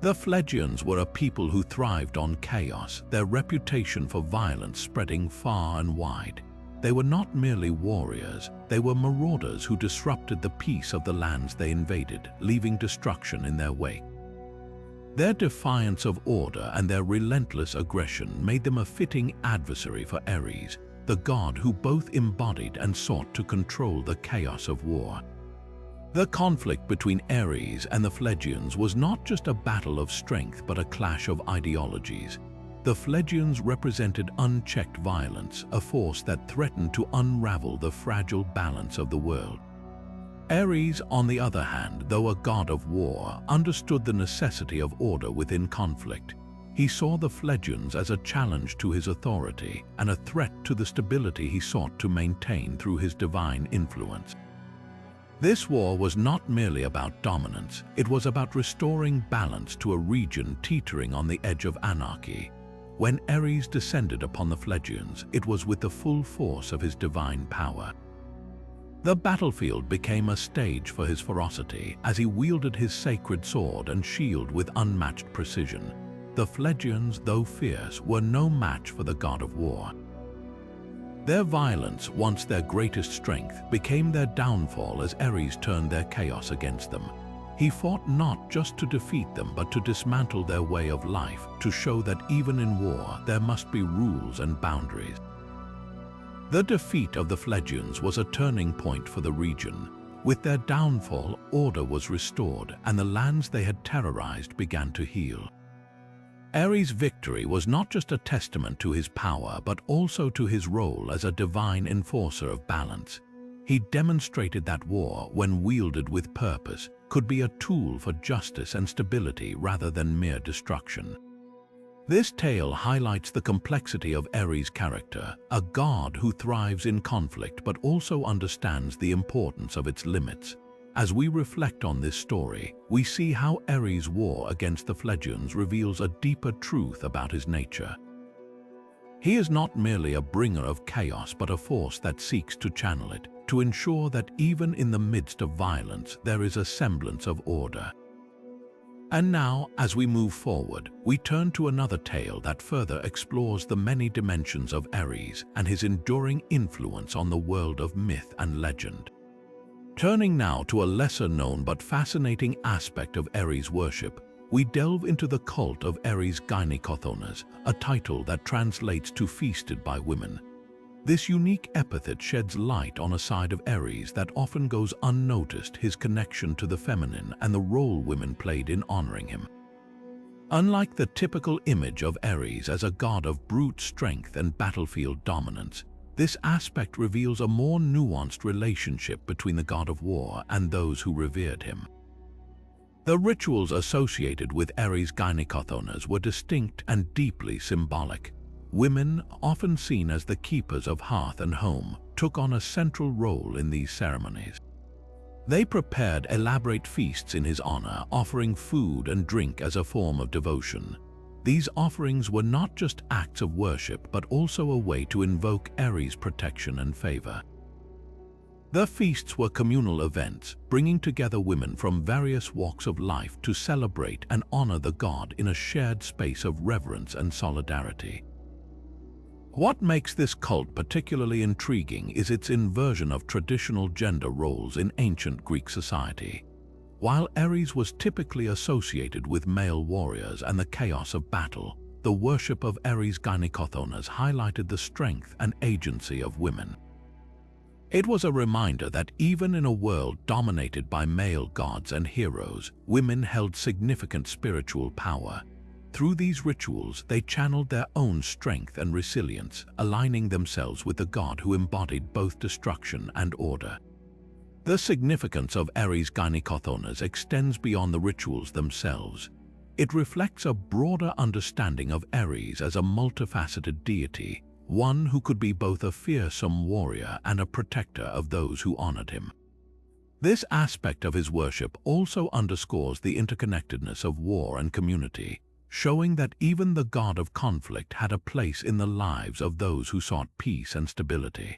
The Phlegians were a people who thrived on chaos, their reputation for violence spreading far and wide. They were not merely warriors, they were marauders who disrupted the peace of the lands they invaded, leaving destruction in their wake. Their defiance of order and their relentless aggression made them a fitting adversary for Ares, the god who both embodied and sought to control the chaos of war. The conflict between Ares and the Phlegians was not just a battle of strength but a clash of ideologies. The Phlegians represented unchecked violence, a force that threatened to unravel the fragile balance of the world. Ares, on the other hand, though a god of war, understood the necessity of order within conflict. He saw the Phlegians as a challenge to his authority and a threat to the stability he sought to maintain through his divine influence. This war was not merely about dominance, it was about restoring balance to a region teetering on the edge of anarchy. When Ares descended upon the Phlegians, it was with the full force of his divine power. The battlefield became a stage for his ferocity as he wielded his sacred sword and shield with unmatched precision. The Phlegians, though fierce, were no match for the god of war. Their violence, once their greatest strength, became their downfall as Ares turned their chaos against them. He fought not just to defeat them but to dismantle their way of life, to show that even in war there must be rules and boundaries. The defeat of the Phlegians was a turning point for the region. With their downfall, order was restored and the lands they had terrorized began to heal. Ares' victory was not just a testament to his power but also to his role as a divine enforcer of balance. He demonstrated that war, when wielded with purpose, could be a tool for justice and stability rather than mere destruction. This tale highlights the complexity of Ares' character, a god who thrives in conflict but also understands the importance of its limits. As we reflect on this story, we see how Ares' war against the Phlegians reveals a deeper truth about his nature. He is not merely a bringer of chaos but a force that seeks to channel it, to ensure that even in the midst of violence there is a semblance of order. And now, as we move forward, we turn to another tale that further explores the many dimensions of Ares and his enduring influence on the world of myth and legend. Turning now to a lesser-known but fascinating aspect of Ares worship, we delve into the cult of Ares Gynaikothonus, a title that translates to feasted by women. This unique epithet sheds light on a side of Ares that often goes unnoticed: his connection to the feminine and the role women played in honoring him. Unlike the typical image of Ares as a god of brute strength and battlefield dominance, this aspect reveals a more nuanced relationship between the god of war and those who revered him. The rituals associated with Ares Gynaikothonus were distinct and deeply symbolic. Women, often seen as the keepers of hearth and home, took on a central role in these ceremonies. They prepared elaborate feasts in his honor, offering food and drink as a form of devotion. These offerings were not just acts of worship but also a way to invoke Ares' protection and favor. The feasts were communal events, bringing together women from various walks of life to celebrate and honor the god in a shared space of reverence and solidarity. What makes this cult particularly intriguing is its inversion of traditional gender roles in ancient Greek society. While Ares was typically associated with male warriors and the chaos of battle, the worship of Ares Gynaikothonus highlighted the strength and agency of women. It was a reminder that even in a world dominated by male gods and heroes, women held significant spiritual power. Through these rituals, they channeled their own strength and resilience, aligning themselves with the god who embodied both destruction and order. The significance of Ares Gynaikothonus extends beyond the rituals themselves. It reflects a broader understanding of Ares as a multifaceted deity, one who could be both a fearsome warrior and a protector of those who honored him. This aspect of his worship also underscores the interconnectedness of war and community, showing that even the god of conflict had a place in the lives of those who sought peace and stability.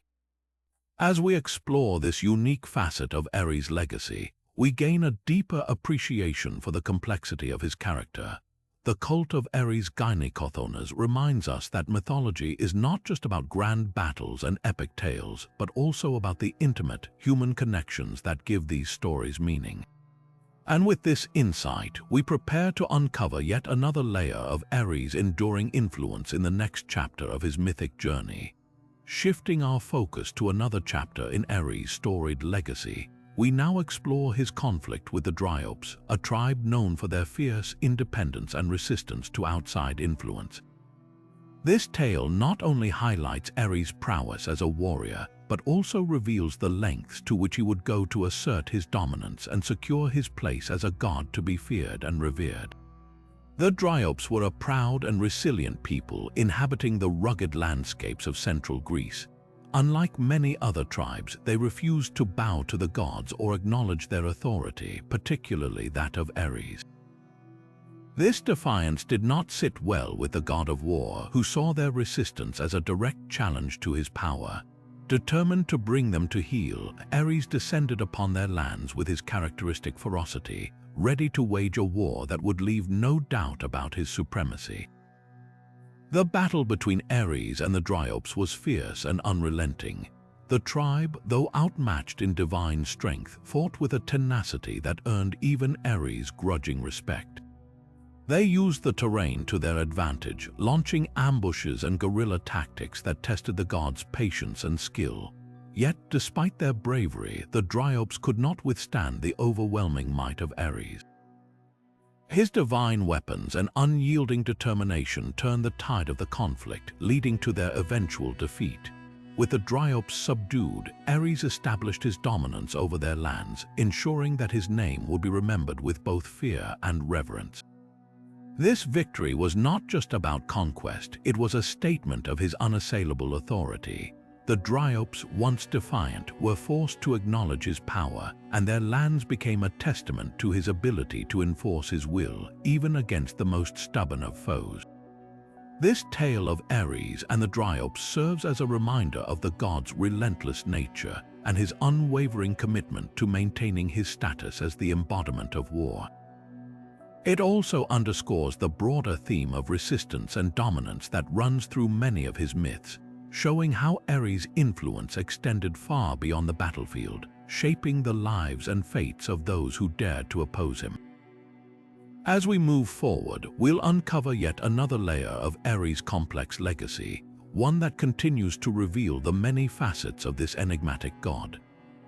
As we explore this unique facet of Ares' legacy, we gain a deeper appreciation for the complexity of his character. The cult of Ares Gynaikothonus reminds us that mythology is not just about grand battles and epic tales, but also about the intimate, human connections that give these stories meaning. And with this insight, we prepare to uncover yet another layer of Ares' enduring influence in the next chapter of his mythic journey. Shifting our focus to another chapter in Ares' storied legacy, we now explore his conflict with the Dryops, a tribe known for their fierce independence and resistance to outside influence. This tale not only highlights Ares' prowess as a warrior, but also reveals the lengths to which he would go to assert his dominance and secure his place as a god to be feared and revered. The Dryops were a proud and resilient people inhabiting the rugged landscapes of central Greece. Unlike many other tribes, they refused to bow to the gods or acknowledge their authority, particularly that of Ares. This defiance did not sit well with the god of war, who saw their resistance as a direct challenge to his power. Determined to bring them to heel, Ares descended upon their lands with his characteristic ferocity, ready to wage a war that would leave no doubt about his supremacy. The battle between Ares and the Dryops was fierce and unrelenting. The tribe, though outmatched in divine strength, fought with a tenacity that earned even Ares grudging respect. They used the terrain to their advantage, launching ambushes and guerrilla tactics that tested the gods' patience and skill. Yet, despite their bravery, the Dryops could not withstand the overwhelming might of Ares. His divine weapons and unyielding determination turned the tide of the conflict, leading to their eventual defeat. With the Dryops subdued, Ares established his dominance over their lands, ensuring that his name would be remembered with both fear and reverence. This victory was not just about conquest, it was a statement of his unassailable authority. The Dryops, once defiant, were forced to acknowledge his power, and their lands became a testament to his ability to enforce his will, even against the most stubborn of foes. This tale of Ares and the Dryops serves as a reminder of the god's relentless nature and his unwavering commitment to maintaining his status as the embodiment of war. It also underscores the broader theme of resistance and dominance that runs through many of his myths, showing how Ares' influence extended far beyond the battlefield, shaping the lives and fates of those who dared to oppose him. As we move forward, we'll uncover yet another layer of Ares' complex legacy, one that continues to reveal the many facets of this enigmatic god.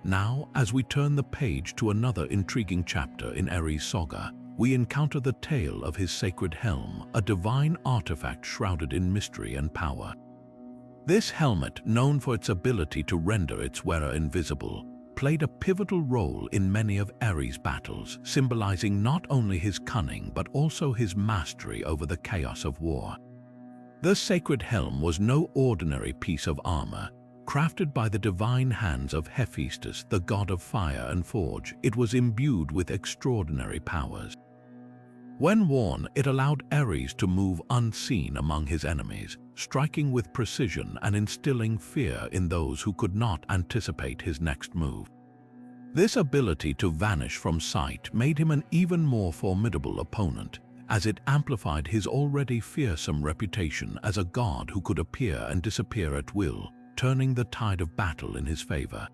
Now, as we turn the page to another intriguing chapter in Ares' saga, we encounter the tale of his sacred helm, a divine artifact shrouded in mystery and power. This helmet, known for its ability to render its wearer invisible, played a pivotal role in many of Ares' battles, symbolizing not only his cunning but also his mastery over the chaos of war. The sacred helm was no ordinary piece of armor. Crafted by the divine hands of Hephaestus, the god of fire and forge, it was imbued with extraordinary powers. When worn, it allowed Ares to move unseen among his enemies, striking with precision and instilling fear in those who could not anticipate his next move. This ability to vanish from sight made him an even more formidable opponent, as it amplified his already fearsome reputation as a god who could appear and disappear at will, turning the tide of battle in his favor.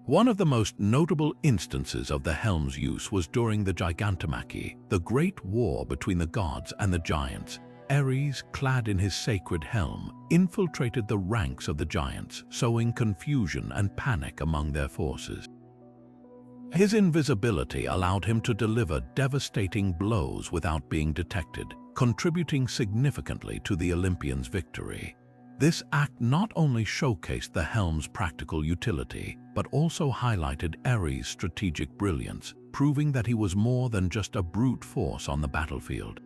One of the most notable instances of the helm's use was during the Gigantomachy, the great war between the gods and the giants. Ares, clad in his sacred helm, infiltrated the ranks of the giants, sowing confusion and panic among their forces. His invisibility allowed him to deliver devastating blows without being detected, contributing significantly to the Olympians' victory. This act not only showcased the helm's practical utility, but also highlighted Ares' strategic brilliance, proving that he was more than just a brute force on the battlefield.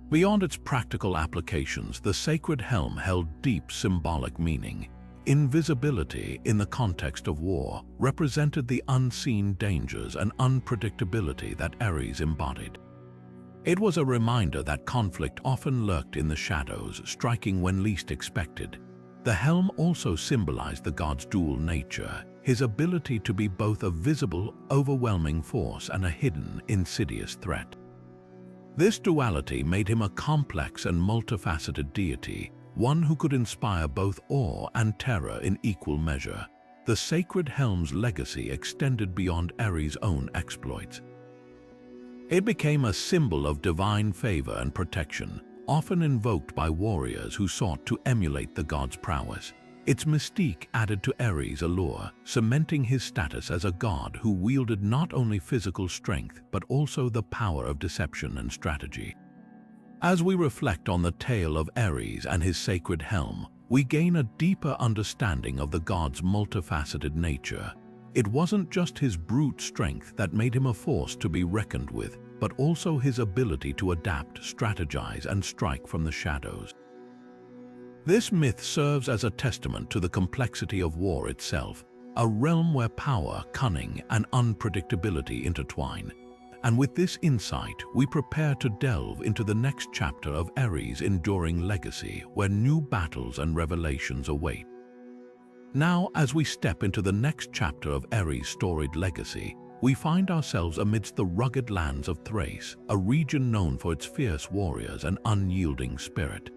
Beyond its practical applications, the sacred helm held deep symbolic meaning. Invisibility, in the context of war, represented the unseen dangers and unpredictability that Ares embodied. It was a reminder that conflict often lurked in the shadows, striking when least expected. The helm also symbolized the god's dual nature, his ability to be both a visible, overwhelming force and a hidden, insidious threat. This duality made him a complex and multifaceted deity, one who could inspire both awe and terror in equal measure. The sacred helm's legacy extended beyond Ares' own exploits. It became a symbol of divine favor and protection, often invoked by warriors who sought to emulate the god's prowess. Its mystique added to Ares' allure, cementing his status as a god who wielded not only physical strength but also the power of deception and strategy. As we reflect on the tale of Ares and his sacred helm, we gain a deeper understanding of the god's multifaceted nature. It wasn't just his brute strength that made him a force to be reckoned with, but also his ability to adapt, strategize, and strike from the shadows. This myth serves as a testament to the complexity of war itself, a realm where power, cunning, and unpredictability intertwine. And with this insight, we prepare to delve into the next chapter of Ares' enduring legacy, where new battles and revelations await. Now, as we step into the next chapter of Ares' storied legacy, we find ourselves amidst the rugged lands of Thrace, a region known for its fierce warriors and unyielding spirit.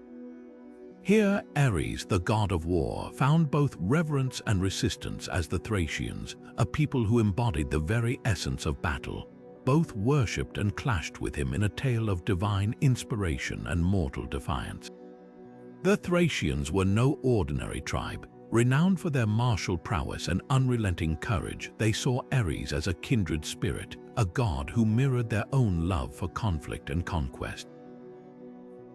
Here, Ares, the god of war, found both reverence and resistance as the Thracians, a people who embodied the very essence of battle. Both worshipped and clashed with him in a tale of divine inspiration and mortal defiance. The Thracians were no ordinary tribe. Renowned for their martial prowess and unrelenting courage, they saw Ares as a kindred spirit, a god who mirrored their own love for conflict and conquest.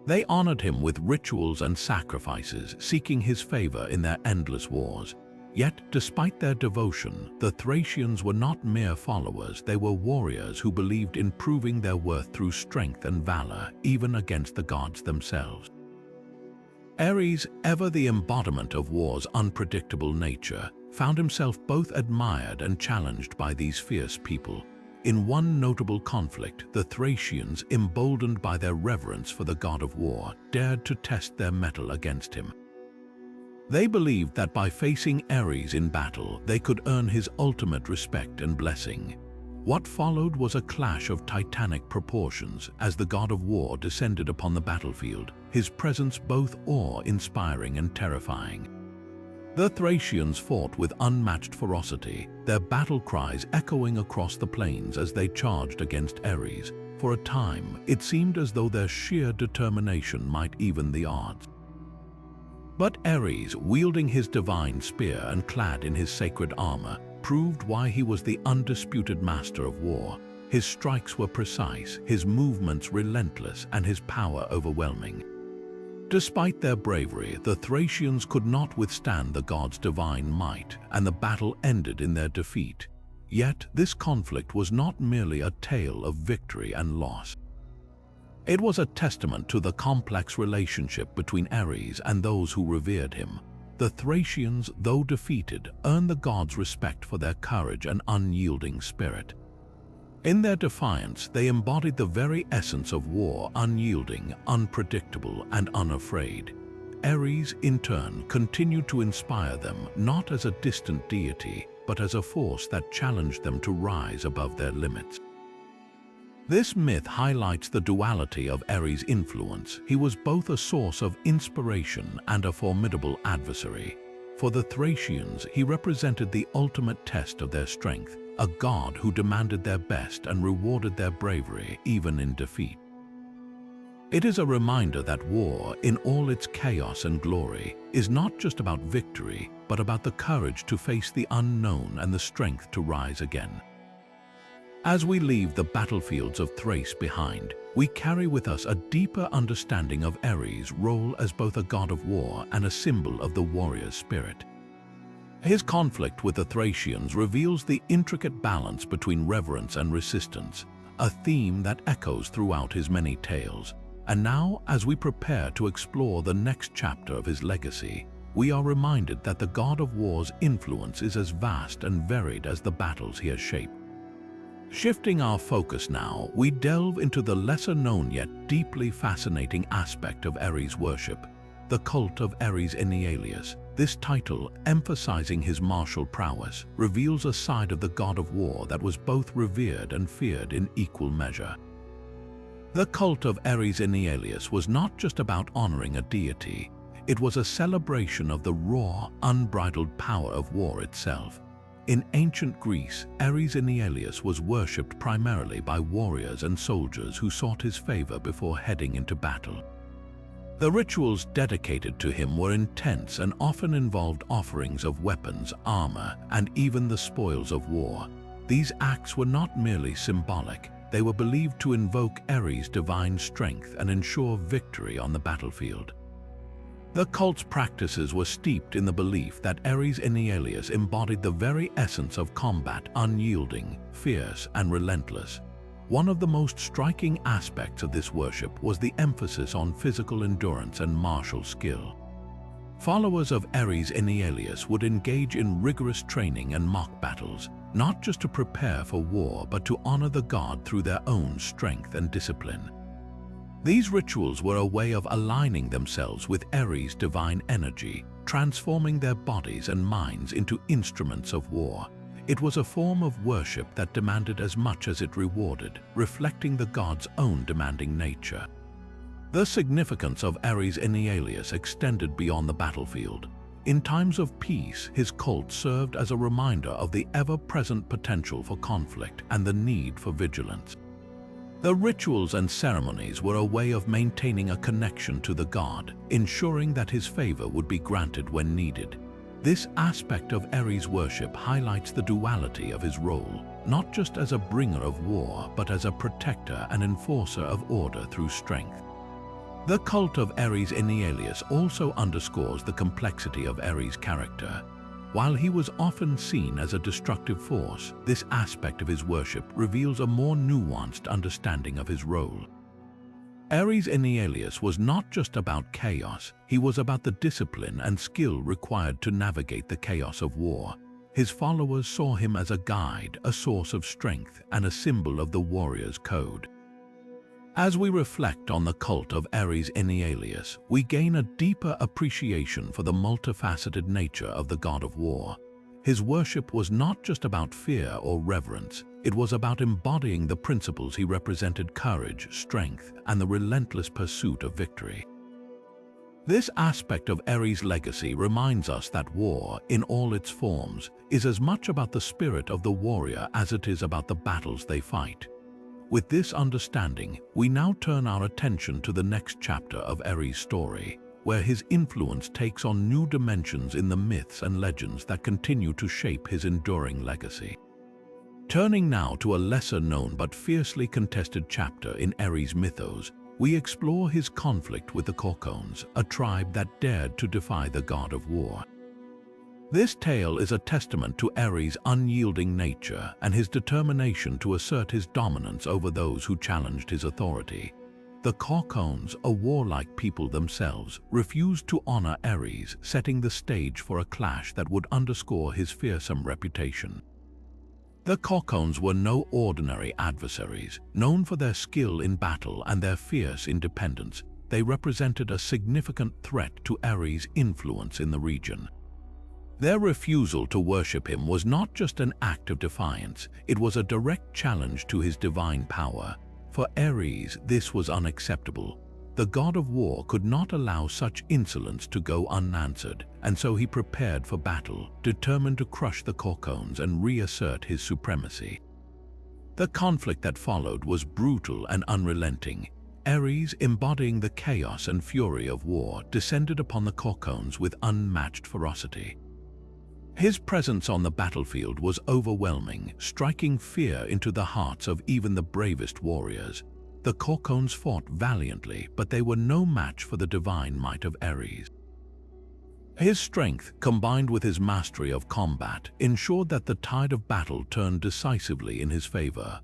They honored him with rituals and sacrifices, seeking his favor in their endless wars. Yet, despite their devotion, the Thracians were not mere followers, they were warriors who believed in proving their worth through strength and valor, even against the gods themselves. Ares, ever the embodiment of war's unpredictable nature, found himself both admired and challenged by these fierce people. In one notable conflict, the Thracians, emboldened by their reverence for the god of war, dared to test their mettle against him. They believed that by facing Ares in battle, they could earn his ultimate respect and blessing. What followed was a clash of titanic proportions as the god of war descended upon the battlefield, his presence both awe-inspiring and terrifying. The Thracians fought with unmatched ferocity, their battle cries echoing across the plains as they charged against Ares. For a time, it seemed as though their sheer determination might even the odds. But Ares, wielding his divine spear and clad in his sacred armor, proved why he was the undisputed master of war. His strikes were precise, his movements relentless, and his power overwhelming. Despite their bravery, the Thracians could not withstand the god's divine might, and the battle ended in their defeat. Yet, this conflict was not merely a tale of victory and loss. It was a testament to the complex relationship between Ares and those who revered him. The Thracians, though defeated, earned the gods' respect for their courage and unyielding spirit. In their defiance, they embodied the very essence of war: unyielding, unpredictable, and unafraid. Ares, in turn, continued to inspire them, not as a distant deity, but as a force that challenged them to rise above their limits. This myth highlights the duality of Ares' influence. He was both a source of inspiration and a formidable adversary. For the Thracians, he represented the ultimate test of their strength, a god who demanded their best and rewarded their bravery even in defeat. It is a reminder that war, in all its chaos and glory, is not just about victory, but about the courage to face the unknown and the strength to rise again. As we leave the battlefields of Thrace behind, we carry with us a deeper understanding of Ares' role as both a god of war and a symbol of the warrior's spirit. His conflict with the Thracians reveals the intricate balance between reverence and resistance, a theme that echoes throughout his many tales. And now, as we prepare to explore the next chapter of his legacy, we are reminded that the god of war's influence is as vast and varied as the battles he has shaped. Shifting our focus now, we delve into the lesser-known yet deeply fascinating aspect of Ares worship, the cult of Ares and Aeolus. This title, emphasizing his martial prowess, reveals a side of the god of war that was both revered and feared in equal measure. The cult of Ares and Aeolus was not just about honoring a deity, it was a celebration of the raw, unbridled power of war itself. In ancient Greece, Ares and Aeolus was worshipped primarily by warriors and soldiers who sought his favor before heading into battle. The rituals dedicated to him were intense and often involved offerings of weapons, armor, and even the spoils of war. These acts were not merely symbolic, they were believed to invoke Ares' divine strength and ensure victory on the battlefield. The cult's practices were steeped in the belief that Ares and Aeolus embodied the very essence of combat: unyielding, fierce, and relentless. One of the most striking aspects of this worship was the emphasis on physical endurance and martial skill. Followers of Ares and Aeolus would engage in rigorous training and mock battles, not just to prepare for war but to honor the god through their own strength and discipline. These rituals were a way of aligning themselves with Ares' divine energy, transforming their bodies and minds into instruments of war. It was a form of worship that demanded as much as it rewarded, reflecting the god's own demanding nature. The significance of Ares and Aeolus extended beyond the battlefield. In times of peace, his cult served as a reminder of the ever-present potential for conflict and the need for vigilance. The rituals and ceremonies were a way of maintaining a connection to the god, ensuring that his favor would be granted when needed. This aspect of Ares' worship highlights the duality of his role, not just as a bringer of war, but as a protector and enforcer of order through strength. The cult of Ares and Aeolus also underscores the complexity of Ares' character. While he was often seen as a destructive force, this aspect of his worship reveals a more nuanced understanding of his role. Ares and Aeolus was not just about chaos, he was about the discipline and skill required to navigate the chaos of war. His followers saw him as a guide, a source of strength, and a symbol of the warrior's code. As we reflect on the cult of Ares and Aeolus, we gain a deeper appreciation for the multifaceted nature of the god of war. His worship was not just about fear or reverence, it was about embodying the principles he represented: courage, strength, and the relentless pursuit of victory. This aspect of Ares' legacy reminds us that war, in all its forms, is as much about the spirit of the warrior as it is about the battles they fight. With this understanding, we now turn our attention to the next chapter of Ares' story, where his influence takes on new dimensions in the myths and legends that continue to shape his enduring legacy. Turning now to a lesser-known but fiercely contested chapter in Ares' mythos, we explore his conflict with the Corcones, a tribe that dared to defy the god of war. This tale is a testament to Ares' unyielding nature and his determination to assert his dominance over those who challenged his authority. The Corcones, a warlike people themselves, refused to honor Ares, setting the stage for a clash that would underscore his fearsome reputation. The Corcones were no ordinary adversaries. Known for their skill in battle and their fierce independence, they represented a significant threat to Ares' influence in the region. Their refusal to worship him was not just an act of defiance, it was a direct challenge to his divine power. For Ares, this was unacceptable. The god of war could not allow such insolence to go unanswered, and so he prepared for battle, determined to crush the Corcones and reassert his supremacy. The conflict that followed was brutal and unrelenting. Ares, embodying the chaos and fury of war, descended upon the Corcones with unmatched ferocity. His presence on the battlefield was overwhelming, striking fear into the hearts of even the bravest warriors. The Corcones fought valiantly, but they were no match for the divine might of Ares. His strength, combined with his mastery of combat, ensured that the tide of battle turned decisively in his favor.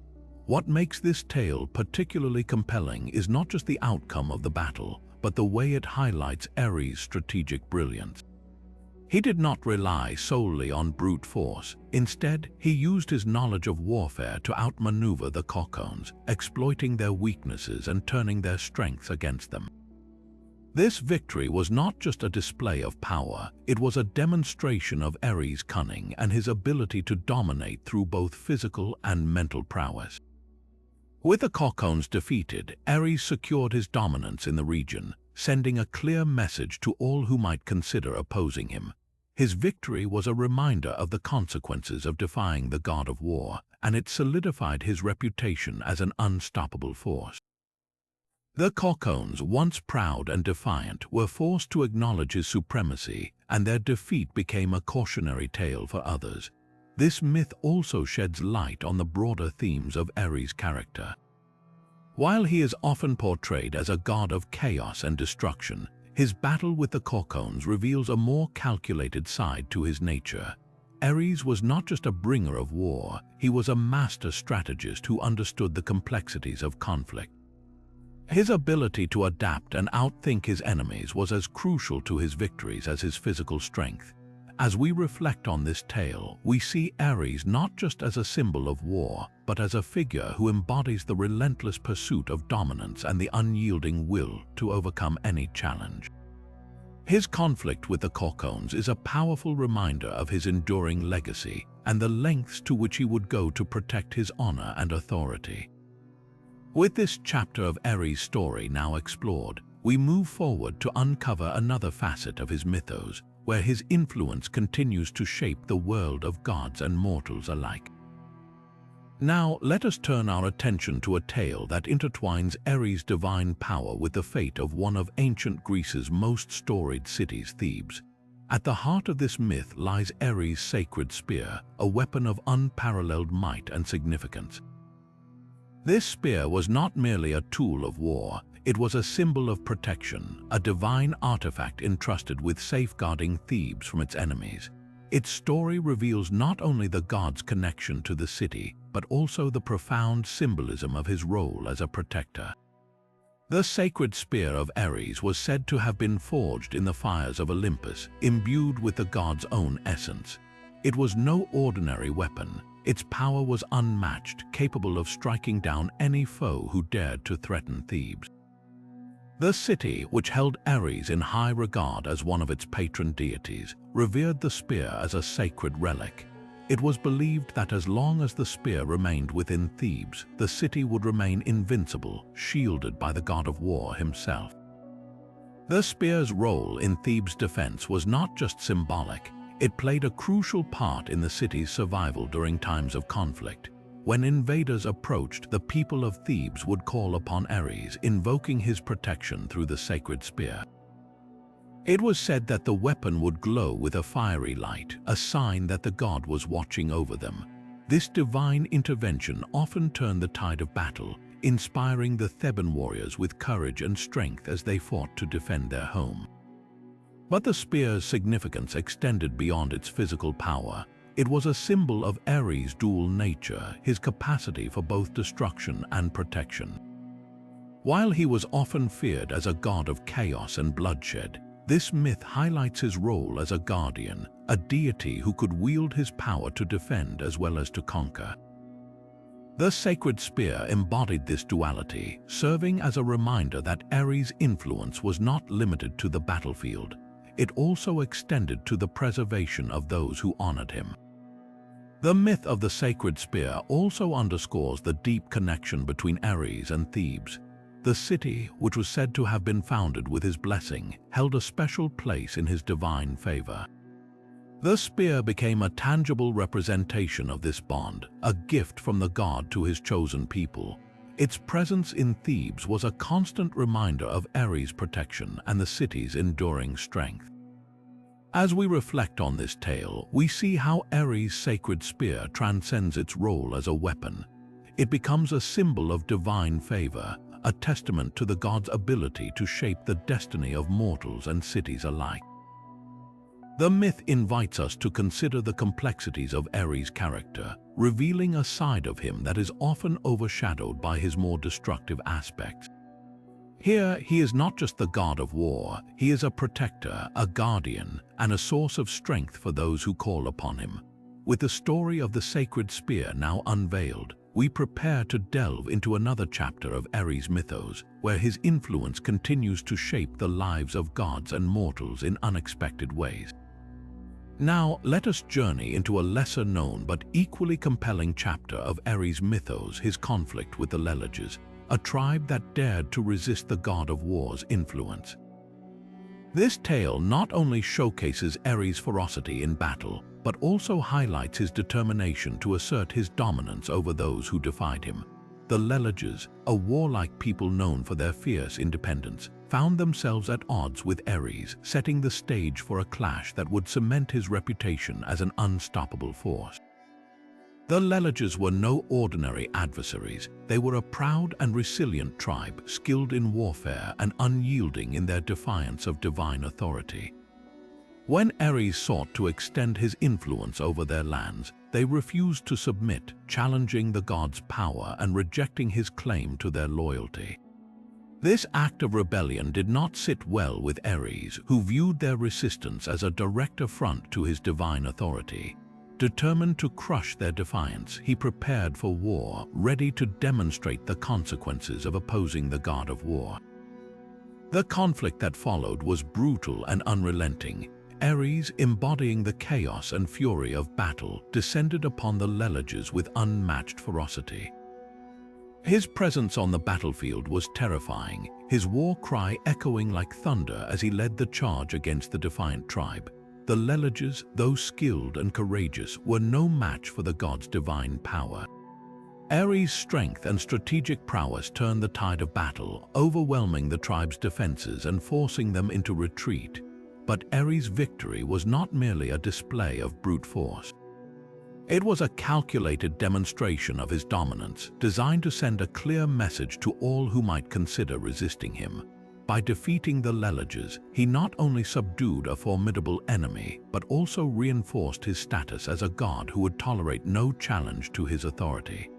What makes this tale particularly compelling is not just the outcome of the battle, but the way it highlights Ares' strategic brilliance. He did not rely solely on brute force. Instead, he used his knowledge of warfare to outmaneuver the Corcones, exploiting their weaknesses and turning their strengths against them. This victory was not just a display of power, it was a demonstration of Ares' cunning and his ability to dominate through both physical and mental prowess. With the Corcones defeated, Ares secured his dominance in the region, sending a clear message to all who might consider opposing him. His victory was a reminder of the consequences of defying the god of war, and it solidified his reputation as an unstoppable force. The Corcones, once proud and defiant, were forced to acknowledge his supremacy, and their defeat became a cautionary tale for others. This myth also sheds light on the broader themes of Ares' character. While he is often portrayed as a god of chaos and destruction, his battle with the Corcones reveals a more calculated side to his nature. Ares was not just a bringer of war, he was a master strategist who understood the complexities of conflict. His ability to adapt and outthink his enemies was as crucial to his victories as his physical strength. As we reflect on this tale, we see Ares not just as a symbol of war, but as a figure who embodies the relentless pursuit of dominance and the unyielding will to overcome any challenge. His conflict with the Corcones is a powerful reminder of his enduring legacy and the lengths to which he would go to protect his honor and authority. With this chapter of Ares' story now explored, we move forward to uncover another facet of his mythos, where his influence continues to shape the world of gods and mortals alike. Now, let us turn our attention to a tale that intertwines Ares' divine power with the fate of one of ancient Greece's most storied cities, Thebes. At the heart of this myth lies Ares' sacred spear, a weapon of unparalleled might and significance. This spear was not merely a tool of war, it was a symbol of protection, a divine artifact entrusted with safeguarding Thebes from its enemies. Its story reveals not only the god's connection to the city, but also the profound symbolism of his role as a protector. The sacred spear of Ares was said to have been forged in the fires of Olympus, imbued with the god's own essence. It was no ordinary weapon. Its power was unmatched, capable of striking down any foe who dared to threaten Thebes. The city, which held Ares in high regard as one of its patron deities, revered the spear as a sacred relic. It was believed that as long as the spear remained within Thebes, the city would remain invincible, shielded by the god of war himself. The spear's role in Thebes' defense was not just symbolic, it played a crucial part in the city's survival during times of conflict. When invaders approached, the people of Thebes would call upon Ares, invoking his protection through the sacred spear. It was said that the weapon would glow with a fiery light, a sign that the god was watching over them. This divine intervention often turned the tide of battle, inspiring the Theban warriors with courage and strength as they fought to defend their home. But the spear's significance extended beyond its physical power. It was a symbol of Ares' dual nature, his capacity for both destruction and protection. While he was often feared as a god of chaos and bloodshed, this myth highlights his role as a guardian, a deity who could wield his power to defend as well as to conquer. The sacred spear embodied this duality, serving as a reminder that Ares' influence was not limited to the battlefield. It also extended to the preservation of those who honored him. The myth of the sacred spear also underscores the deep connection between Ares and Thebes. The city, which was said to have been founded with his blessing, held a special place in his divine favor. The spear became a tangible representation of this bond, a gift from the god to his chosen people. Its presence in Thebes was a constant reminder of Ares' protection and the city's enduring strength. As we reflect on this tale, we see how Ares' sacred spear transcends its role as a weapon. It becomes a symbol of divine favor, a testament to the god's ability to shape the destiny of mortals and cities alike. The myth invites us to consider the complexities of Ares' character, revealing a side of him that is often overshadowed by his more destructive aspects. Here, he is not just the god of war, he is a protector, a guardian, and a source of strength for those who call upon him. With the story of the sacred spear now unveiled, we prepare to delve into another chapter of Ares' mythos, where his influence continues to shape the lives of gods and mortals in unexpected ways. Now, let us journey into a lesser-known but equally compelling chapter of Ares' mythos, his conflict with the Leleges, a tribe that dared to resist the god of war's influence. This tale not only showcases Ares' ferocity in battle, but also highlights his determination to assert his dominance over those who defied him. The Leleges, a warlike people known for their fierce independence, found themselves at odds with Ares, setting the stage for a clash that would cement his reputation as an unstoppable force. The Leleges were no ordinary adversaries. They were a proud and resilient tribe, skilled in warfare and unyielding in their defiance of divine authority. When Ares sought to extend his influence over their lands, they refused to submit, challenging the god's power and rejecting his claim to their loyalty. This act of rebellion did not sit well with Ares, who viewed their resistance as a direct affront to his divine authority. Determined to crush their defiance, he prepared for war, ready to demonstrate the consequences of opposing the god of war. The conflict that followed was brutal and unrelenting. Ares, embodying the chaos and fury of battle, descended upon the Leleges with unmatched ferocity. His presence on the battlefield was terrifying, his war cry echoing like thunder as he led the charge against the defiant tribe. The Leleges, though skilled and courageous, were no match for the god's divine power. Ares' strength and strategic prowess turned the tide of battle, overwhelming the tribe's defenses and forcing them into retreat. But Ares' victory was not merely a display of brute force. It was a calculated demonstration of his dominance, designed to send a clear message to all who might consider resisting him. By defeating the Leleges, he not only subdued a formidable enemy, but also reinforced his status as a god who would tolerate no challenge to his authority.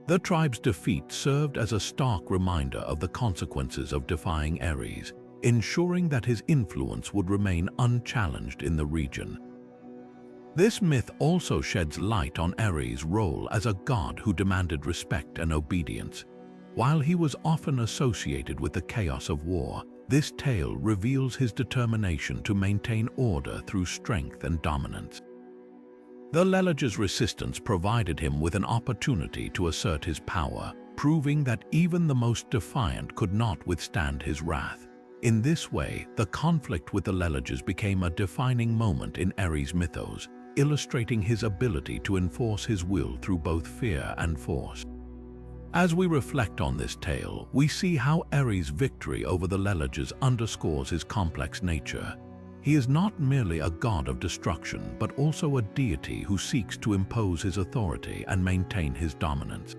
The tribe's defeat served as a stark reminder of the consequences of defying Ares, ensuring that his influence would remain unchallenged in the region. This myth also sheds light on Ares' role as a god who demanded respect and obedience. While he was often associated with the chaos of war, this tale reveals his determination to maintain order through strength and dominance. The Leleges' resistance provided him with an opportunity to assert his power, proving that even the most defiant could not withstand his wrath. In this way, the conflict with the Leleges became a defining moment in Ares' mythos, illustrating his ability to enforce his will through both fear and force. As we reflect on this tale, we see how Ares' victory over the Leleges underscores his complex nature. He is not merely a god of destruction, but also a deity who seeks to impose his authority and maintain his dominance.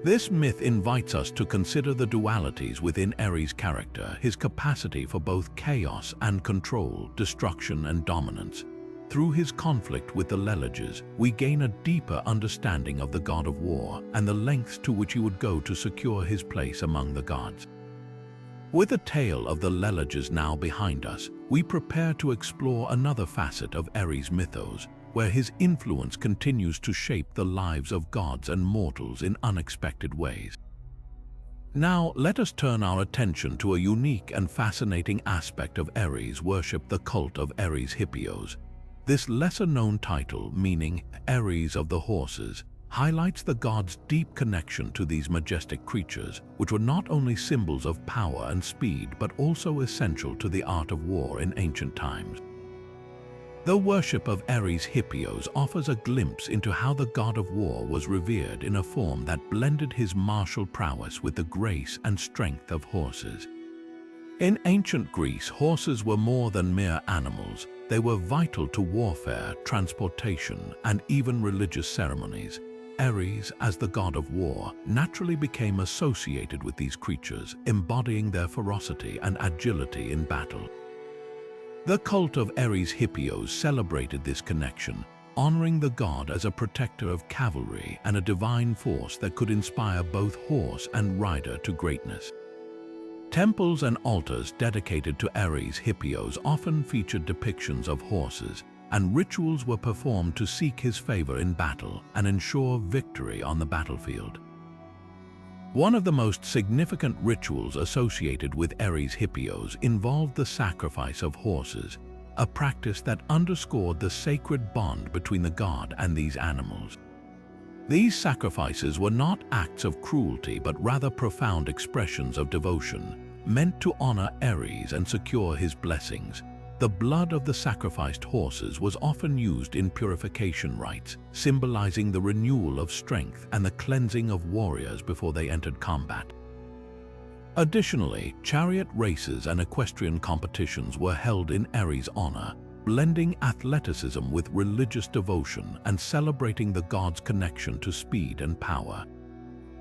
This myth invites us to consider the dualities within Ares' character, his capacity for both chaos and control, destruction and dominance. Through his conflict with the Leleges, we gain a deeper understanding of the god of war and the lengths to which he would go to secure his place among the gods. With the tale of the Leleges now behind us, we prepare to explore another facet of Ares' mythos, where his influence continues to shape the lives of gods and mortals in unexpected ways. Now, let us turn our attention to a unique and fascinating aspect of Ares' worship, the cult of Ares Hippios. This lesser-known title, meaning Ares of the Horses, highlights the god's deep connection to these majestic creatures, which were not only symbols of power and speed, but also essential to the art of war in ancient times. The worship of Ares Hippios offers a glimpse into how the god of war was revered in a form that blended his martial prowess with the grace and strength of horses. In ancient Greece, horses were more than mere animals. They were vital to warfare, transportation, and even religious ceremonies. Ares, as the god of war, naturally became associated with these creatures, embodying their ferocity and agility in battle. The cult of Ares Hippios celebrated this connection, honoring the god as a protector of cavalry and a divine force that could inspire both horse and rider to greatness. Temples and altars dedicated to Ares Hippios often featured depictions of horses, and rituals were performed to seek his favor in battle and ensure victory on the battlefield. One of the most significant rituals associated with Ares Hippios involved the sacrifice of horses, a practice that underscored the sacred bond between the god and these animals. These sacrifices were not acts of cruelty, but rather profound expressions of devotion, meant to honor Ares and secure his blessings. The blood of the sacrificed horses was often used in purification rites, symbolizing the renewal of strength and the cleansing of warriors before they entered combat. Additionally, chariot races and equestrian competitions were held in Ares' honor, blending athleticism with religious devotion and celebrating the god's connection to speed and power.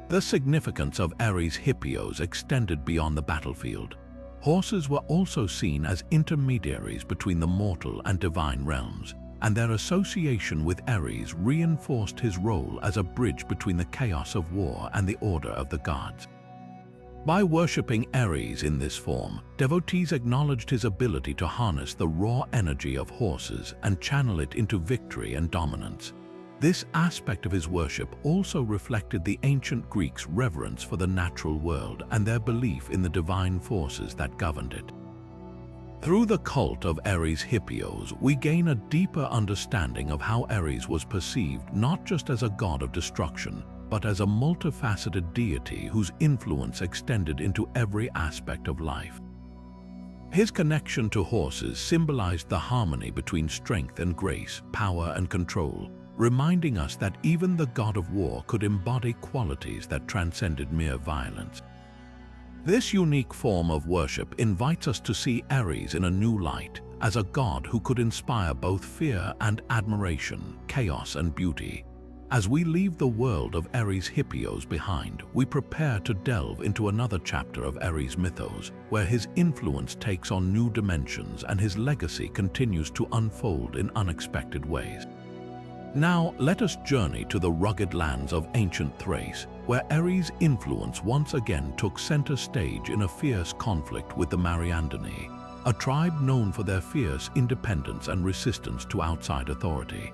The significance of Ares Hippios extended beyond the battlefield. Horses were also seen as intermediaries between the mortal and divine realms, and their association with Ares reinforced his role as a bridge between the chaos of war and the order of the gods. By worshipping Ares in this form, devotees acknowledged his ability to harness the raw energy of horses and channel it into victory and dominance. This aspect of his worship also reflected the ancient Greeks' reverence for the natural world and their belief in the divine forces that governed it. Through the cult of Ares Hippios, we gain a deeper understanding of how Ares was perceived not just as a god of destruction, but as a multifaceted deity whose influence extended into every aspect of life. His connection to horses symbolized the harmony between strength and grace, power and control, reminding us that even the god of war could embody qualities that transcended mere violence. This unique form of worship invites us to see Ares in a new light, as a god who could inspire both fear and admiration, chaos and beauty. As we leave the world of Ares Hippios behind, we prepare to delve into another chapter of Ares mythos, where his influence takes on new dimensions and his legacy continues to unfold in unexpected ways. Now, let us journey to the rugged lands of ancient Thrace, where Ares' influence once again took center stage in a fierce conflict with the Mariandyni, a tribe known for their fierce independence and resistance to outside authority.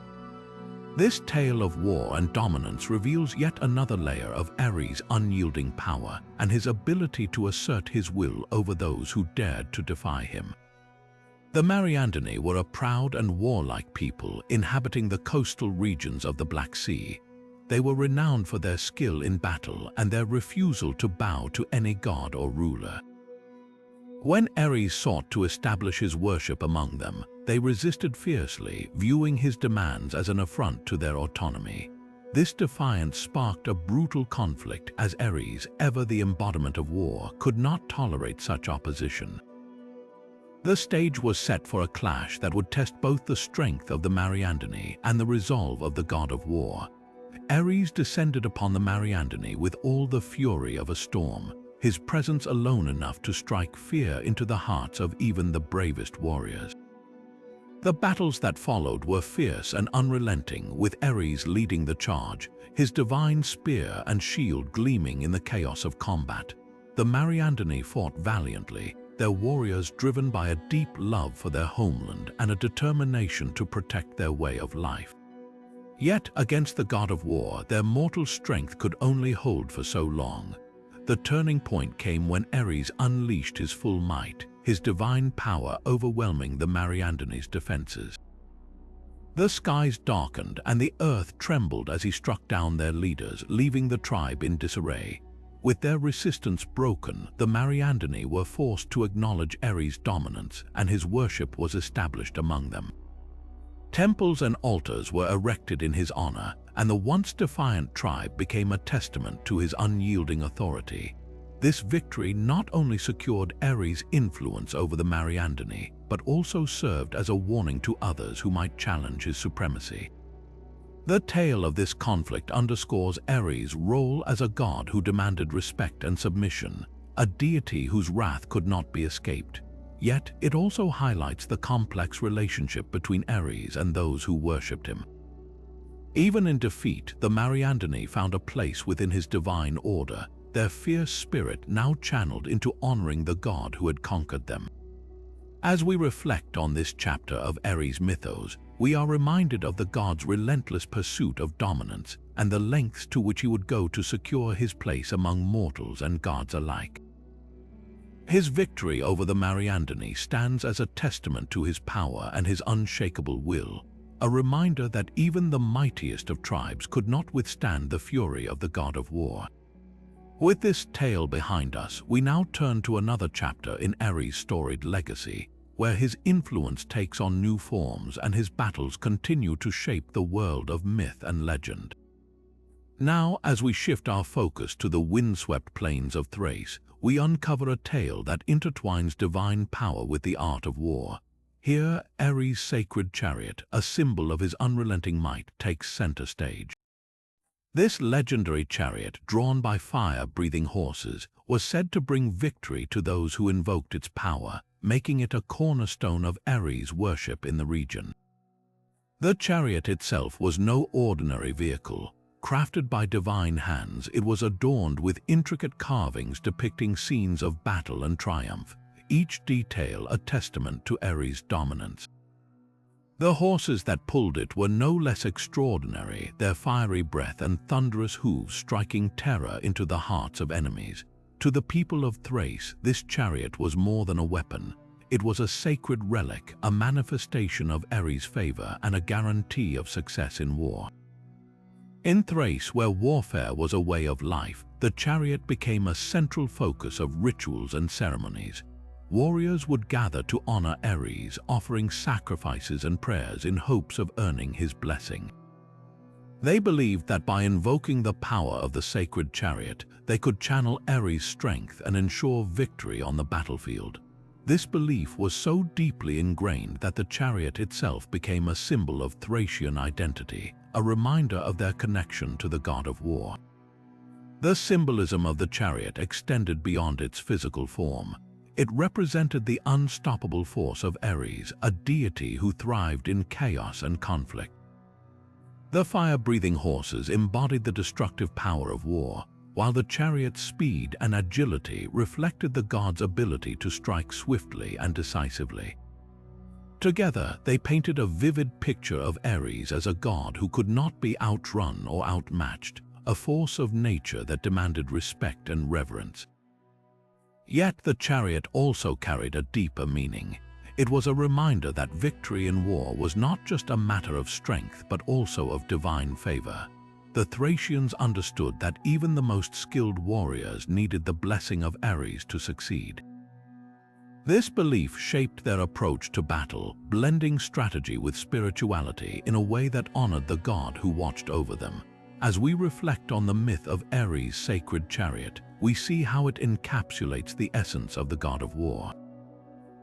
This tale of war and dominance reveals yet another layer of Ares' unyielding power and his ability to assert his will over those who dared to defy him. The Mariandyni were a proud and warlike people inhabiting the coastal regions of the Black Sea. They were renowned for their skill in battle and their refusal to bow to any god or ruler. When Ares sought to establish his worship among them, they resisted fiercely, viewing his demands as an affront to their autonomy. This defiance sparked a brutal conflict, as Ares, ever the embodiment of war, could not tolerate such opposition. The stage was set for a clash that would test both the strength of the Mariandyni and the resolve of the god of war. Ares descended upon the Mariandyni with all the fury of a storm, his presence alone enough to strike fear into the hearts of even the bravest warriors. The battles that followed were fierce and unrelenting, with Ares leading the charge, his divine spear and shield gleaming in the chaos of combat. The Mariandyni fought valiantly, their warriors driven by a deep love for their homeland and a determination to protect their way of life. Yet, against the god of war, their mortal strength could only hold for so long. The turning point came when Ares unleashed his full might, his divine power overwhelming the Mariandyni's defenses. The skies darkened and the earth trembled as he struck down their leaders, leaving the tribe in disarray. With their resistance broken, the Mariandyni were forced to acknowledge Ares' dominance, and his worship was established among them. Temples and altars were erected in his honor, and the once defiant tribe became a testament to his unyielding authority. This victory not only secured Ares' influence over the Mariandyni, but also served as a warning to others who might challenge his supremacy. The tale of this conflict underscores Ares' role as a god who demanded respect and submission, a deity whose wrath could not be escaped. Yet, it also highlights the complex relationship between Ares and those who worshipped him. Even in defeat, the Mariandyni found a place within his divine order, their fierce spirit now channeled into honoring the god who had conquered them. As we reflect on this chapter of Ares mythos, we are reminded of the god's relentless pursuit of dominance and the lengths to which he would go to secure his place among mortals and gods alike. His victory over the Mariandyni stands as a testament to his power and his unshakable will, a reminder that even the mightiest of tribes could not withstand the fury of the god of war. With this tale behind us, we now turn to another chapter in Ares' storied legacy, where his influence takes on new forms and his battles continue to shape the world of myth and legend. Now, as we shift our focus to the windswept plains of Thrace, we uncover a tale that intertwines divine power with the art of war. Here, Ares' sacred chariot, a symbol of his unrelenting might, takes center stage. This legendary chariot, drawn by fire-breathing horses, was said to bring victory to those who invoked its power, making it a cornerstone of Ares' worship in the region. The chariot itself was no ordinary vehicle. Crafted by divine hands, it was adorned with intricate carvings depicting scenes of battle and triumph, each detail a testament to Ares' dominance. The horses that pulled it were no less extraordinary, their fiery breath and thunderous hooves striking terror into the hearts of enemies. To the people of Thrace, this chariot was more than a weapon. It was a sacred relic, a manifestation of Ares' favor and a guarantee of success in war. In Thrace, where warfare was a way of life, the chariot became a central focus of rituals and ceremonies. Warriors would gather to honor Ares, offering sacrifices and prayers in hopes of earning his blessing. They believed that by invoking the power of the sacred chariot, they could channel Ares' strength and ensure victory on the battlefield. This belief was so deeply ingrained that the chariot itself became a symbol of Thracian identity, a reminder of their connection to the god of war. The symbolism of the chariot extended beyond its physical form. It represented the unstoppable force of Ares, a deity who thrived in chaos and conflict. The fire-breathing horses embodied the destructive power of war, while the chariot's speed and agility reflected the god's ability to strike swiftly and decisively. Together, they painted a vivid picture of Ares as a god who could not be outrun or outmatched, a force of nature that demanded respect and reverence. Yet the chariot also carried a deeper meaning. It was a reminder that victory in war was not just a matter of strength but also of divine favor. The Thracians understood that even the most skilled warriors needed the blessing of Ares to succeed. This belief shaped their approach to battle, blending strategy with spirituality in a way that honored the god who watched over them. As we reflect on the myth of Ares' sacred chariot, we see how it encapsulates the essence of the god of war.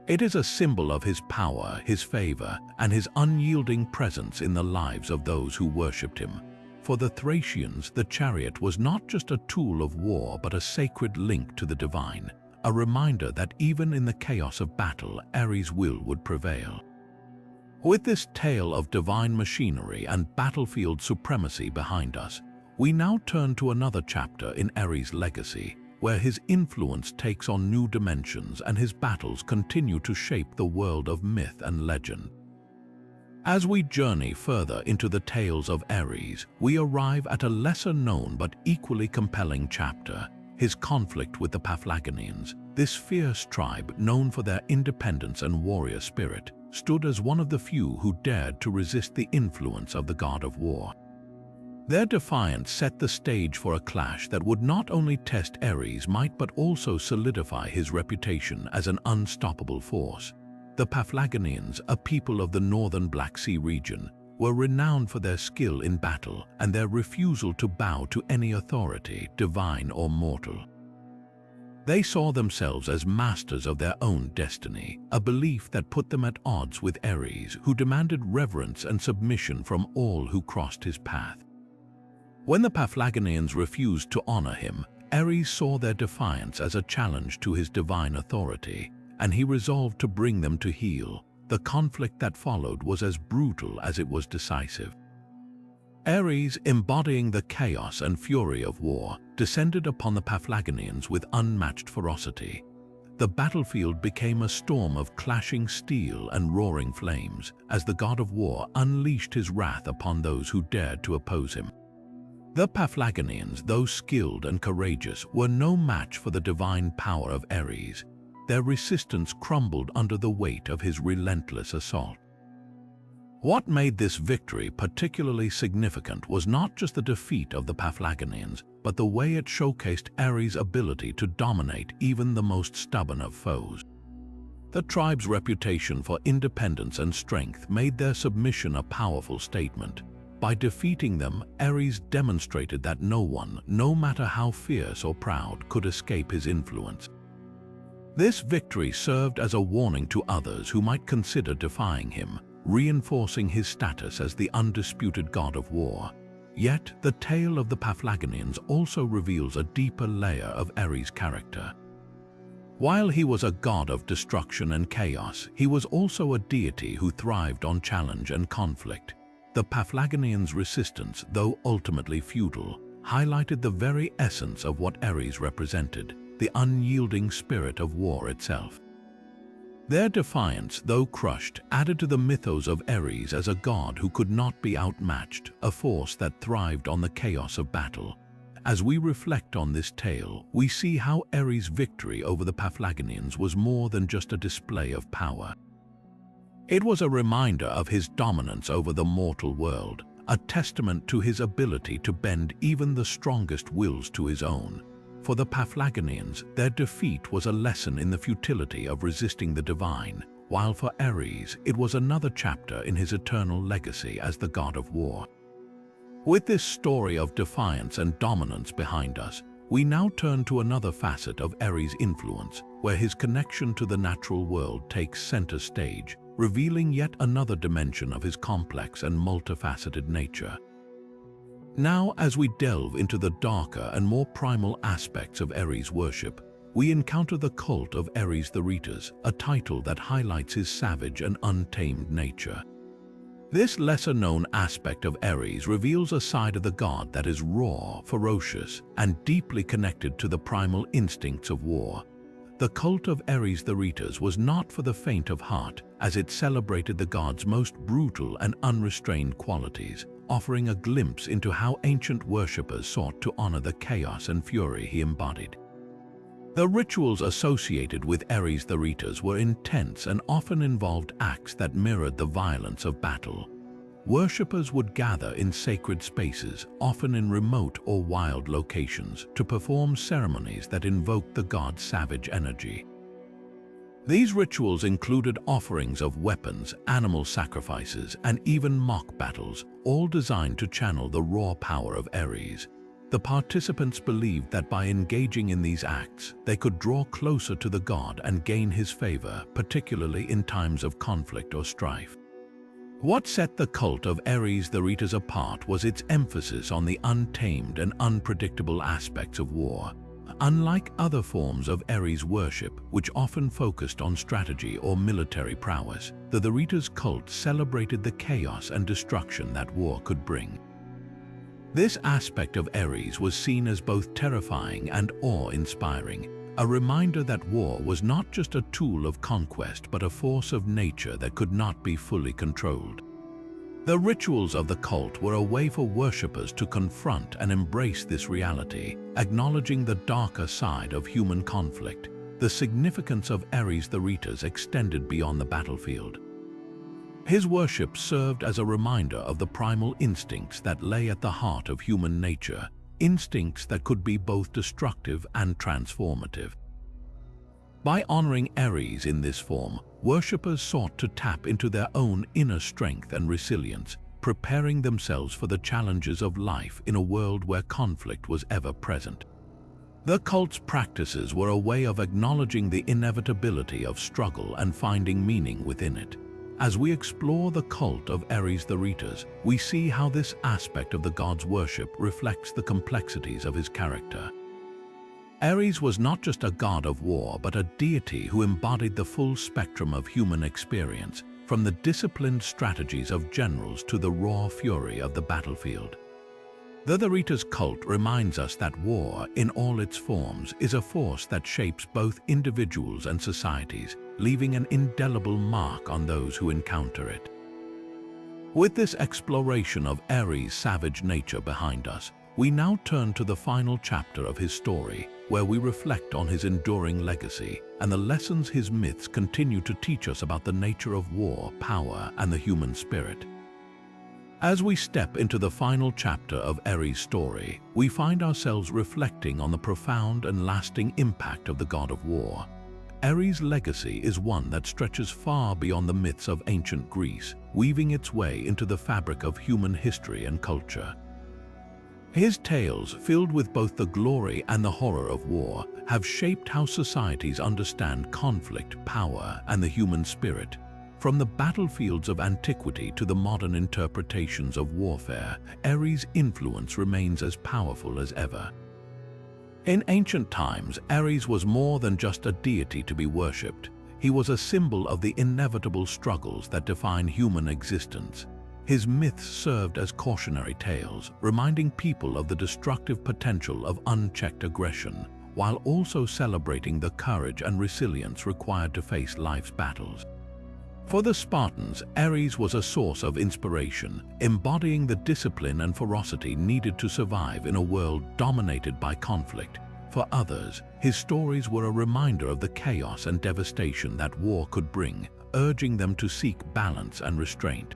It is a symbol of his power, his favor, and his unyielding presence in the lives of those who worshipped him. For the Thracians, the chariot was not just a tool of war but a sacred link to the divine, a reminder that even in the chaos of battle, Ares' will would prevail. With this tale of divine machinery and battlefield supremacy behind us, we now turn to another chapter in Ares' legacy, where his influence takes on new dimensions and his battles continue to shape the world of myth and legend. As we journey further into the tales of Ares, we arrive at a lesser-known but equally compelling chapter, his conflict with the Paphlagonians. This fierce tribe, known for their independence and warrior spirit, stood as one of the few who dared to resist the influence of the god of war. Their defiance set the stage for a clash that would not only test Ares' might but also solidify his reputation as an unstoppable force. The Paphlagonians, a people of the northern Black Sea region, were renowned for their skill in battle and their refusal to bow to any authority, divine or mortal. They saw themselves as masters of their own destiny, a belief that put them at odds with Ares, who demanded reverence and submission from all who crossed his path. When the Paphlagonians refused to honor him, Ares saw their defiance as a challenge to his divine authority, and he resolved to bring them to heel. The conflict that followed was as brutal as it was decisive. Ares, embodying the chaos and fury of war, descended upon the Paphlagonians with unmatched ferocity. The battlefield became a storm of clashing steel and roaring flames as the god of war unleashed his wrath upon those who dared to oppose him. The Paphlagonians, though skilled and courageous, were no match for the divine power of Ares. Their resistance crumbled under the weight of his relentless assault. What made this victory particularly significant was not just the defeat of the Paphlagonians, but the way it showcased Ares' ability to dominate even the most stubborn of foes. The tribe's reputation for independence and strength made their submission a powerful statement. By defeating them, Ares demonstrated that no one, no matter how fierce or proud, could escape his influence. This victory served as a warning to others who might consider defying him, reinforcing his status as the undisputed god of war. Yet, the tale of the Paphlagonians also reveals a deeper layer of Ares' character. While he was a god of destruction and chaos, he was also a deity who thrived on challenge and conflict. The Paphlagonians' resistance, though ultimately futile, highlighted the very essence of what Ares represented, the unyielding spirit of war itself. Their defiance, though crushed, added to the mythos of Ares as a god who could not be outmatched, a force that thrived on the chaos of battle. As we reflect on this tale, we see how Ares' victory over the Paphlagonians was more than just a display of power. It was a reminder of his dominance over the mortal world, a testament to his ability to bend even the strongest wills to his own. For the Paphlagonians, their defeat was a lesson in the futility of resisting the divine, while for Ares, it was another chapter in his eternal legacy as the god of war. With this story of defiance and dominance behind us, we now turn to another facet of Ares' influence, where his connection to the natural world takes center stage, revealing yet another dimension of his complex and multifaceted nature. Now, as we delve into the darker and more primal aspects of Ares' worship, we encounter the cult of Ares the Rhetor, a title that highlights his savage and untamed nature. This lesser-known aspect of Ares reveals a side of the god that is raw, ferocious, and deeply connected to the primal instincts of war. The cult of Ares the Rhetor was not for the faint of heart, as it celebrated the god's most brutal and unrestrained qualities, offering a glimpse into how ancient worshippers sought to honor the chaos and fury he embodied. The rituals associated with Ares the Rhetor were intense and often involved acts that mirrored the violence of battle. Worshippers would gather in sacred spaces, often in remote or wild locations, to perform ceremonies that invoked the god's savage energy. These rituals included offerings of weapons, animal sacrifices, and even mock battles, all designed to channel the raw power of Ares. The participants believed that by engaging in these acts, they could draw closer to the god and gain his favor, particularly in times of conflict or strife. What set the cult of Ares the Rhetor apart was its emphasis on the untamed and unpredictable aspects of war. Unlike other forms of Ares worship, which often focused on strategy or military prowess, the Rhetor's cult celebrated the chaos and destruction that war could bring. This aspect of Ares was seen as both terrifying and awe-inspiring, a reminder that war was not just a tool of conquest but a force of nature that could not be fully controlled. The rituals of the cult were a way for worshippers to confront and embrace this reality, acknowledging the darker side of human conflict. The significance of Ares the Rhetor extended beyond the battlefield. His worship served as a reminder of the primal instincts that lay at the heart of human nature, instincts that could be both destructive and transformative. By honoring Ares in this form, worshippers sought to tap into their own inner strength and resilience, preparing themselves for the challenges of life in a world where conflict was ever present. The cult's practices were a way of acknowledging the inevitability of struggle and finding meaning within it. As we explore the cult of Ares the Rhetor, we see how this aspect of the god's worship reflects the complexities of his character. Ares was not just a god of war, but a deity who embodied the full spectrum of human experience, from the disciplined strategies of generals to the raw fury of the battlefield. The Rhetor's cult reminds us that war, in all its forms, is a force that shapes both individuals and societies, leaving an indelible mark on those who encounter it. With this exploration of Ares' savage nature behind us, we now turn to the final chapter of his story, where we reflect on his enduring legacy and the lessons his myths continue to teach us about the nature of war, power, and the human spirit. As we step into the final chapter of Ares' story, we find ourselves reflecting on the profound and lasting impact of the god of war. Ares' legacy is one that stretches far beyond the myths of ancient Greece, weaving its way into the fabric of human history and culture. His tales, filled with both the glory and the horror of war, have shaped how societies understand conflict, power, and the human spirit. From the battlefields of antiquity to the modern interpretations of warfare, Ares' influence remains as powerful as ever. In ancient times, Ares was more than just a deity to be worshipped. He was a symbol of the inevitable struggles that define human existence. His myths served as cautionary tales, reminding people of the destructive potential of unchecked aggression, while also celebrating the courage and resilience required to face life's battles. For the Spartans, Ares was a source of inspiration, embodying the discipline and ferocity needed to survive in a world dominated by conflict. For others, his stories were a reminder of the chaos and devastation that war could bring, urging them to seek balance and restraint.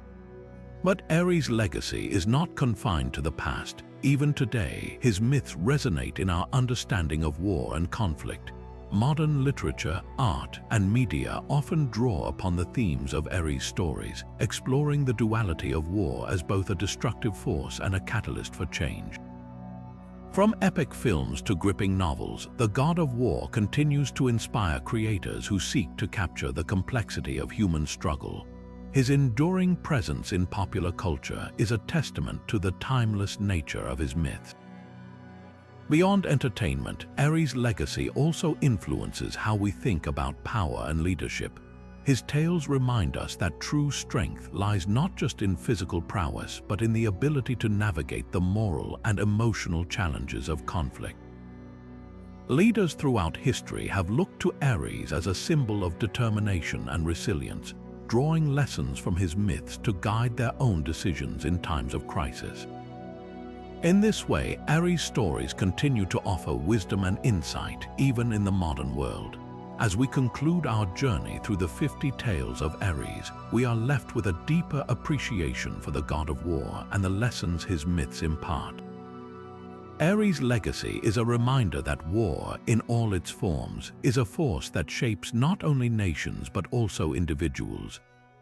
But Ares' legacy is not confined to the past. Even today, his myths resonate in our understanding of war and conflict. Modern literature, art, and media often draw upon the themes of Ares stories, exploring the duality of war as both a destructive force and a catalyst for change. From epic films to gripping novels, the god of war continues to inspire creators who seek to capture the complexity of human struggle. His enduring presence in popular culture is a testament to the timeless nature of his myths. Beyond entertainment, Ares' legacy also influences how we think about power and leadership. His tales remind us that true strength lies not just in physical prowess, but in the ability to navigate the moral and emotional challenges of conflict. Leaders throughout history have looked to Ares as a symbol of determination and resilience, drawing lessons from his myths to guide their own decisions in times of crisis. In this way, Ares' stories continue to offer wisdom and insight, even in the modern world. As we conclude our journey through the 50 tales of Ares, we are left with a deeper appreciation for the god of war and the lessons his myths impart. Ares' legacy is a reminder that war, in all its forms, is a force that shapes not only nations but also individuals.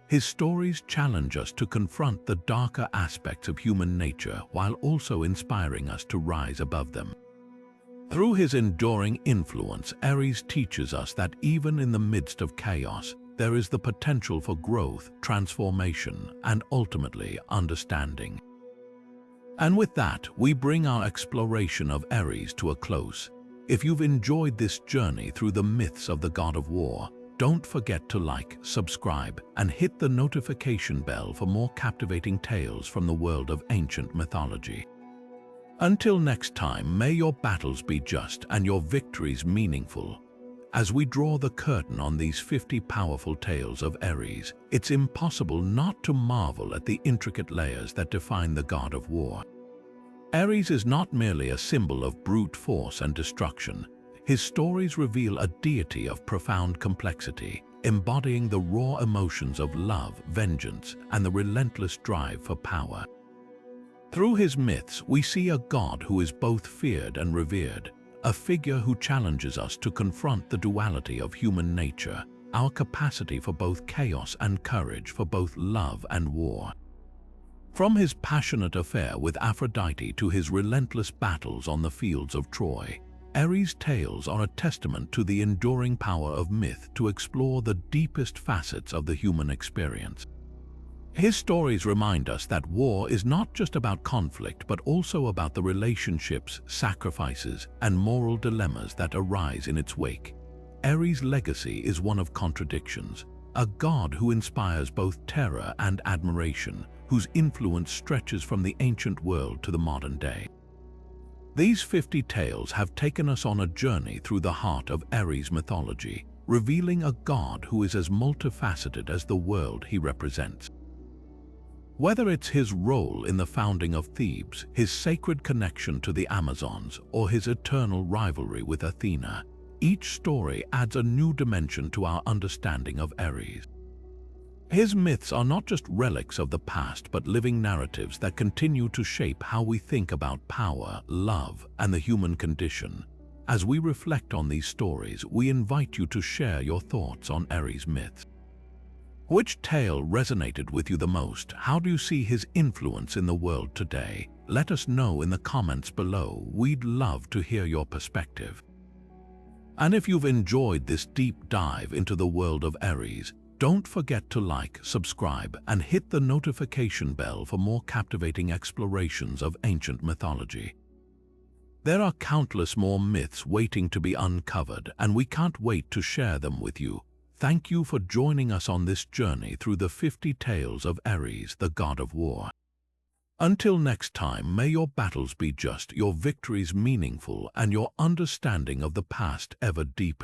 His stories challenge us to confront the darker aspects of human nature while also inspiring us to rise above them. Through his enduring influence, Ares teaches us that even in the midst of chaos, there is the potential for growth, transformation, and ultimately understanding. And with that, we bring our exploration of Ares to a close. If you've enjoyed this journey through the myths of the god of war, don't forget to like, subscribe, and hit the notification bell for more captivating tales from the world of ancient mythology. Until next time, may your battles be just and your victories meaningful. As we draw the curtain on these 50 powerful tales of Ares, it's impossible not to marvel at the intricate layers that define the god of war. Ares is not merely a symbol of brute force and destruction. His stories reveal a deity of profound complexity, embodying the raw emotions of love, vengeance, and the relentless drive for power. Through his myths, we see a god who is both feared and revered, a figure who challenges us to confront the duality of human nature, our capacity for both chaos and courage, for both love and war. From his passionate affair with Aphrodite to his relentless battles on the fields of Troy, Ares' tales are a testament to the enduring power of myth to explore the deepest facets of the human experience. His stories remind us that war is not just about conflict, but also about the relationships, sacrifices, and moral dilemmas that arise in its wake. Ares' legacy is one of contradictions, a god who inspires both terror and admiration, whose influence stretches from the ancient world to the modern day. These 50 tales have taken us on a journey through the heart of Ares' mythology, revealing a god who is as multifaceted as the world he represents. Whether it's his role in the founding of Thebes, his sacred connection to the Amazons, or his eternal rivalry with Athena, each story adds a new dimension to our understanding of Ares. His myths are not just relics of the past, but living narratives that continue to shape how we think about power, love, and the human condition. As we reflect on these stories, we invite you to share your thoughts on Ares' myths. Which tale resonated with you the most? How do you see his influence in the world today? Let us know in the comments below. We'd love to hear your perspective. And if you've enjoyed this deep dive into the world of Ares, don't forget to like, subscribe, and hit the notification bell for more captivating explorations of ancient mythology. There are countless more myths waiting to be uncovered, and we can't wait to share them with you. Thank you for joining us on this journey through the 50 tales of Ares, the god of war. Until next time, may your battles be just, your victories meaningful, and your understanding of the past ever deepen.